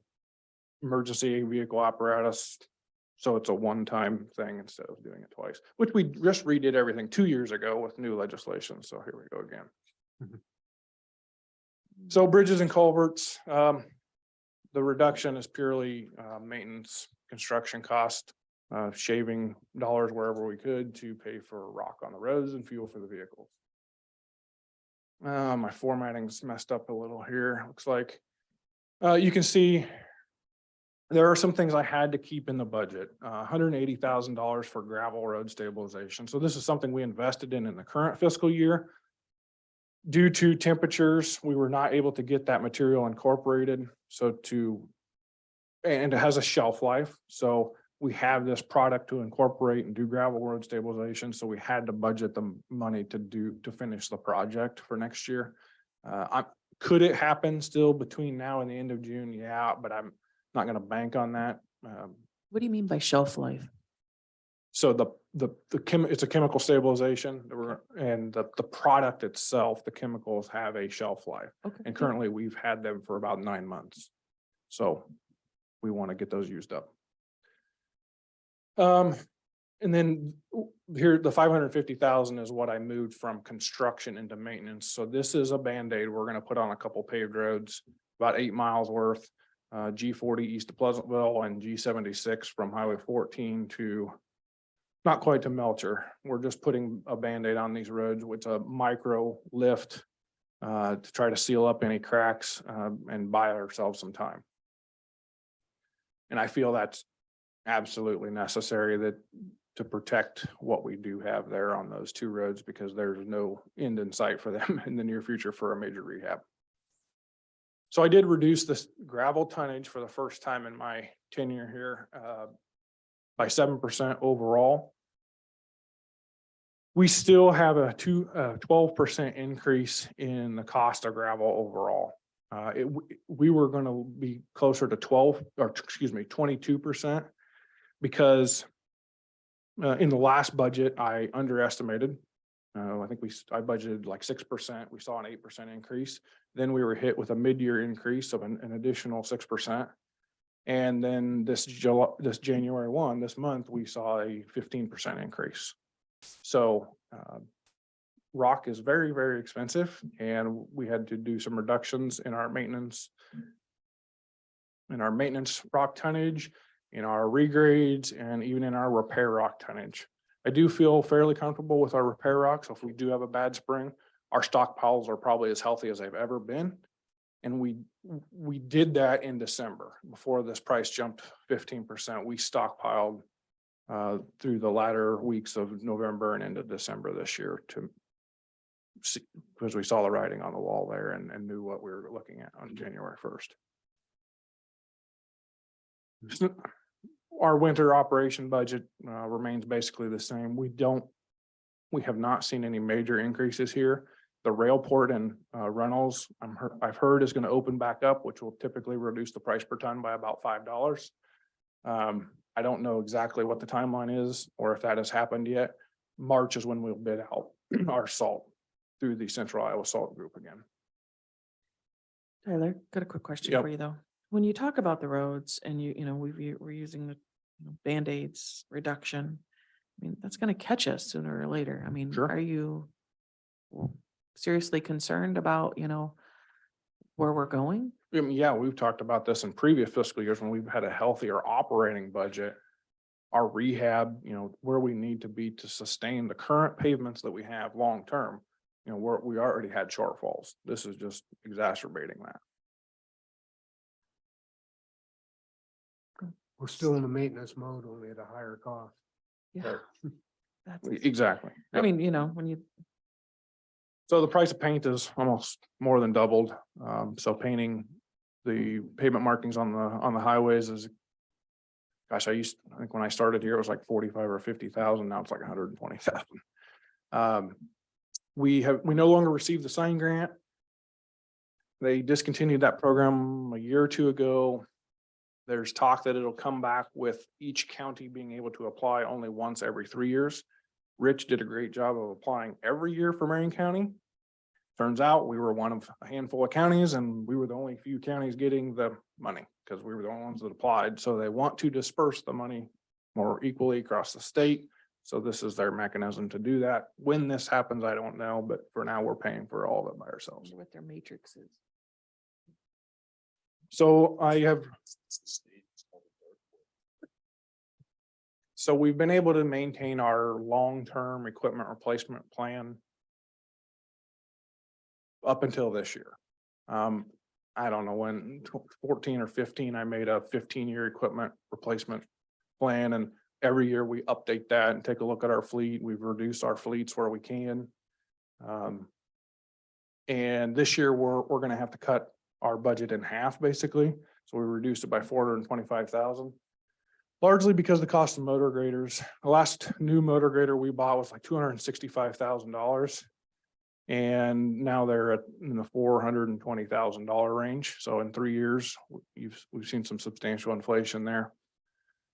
emergency vehicle apparatus. So it's a one-time thing instead of doing it twice, which we just redid everything 2 years ago with new legislation. So here we go again. So bridges and culverts, the reduction is purely maintenance, construction cost, shaving dollars wherever we could to pay for rock on the roads and fuel for the vehicles. My formatting's messed up a little here, looks like. You can see there are some things I had to keep in the budget, $180,000 for gravel road stabilization. So this is something we invested in the current fiscal year. Due to temperatures, we were not able to get that material incorporated. And it has a shelf life. So we have this product to incorporate and do gravel road stabilization. So we had to budget the money to finish the project for next year. Could it happen still between now and the end of June? Yeah, but I'm not going to bank on that. What do you mean by shelf life? So it's a chemical stabilization and the product itself, the chemicals have a shelf life. Okay. And currently we've had them for about 9 months. So we want to get those used up. And then here, the 550,000 is what I moved from construction into maintenance. So this is a Band-Aid. We're going to put on a couple paved roads, about 8 miles worth, G40 east of Pleasantville and G76 from Highway 14 to not quite to Melcher. We're just putting a Band-Aid on these roads with a micro lift to try to seal up any cracks and buy ourselves some time. And I feel that's absolutely necessary to protect what we do have there on those 2 roads, because there's no end in sight for them in the near future for a major rehab. So I did reduce this gravel tonnage for the first time in my tenure here by 7% overall. We still have a 12% increase in the cost of gravel overall. We were going to be closer to 22%, because in the last budget, I underestimated. I think I budgeted like 6%. We saw an 8% increase. Then we were hit with a mid-year increase of an additional 6%. And then this January 1, this month, we saw a 15% increase. So rock is very, very expensive, and we had to do some reductions in our maintenance rock tonnage, in our regrades, and even in our repair rock tonnage. I do feel fairly comfortable with our repair rock. So if we do have a bad spring, our stockpiles are probably as healthy as they've ever been. And we did that in December before this price jumped 15%. We stockpiled through the latter weeks of November and into December this year because we saw the writing on the wall there and knew what we were looking at on January 1st. Our winter operation budget remains basically the same. We have not seen any major increases here. The Railport and Reynolds, I've heard is going to open back up, which will typically reduce the price per ton by about $5. I don't know exactly what the timeline is or if that has happened yet. March is when we'll bid out our salt through the Central Iowa Salt Group again. Tyler, got a quick question Yep. for you though. When you talk about the roads and we're using the Band-Aids reduction, I mean, that's gonna catch us sooner or later. I mean, Sure. are you seriously concerned about, where we're going? I mean, yeah, we've talked about this in previous fiscal years when we've had a healthier operating budget. Our rehab, where we need to be to sustain the current pavements that we have long-term, we already had shortfalls. This is just exacerbating that. We're still in the maintenance mode, only at a higher cost. Yeah. That's, Exactly. I Yep. mean, when you, So the price of paint is almost more than doubled. So painting the pavement markings on the highways is, gosh, I think when I started here, it was like 45 or 50,000. Now it's like 120,000. We no longer receive the sign grant. They discontinued that program a year or two ago. There's talk that it'll come back with each county being able to apply only once every 3 years. Rich did a great job of applying every year for Marion County. Turns out we were one of a handful of counties and we were the only few counties getting the money because we were the only ones that applied. So they want to disperse the money more equally across the state. So this is their mechanism to do that. When this happens, I don't know, but for now we're paying for all of it by ourselves. what their matrix is. So So we've been able to maintain our long-term equipment replacement plan up until this year. I don't know when 14 or 15, I made a 15-year equipment replacement plan, and every year we update that and take a look at our fleet. We've reduced our fleets where we can. And this year we're going to have to cut our budget in half basically. So we reduced it by 425,000. Largely because the cost of motor graders. The last new motor grader we bought was like $265,000. And now they're in the $420,000 range. So in 3 years, we've seen some substantial inflation there.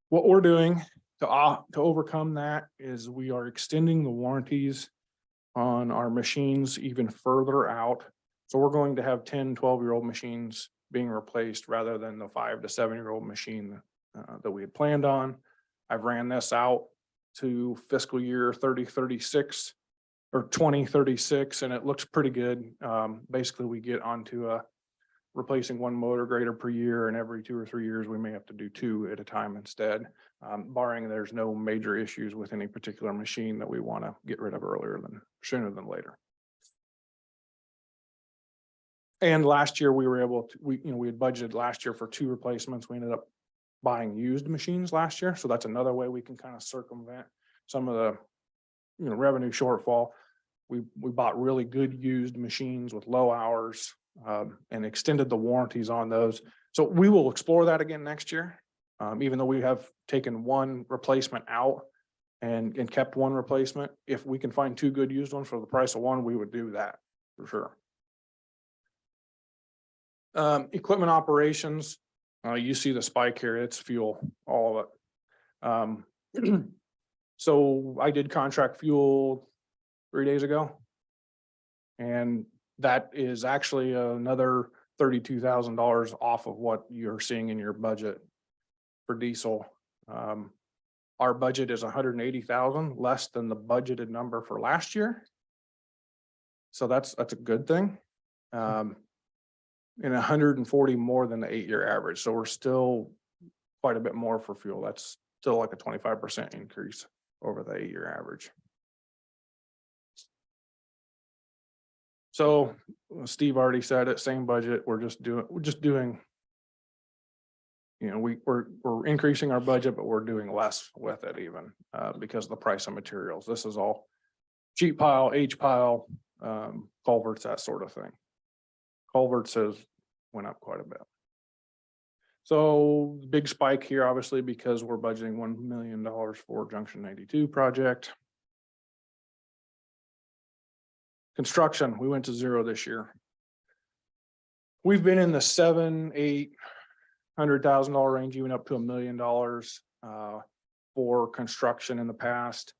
What we're doing to overcome that is we are extending the warranties on our machines even further out. So we're going to have 10, 12-year-old machines being replaced rather than the 5 to 7-year-old machine that we had planned on. I've ran this out to fiscal year 2036, and it looks pretty good. Basically, we get onto replacing one motor grader per year, and every 2 or 3 years, we may have to do 2 at a time instead, barring there's no major issues with any particular machine that we want to get rid of sooner than later. And last year, we were able to, we had budgeted last year for 2 replacements. We ended up buying used machines last year. So that's another way we can kind of circumvent some of the revenue shortfall. We bought really good used machines with low hours and extended the warranties on those. So we will explore that again next year. Even though we have taken 1 replacement out and kept 1 replacement, if we can find 2 good used ones for the price of 1, we would do that for sure. Equipment operations, you see the spike here, it's fuel, all of it. So I did contract fuel 3 days ago. And that is actually another $32,000 off of what you're seeing in your budget for diesel. Our budget is 180,000 less than the budgeted number for last year. So that's a good thing. And 140 more than the 8-year average. So we're still quite a bit more for fuel. That's still like a 25% increase over the 8-year average. So Steve already said it, same budget. We're just doing, we're increasing our budget, but we're doing less with it even because of the price of materials. This is all sheet pile, H pile, culverts, that sort of thing. Culverts went up quite a bit. So big spike here, obviously, because we're budgeting $1 million for Junction 92 project. Construction, we went to 0 this year. We've been in the $700,000-800,000 range, even up to $1 million for construction in the past.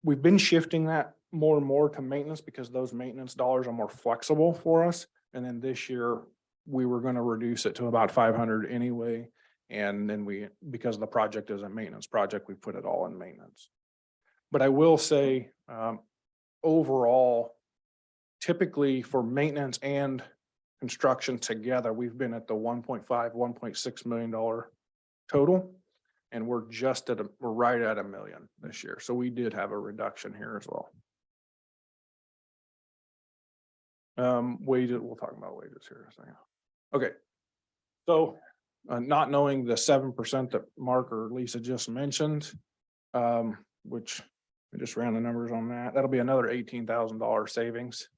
We've been shifting that more and more to maintenance because those maintenance dollars are more flexible for us. And then this year, we were going to reduce it to about 500 anyway. And then because the project is a maintenance project, we put it all in maintenance. But I will say, overall, typically for maintenance and construction together, we've been at the 1.5, $1.6 million total. And we're right at $1 million this year. So we did have a reduction here as well. Wages, we'll talk about wages here in a second. Okay. So not knowing the 7% that Mark or Lisa just mentioned, which I just ran the numbers on that, that'll be another $18,000 savings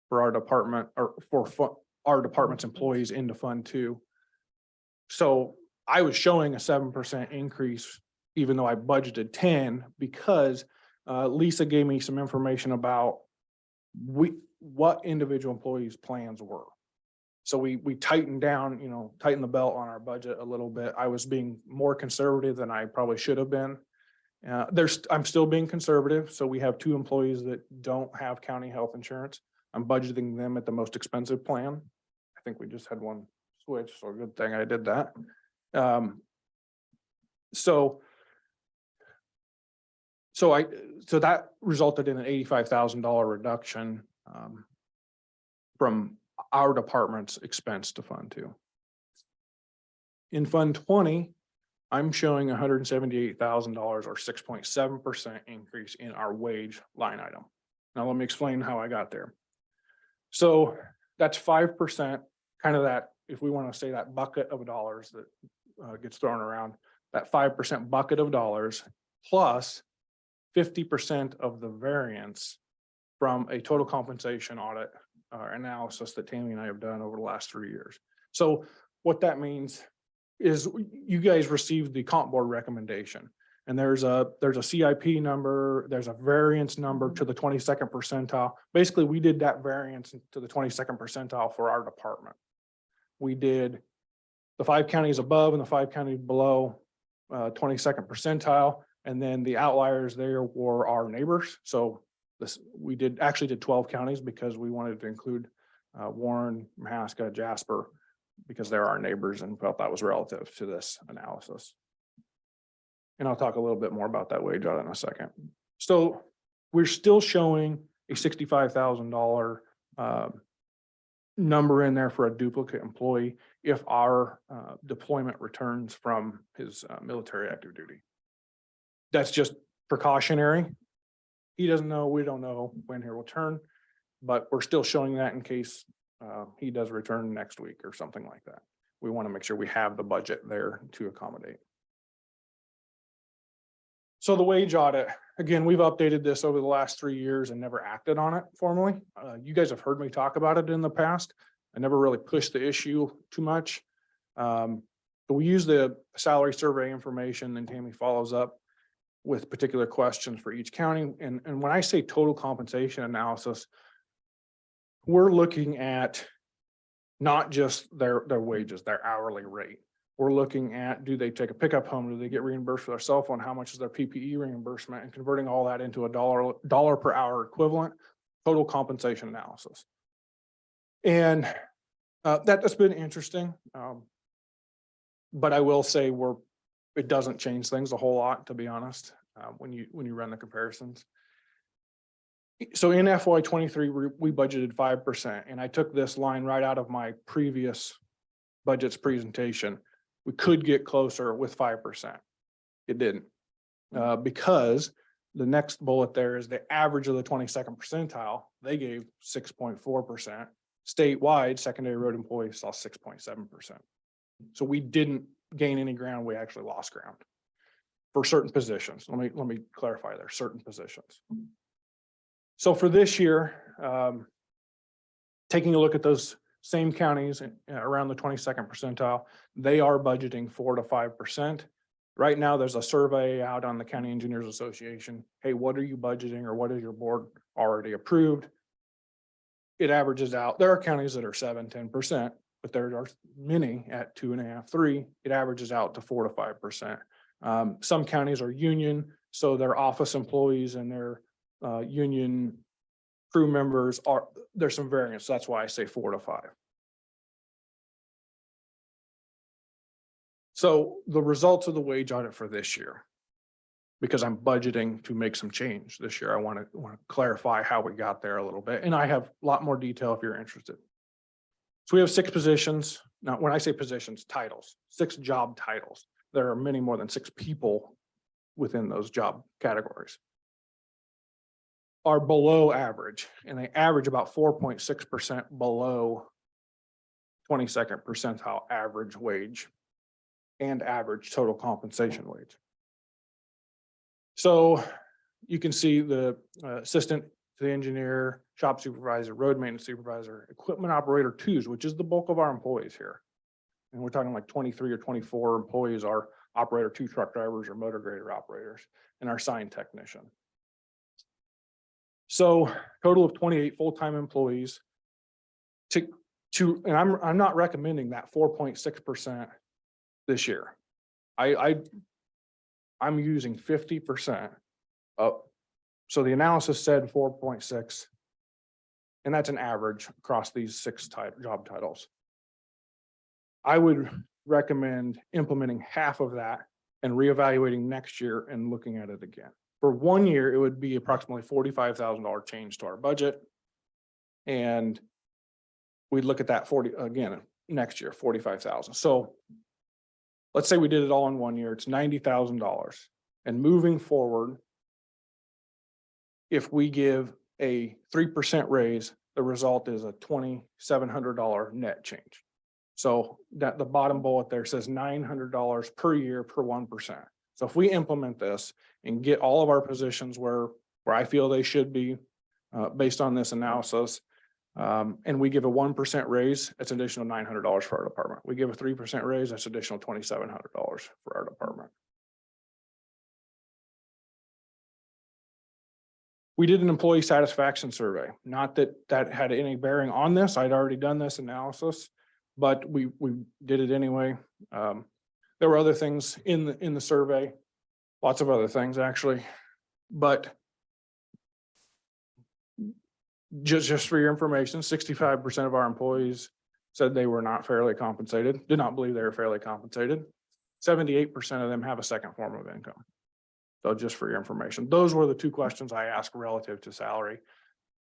for our department or for our department's employees into Fund 2. So I was showing a 7% increase, even though I budgeted 10, because Lisa gave me some information about what individual employees' plans were. So we tightened down, tightened the belt on our budget a little bit. I was being more conservative than I probably should have been. I'm still being conservative. So we have 2 employees that don't have county health insurance. I'm budgeting them at the most expensive plan. I think we just had one switch, so a good thing I did that. So that resulted in an $85,000 reduction from our department's expense to Fund 2. In Fund 20, I'm showing $178,000 or 6.7% increase in our wage line item. Now let me explain how I got there. So that's 5%, kind of that, if we want to say that bucket of dollars that gets thrown around, that 5% bucket of dollars plus 50% of the variance from a total compensation audit analysis that Tammy and I have done over the last 3 years. So what that means is you guys received the comp board recommendation, and there's a CIP number, there's a variance number to the 22nd percentile. Basically, we did that variance to the 22nd percentile for our department. We did the 5 counties above and the 5 counties below 22nd percentile, and then the outliers there were our neighbors. So we actually did 12 counties because we wanted to include Warren, Mahaska, Jasper, because they're our neighbors and felt that was relative to this analysis. And I'll talk a little bit more about that wage audit in a second. So we're still showing a $65,000 number in there for a duplicate employee if our deployment returns from his military active duty. That's just precautionary. He doesn't know, we don't know when he will return, but we're still showing that in case he does return next week or something like that. We want to make sure we have the budget there to accommodate. So the wage audit, again, we've updated this over the last 3 years and never acted on it formally. You guys have heard me talk about it in the past. I never really pushed the issue too much. But we use the salary survey information, and Tammy follows up with particular questions for each county. And when I say total compensation analysis, we're looking at not just their wages, their hourly rate. We're looking at, do they take a pickup home? Do they get reimbursed for their cell phone? How much is their PPE reimbursement? And converting all that into a dollar per hour equivalent total compensation analysis. And that's been interesting. But I will say it doesn't change things a whole lot, to be honest, when you run the comparisons. So in FY23, we budgeted 5%, and I took this line right out of my previous budgets presentation. We could get closer with 5%. It didn't, because the next bullet there is the average of the 22nd percentile. They gave 6.4%. Statewide, secondary road employees saw 6.7%. So we didn't gain any ground. We actually lost ground for certain positions. Let me clarify there, certain positions. So for this year, taking a look at those same counties around the 22nd percentile, they are budgeting 4 to 5%. Right now, there's a survey out on the County Engineers Association. Hey, what are you budgeting or what is your board already approved? It averages out. There are counties that are 7-10%, but there are many at 2.5%, 3%. It averages out to 4 to 5%. Some counties are union, so their office employees and their union crew members there's some variance. That's why I say 4 to 5. So the results of the wage audit for this year, because I'm budgeting to make some change this year, I want to clarify how we got there a little bit. And I have a lot more detail if you're interested. So we have 6 positions. Now, when I say positions, titles, 6 job titles. There are many more than 6 people within those job categories. Are below average, and they average about 4.6% below 22nd percentile average wage and average total compensation wage. So you can see the assistant to the engineer, shop supervisor, road maintenance supervisor, equipment operator 2s, which is the bulk of our employees here. And we're talking like 23 or 24 employees are operator 2 truck drivers or motor grader operators, and our sign technician. So total of 28 full-time employees. And I'm not recommending that 4.6% this year. I'm using 50% up. So the analysis said 4.6, and that's an average across these 6 job titles. I would recommend implementing half of that and reevaluating next year and looking at it again. For 1 year, it would be approximately $45,000 change to our budget. And we'd look at that next year, 45,000. So let's say we did it all in 1 year, it's $90,000. And moving forward, if we give a 3% raise, the result is a $2,700 net change. So that the bottom bullet there says $900 per year per 1%. So if we implement this and get all of our positions where I feel they should be based on this analysis, and we give a 1% raise, it's an additional $900 for our department. We give a 3% raise, that's additional $2,700 for our department. We did an employee satisfaction survey. Not that that had any bearing on this. I'd already done this analysis, but we did it anyway. There were other things in the survey, lots of other things actually, but just for your information, 65% of our employees said they were not fairly compensated, did not believe they were fairly compensated. 78% of them have a second form of income. So just for your information, those were the 2 questions I asked relative to salary.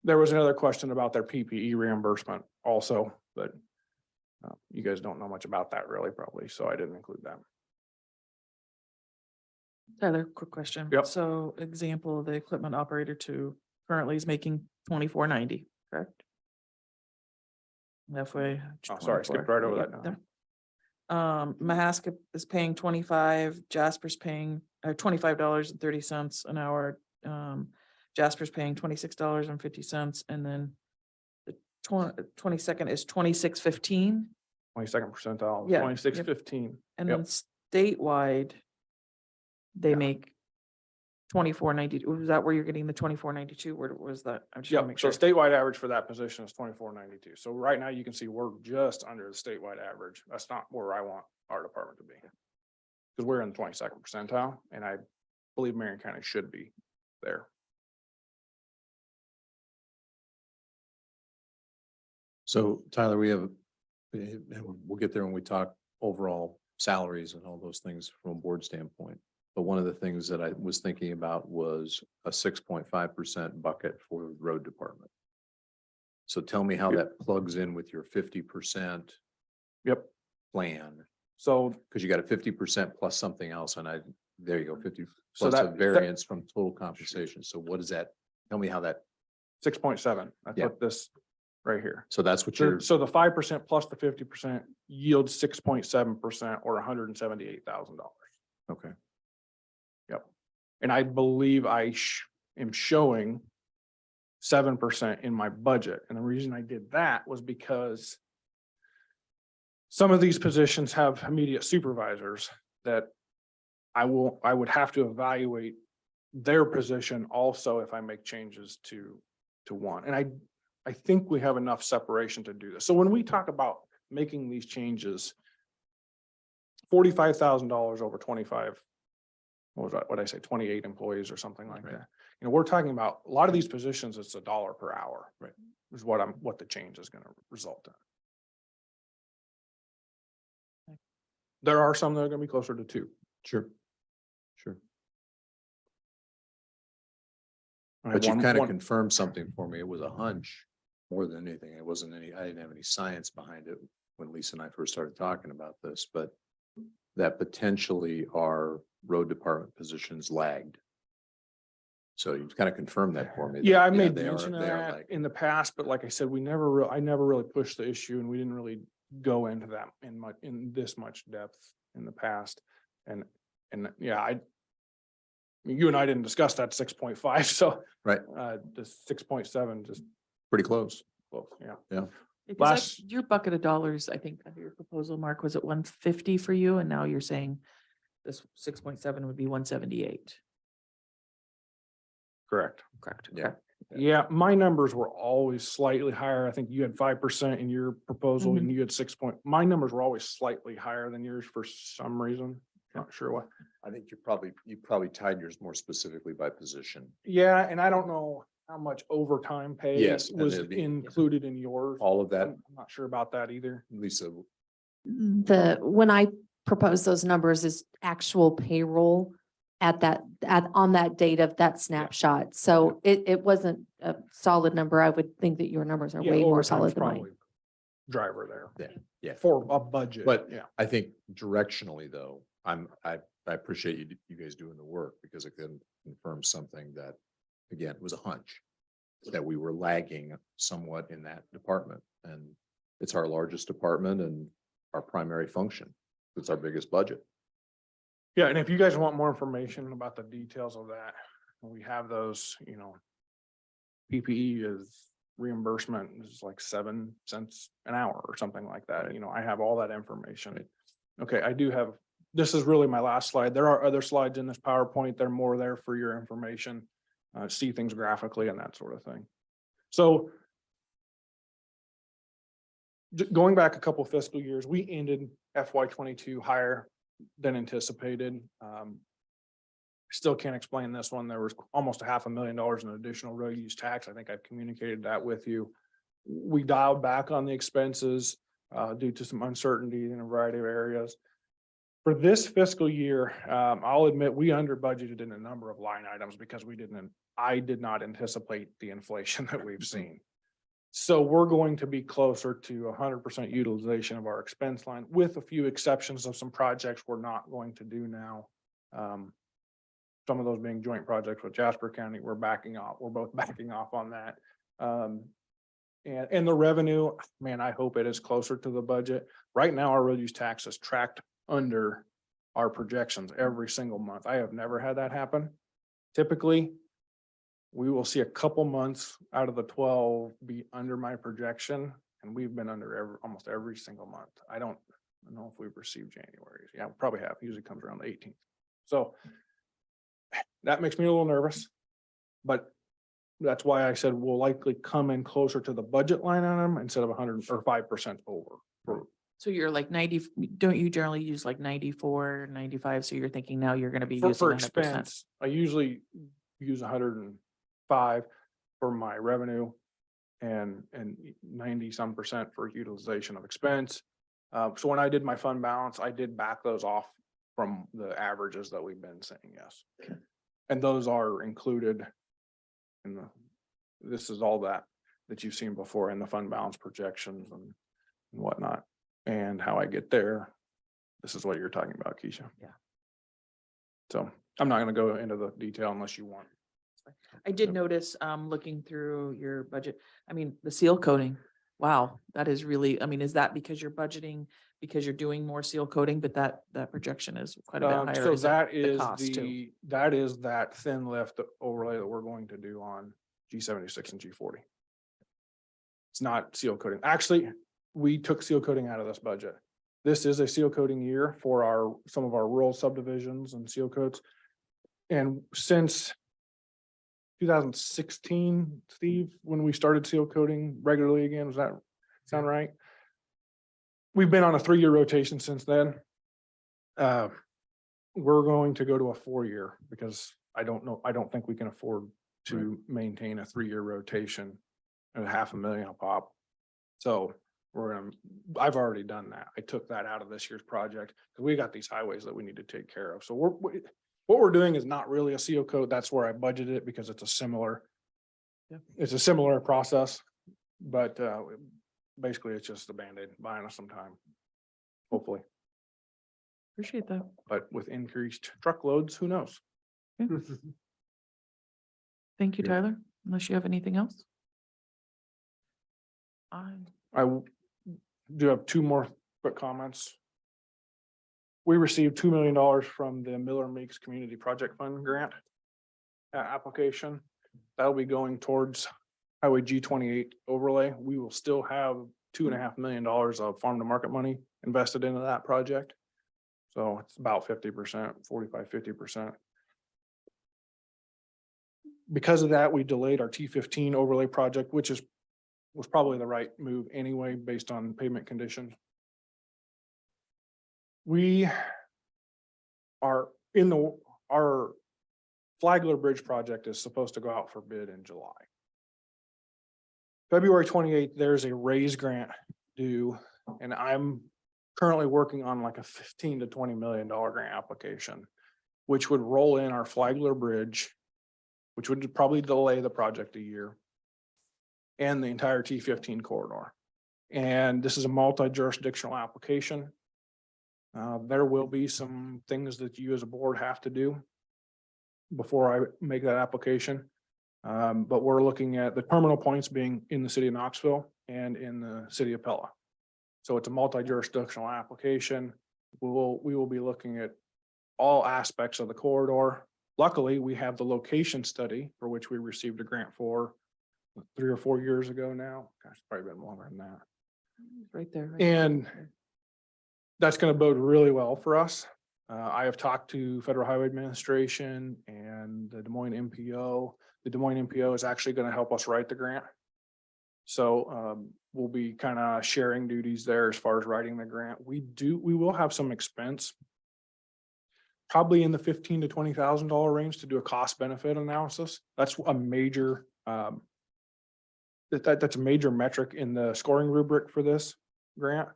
There was another question about their PPE reimbursement also, but you guys don't know much about that really probably, so I didn't include that. Tyler, quick question. Yep. So example, the equipment operator 2 currently is making $24.90, correct? Halfway. Oh, sorry, I skipped right over that now. Mahaska is paying 25, Jasper's paying $25.30 an hour. Jasper's paying $26.50, and then the 22nd is $26.15. 22nd percentile, Yeah, 26.15. And Yep. then statewide, they make $24.90. Was that where you're getting the $24.92? Where was that? I'm just trying to Yep, make so sure. statewide average for that position is $24.92. So right now you can see we're just under the statewide average. That's not where I want our department to be. Because we're in the 22nd percentile, and I believe Marion County should be there. So Tyler, and we'll get there when we talk overall salaries and all those things from a board standpoint. But one of the things that I was thinking about was a 6.5% bucket for the road department. So tell me how that plugs in with your 50%. Yep. Plan. So Because you got a 50% plus something else, and there you go, 50 So plus a that- variance from total compensation. So what is that? Tell me how that, 6.7, that's Yeah. what this right here. so that's what you're, So the 5% plus the 50% yields 6.7% or $178,000. okay. And I believe I am showing 7% in my budget. And the reason I did that was because some of these positions have immediate supervisors that I would have to evaluate their position also if I make changes to one. And I think we have enough separation to do this. So when we talk about making these changes, $45,000 over 25, what was that, what'd I say, 28 employees or something like that. You know, we're talking about, a lot of these positions, it's $1 per hour. Right. Is what the change is gonna result in. There are some that are gonna be closer to 2. Sure. Sure. I have But you one- kind of one- confirmed something for me. It was a hunch more than anything. It wasn't I didn't have any science behind it when Lisa and I first started talking about this, but that potentially our road department positions lagged. So you kind of confirmed that for me. Yeah, that, I made they are- mention of they are that lagging. in the past, but like I said, I never really pushed the issue and we didn't really go into that in this much depth in the past. And yeah, you and I didn't discuss that 6.5, so. Right. The 6.7, just Pretty close. close, yeah. Yeah. Because Last- your bucket of dollars, I think, your proposal, Mark, was at 150 for you, and now you're saying this 6.7 would be 178. Correct. Correct. Yeah. Okay. Yeah, my numbers were always slightly higher. I think you had 5% in your proposal Mhm. and you had 6 point, my numbers were always slightly higher than yours for some reason. Not sure why. I think you probably tied yours more specifically by position. Yeah, and I don't know how much overtime pay Yes, and was it'd be- included in yours. All of that, I'm not sure about that either. Lisa, When I propose those numbers is actual payroll on that date of that snapshot. So it wasn't a solid number. I would think that your numbers are Yeah, way more overtime's solid than mine. probably Driver there yeah. for a budget. But Yeah, I think directionally though, I appreciate you guys doing the work because it can confirm something that, again, was a hunch. That we were lagging somewhat in that department and it's our largest department and our primary function. It's our biggest budget. yeah, and if you guys want more information about the details of that, we have those, PPE is reimbursement is like 7 cents an hour or something like that. I have all that information. Okay, I do have, this is really my last slide. There are other slides in this PowerPoint. They're more there for your information. See things graphically and that sort of thing. So going back a couple fiscal years, we ended FY 22 higher than anticipated. Still can't explain this one. There was almost $500,000 in additional road use tax. I think I've communicated that with you. We dialed back on the expenses due to some uncertainty in a variety of areas. For this fiscal year, I'll admit we under budgeted in a number of line items because I did not anticipate the inflation that we've seen. So we're going to be closer to 100% utilization of our expense line with a few exceptions of some projects we're not going to do now. Some of those being joint projects with Jasper County, we're backing off. We're both backing off on that. And the revenue, man, I hope it is closer to the budget. Right now, our road use tax is tracked under our projections every single month. I have never had that happen. Typically, we will see a couple months out of the 12 be under my projection, and we've been under almost every single month. I don't know if we've received January. Yeah, we probably have. Usually comes around the 18th. So that makes me a little nervous, but that's why I said we'll likely come in closer to the budget line on them instead of 100 or 5% over. So you're like 90, don't you generally use like 94, 95? So you're thinking now you're going to be For using 100%. expense, I usually use 105 for my revenue and 90% for utilization of expense. So when I did my fund balance, I did back those off from the averages that we've been saying, yes. And those are included in this is all that you've seen before in the fund balance projections and whatnot. And how I get there, this is what you're talking about, Keisha. Yeah. So I'm not gonna go into the detail unless you want. I did notice, looking through your budget, I mean, the seal coating, wow, that is really, I mean, is that because you're budgeting, because you're doing more seal coating, but that projection is quite a bit higher? So Is it that the is cost too? that thin lift overlay that we're going to do on G76 and G40. It's not seal coating. Actually, we took seal coating out of this budget. this is a seal coating year for some of our rural subdivisions and seal coats. And since 2016, Steve, when we started seal coating regularly again, does that sound right? We've been on a 3-year rotation since then. We're going to go to a 4-year because I don't think we can afford to maintain a 3-year rotation at $500,000 a pop. So I've already done that. I took that out of this year's project because we got these highways that we need to take care of. So what we're doing is not really a seal coat. That's where I budgeted it because it's a similar process. But basically it's just a Band-Aid, buying us some time. Hopefully, Appreciate that. but with increased truckloads, who knows? Thank you, Tyler. Unless you have anything else? I do have 2 more quick comments. We received $2 million from the Miller Meeks Community Project Fund grant application. That'll be going towards Highway G28 overlay. We will still have $2.5 million of farm to market money invested into that project. So it's about 50%, 45-50%. Because of that, we delayed our T15 overlay project, which was probably the right move anyway, based on pavement conditions. We are our Flagler Bridge project is supposed to go out for bid in July. February 28th, there's a raise grant due, and I'm currently working on like a $15 to $20 million grant application, which would roll in our Flagler Bridge, which would probably delay the project a year, and the entire T15 corridor. And this is a multi-jurisdictional application. There will be some things that you as a board have to do before I make that application. But we're looking at the terminal points being in the city of Knoxville and in the city of Pella. So it's a multi-jurisdictional application. We will be looking at all aspects of the corridor. Luckily, we have the location study for which we received a grant for 3 or 4 years ago now. Gosh, it's probably been longer than that. Right there. And that's going to bode really well for us. I have talked to Federal Highway Administration and the Des Moines MPO. The Des Moines MPO is actually going to help us write the grant. So we'll be kind of sharing duties there as far as writing the grant. We will have some expense, probably in the $15,000 to $20,000 range to do a cost benefit analysis. That's a major that's a major metric in the scoring rubric for this grant,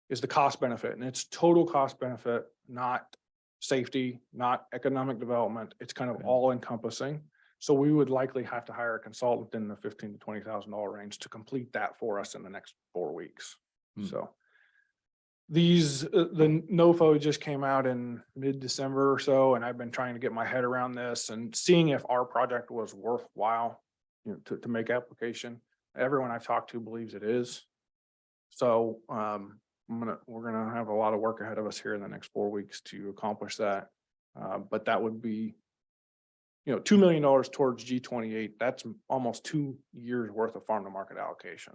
is the cost benefit, and it's total cost benefit, not safety, not economic development. It's kind of all encompassing. So we would likely have to hire a consultant in the $15,000 to $20,000 range to complete that for us in the next 4 weeks. So the NOFO just came out in mid-December or so, and I've been trying to get my head around this and seeing if our project was worthwhile, to make application. Everyone I've talked to believes it is. So we're gonna have a lot of work ahead of us here in the next 4 weeks to accomplish that. But that would be, $2 million towards G28. That's almost 2 years worth of farm to market allocation.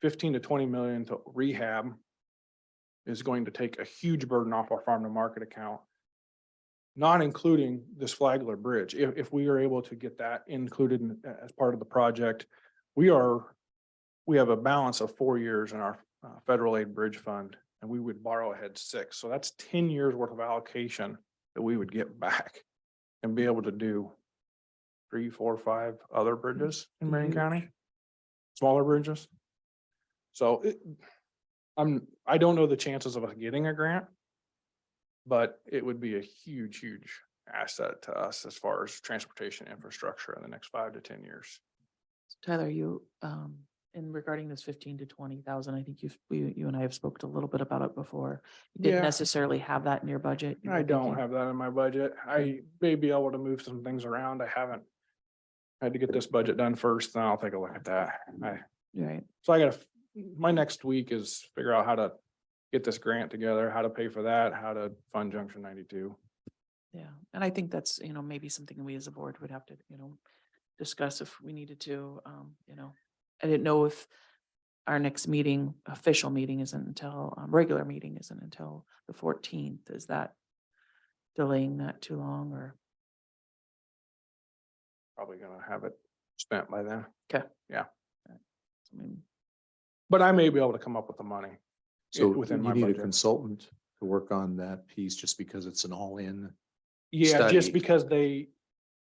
15 to 20 million to rehab is going to take a huge burden off our farm to market account, not including this Flagler Bridge. If we are able to get that included as part of the project, we have a balance of 4 years in our federal aid bridge fund, and we would borrow ahead 6. So that's 10 years worth of allocation that we would get back and be able to do 3, 4, 5 other bridges in Marion County, smaller bridges. So I don't know the chances of us getting a grant, but it would be a huge, huge asset to us as far as transportation infrastructure in the next 5 to 10 years. Tyler, you, in regarding this 15 to 20,000, I think you and I have spoken a little bit about it before. You didn't Yeah. necessarily have that in your budget. You I were don't thinking- have that in my budget. I may be able to move some things around. I haven't had to get this budget done first, then I'll take a look at that. Right. So my next week is figure out how to get this grant together, how to pay for that, how to fund Junction 92. Yeah, and I think that's, maybe something we as a board would have to, discuss if we needed to, I didn't know if our next meeting, official meeting isn't until, regular meeting isn't until the 14th. Is that delaying that too long or? Probably gonna have it spent by then. Okay. Yeah. I mean, But I may be able to come up with the money. So within you my need a budget. consultant to work on that piece just because it's an all-in. Yeah, study. just because they,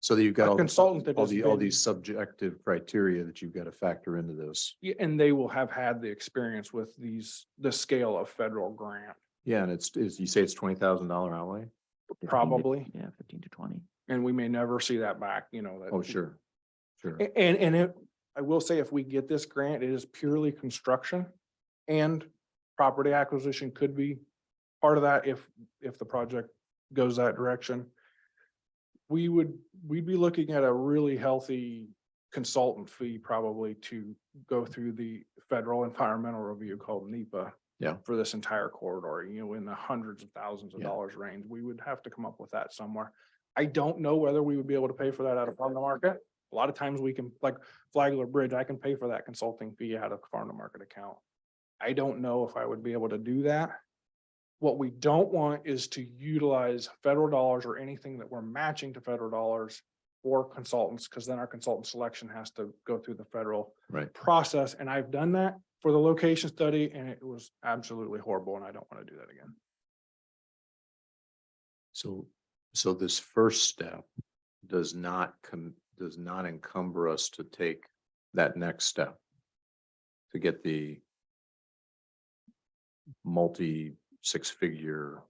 So that you've got a all, consultant that all has all been- these subjective criteria that you've got to factor into this. yeah, and they will have had the experience with the scale of federal grant, Yeah, and you say it's $20,000 outlay? 15 to probably, Yeah, 15 to 20. and we may never see that back, you know, that. Oh, sure, sure. I will say if we get this grant, it is purely construction and property acquisition could be part of that if the project goes that direction. We'd be looking at a really healthy consultant fee probably to go through the federal environmental review called NEPA. Yeah. For this entire corridor, you know, in the hundreds of thousands of Yeah. dollars range. We would have to come up with that somewhere. I don't know whether we would be able to pay for that out of farm to market. A lot of times we can, like Flagler Bridge, I can pay for that consulting fee out of farm to market account. I don't know if I would be able to do that. What we don't want is to utilize federal dollars or anything that we're matching to federal dollars for consultants, because then our consultant selection has to go through the federal Right. process. And I've done that for the location study and it was absolutely horrible and I don't want to do that again. So this first step does not encumber us to take that next step to get the multi-six-figure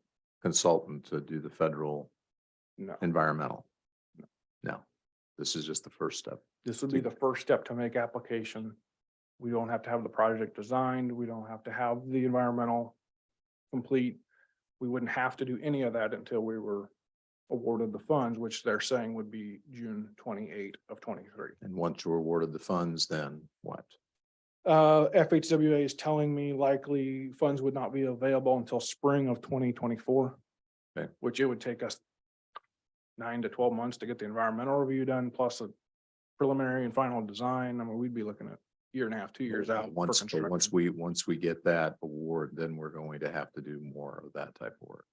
consultant to do the federal No, environmental. No, this is just the first step. this would be the first step to make application. We don't have to have the project designed. We don't have to have the environmental complete. We wouldn't have to do any of that until we were awarded the funds, which they're saying would be June 28 of 23. And once you're awarded the funds, then what? FHWA is telling me likely funds would not be available until spring of 2024. Okay. Which it would take us 9 to 12 months to get the environmental review done, plus a preliminary and final design. I mean, we'd be looking at year and a half, 2 years out. for Once construction. we get that award, then we're going to have to do more of that type of work.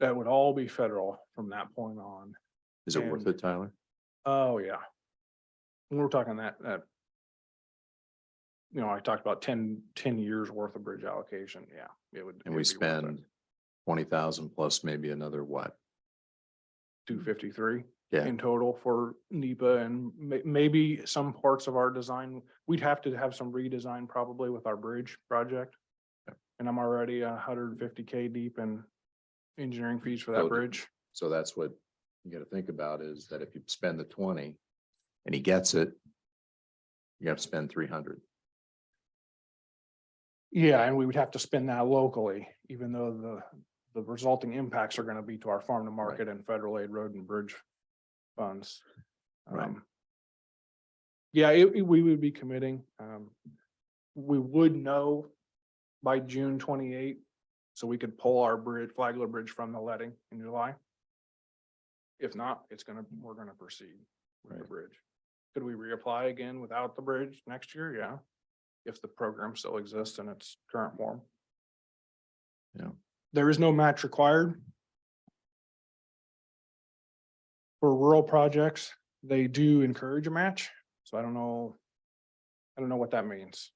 That would all be federal from that point on. Is it worth And- it, Tyler? Oh, yeah. When we're talking that, you know, I talked about 10 years worth of bridge allocation. Yeah, it would. And it we would be worth it. spend 20,000 plus maybe another what? 253 Yeah. in total for NEPA and maybe some parts of our design. We'd have to have some redesign probably with our bridge project. Okay. And I'm already 150K deep in engineering fees for So that the- bridge. So that's what you gotta think about is that if you spend the 20 and he gets it, you have to spend 300. Yeah, and we would have to spend that locally, even though the resulting impacts are gonna be to our farm to market and federal aid road and bridge funds. Right. Yeah, we would be committing, we would know by June 28, so we could pull our Flagler Bridge from the letting in July. If not, we're gonna proceed with the Right. bridge. Could we reapply again without the bridge next year? Yeah. If the program still exists in its current form. Yeah. There is no match required. For rural projects, they do encourage a match, so I don't know what that means.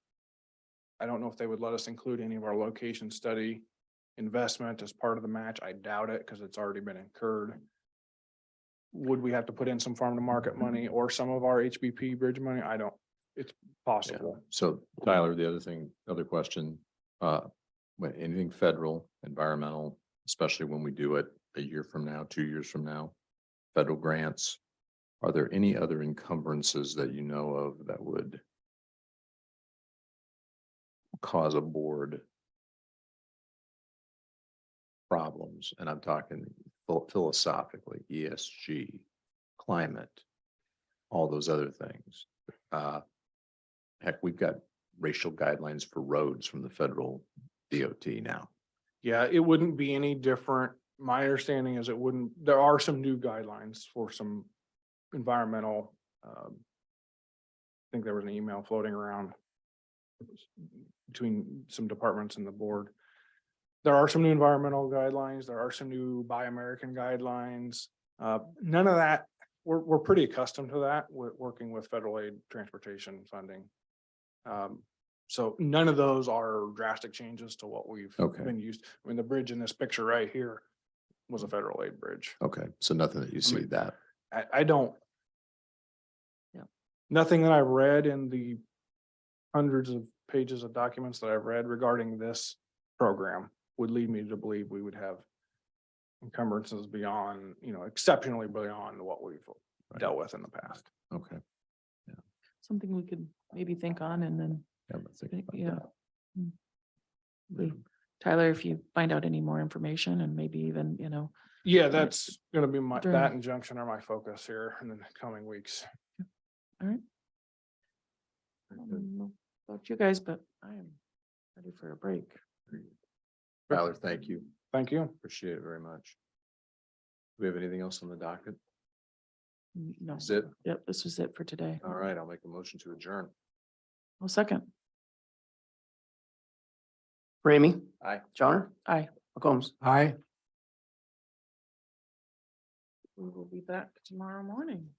I don't know if they would let us include any of our location study investment as part of the match. I doubt it, because it's already been incurred. Would we have to put in some farm to market money or some of our HBP bridge money? It's possible. So Tyler, other question, when anything federal, environmental, especially when we do it a year from now, 2 years from now, federal grants, are there any other encumbrances that you know of that would cause a board problems? And I'm talking philosophically, ESG, climate, all those other things. Heck, we've got racial guidelines for roads from the federal DOT now. Yeah, it wouldn't be any different. My understanding is there are some new guidelines for some environmental. I think there was an email floating around between some departments and the board. There are some new environmental guidelines. There are some new Buy American guidelines. None of that, we're pretty accustomed to that, with working with federal aid transportation funding. So none of those are drastic changes to what we've Okay. been used. I mean, the bridge in this picture right here was a federal aid bridge. Okay, so nothing that you see mean, that. I don't. Yeah. Nothing that I've read in the hundreds of pages of documents that I've read regarding this program would lead me to believe we would have encumbrances beyond, exceptionally beyond what we've dealt with in the past. Okay. Something we could maybe think on and then, Yeah, let's think about yeah. that. Tyler, if you find out any more information and maybe even, Yeah, that's gonna be During- that and Junction are my focus here in the coming weeks. all right. I don't know about you guys, but I am ready for a break. Tyler, thank you. Thank you. Appreciate it very much. Do we have anything else on the docket? No. Is it? Yep, this was it for today. All right, I'll make a motion to adjourn. Well, second. Ramey, Aye. Johnner, Aye. McCombs. Aye. We will be back tomorrow morning.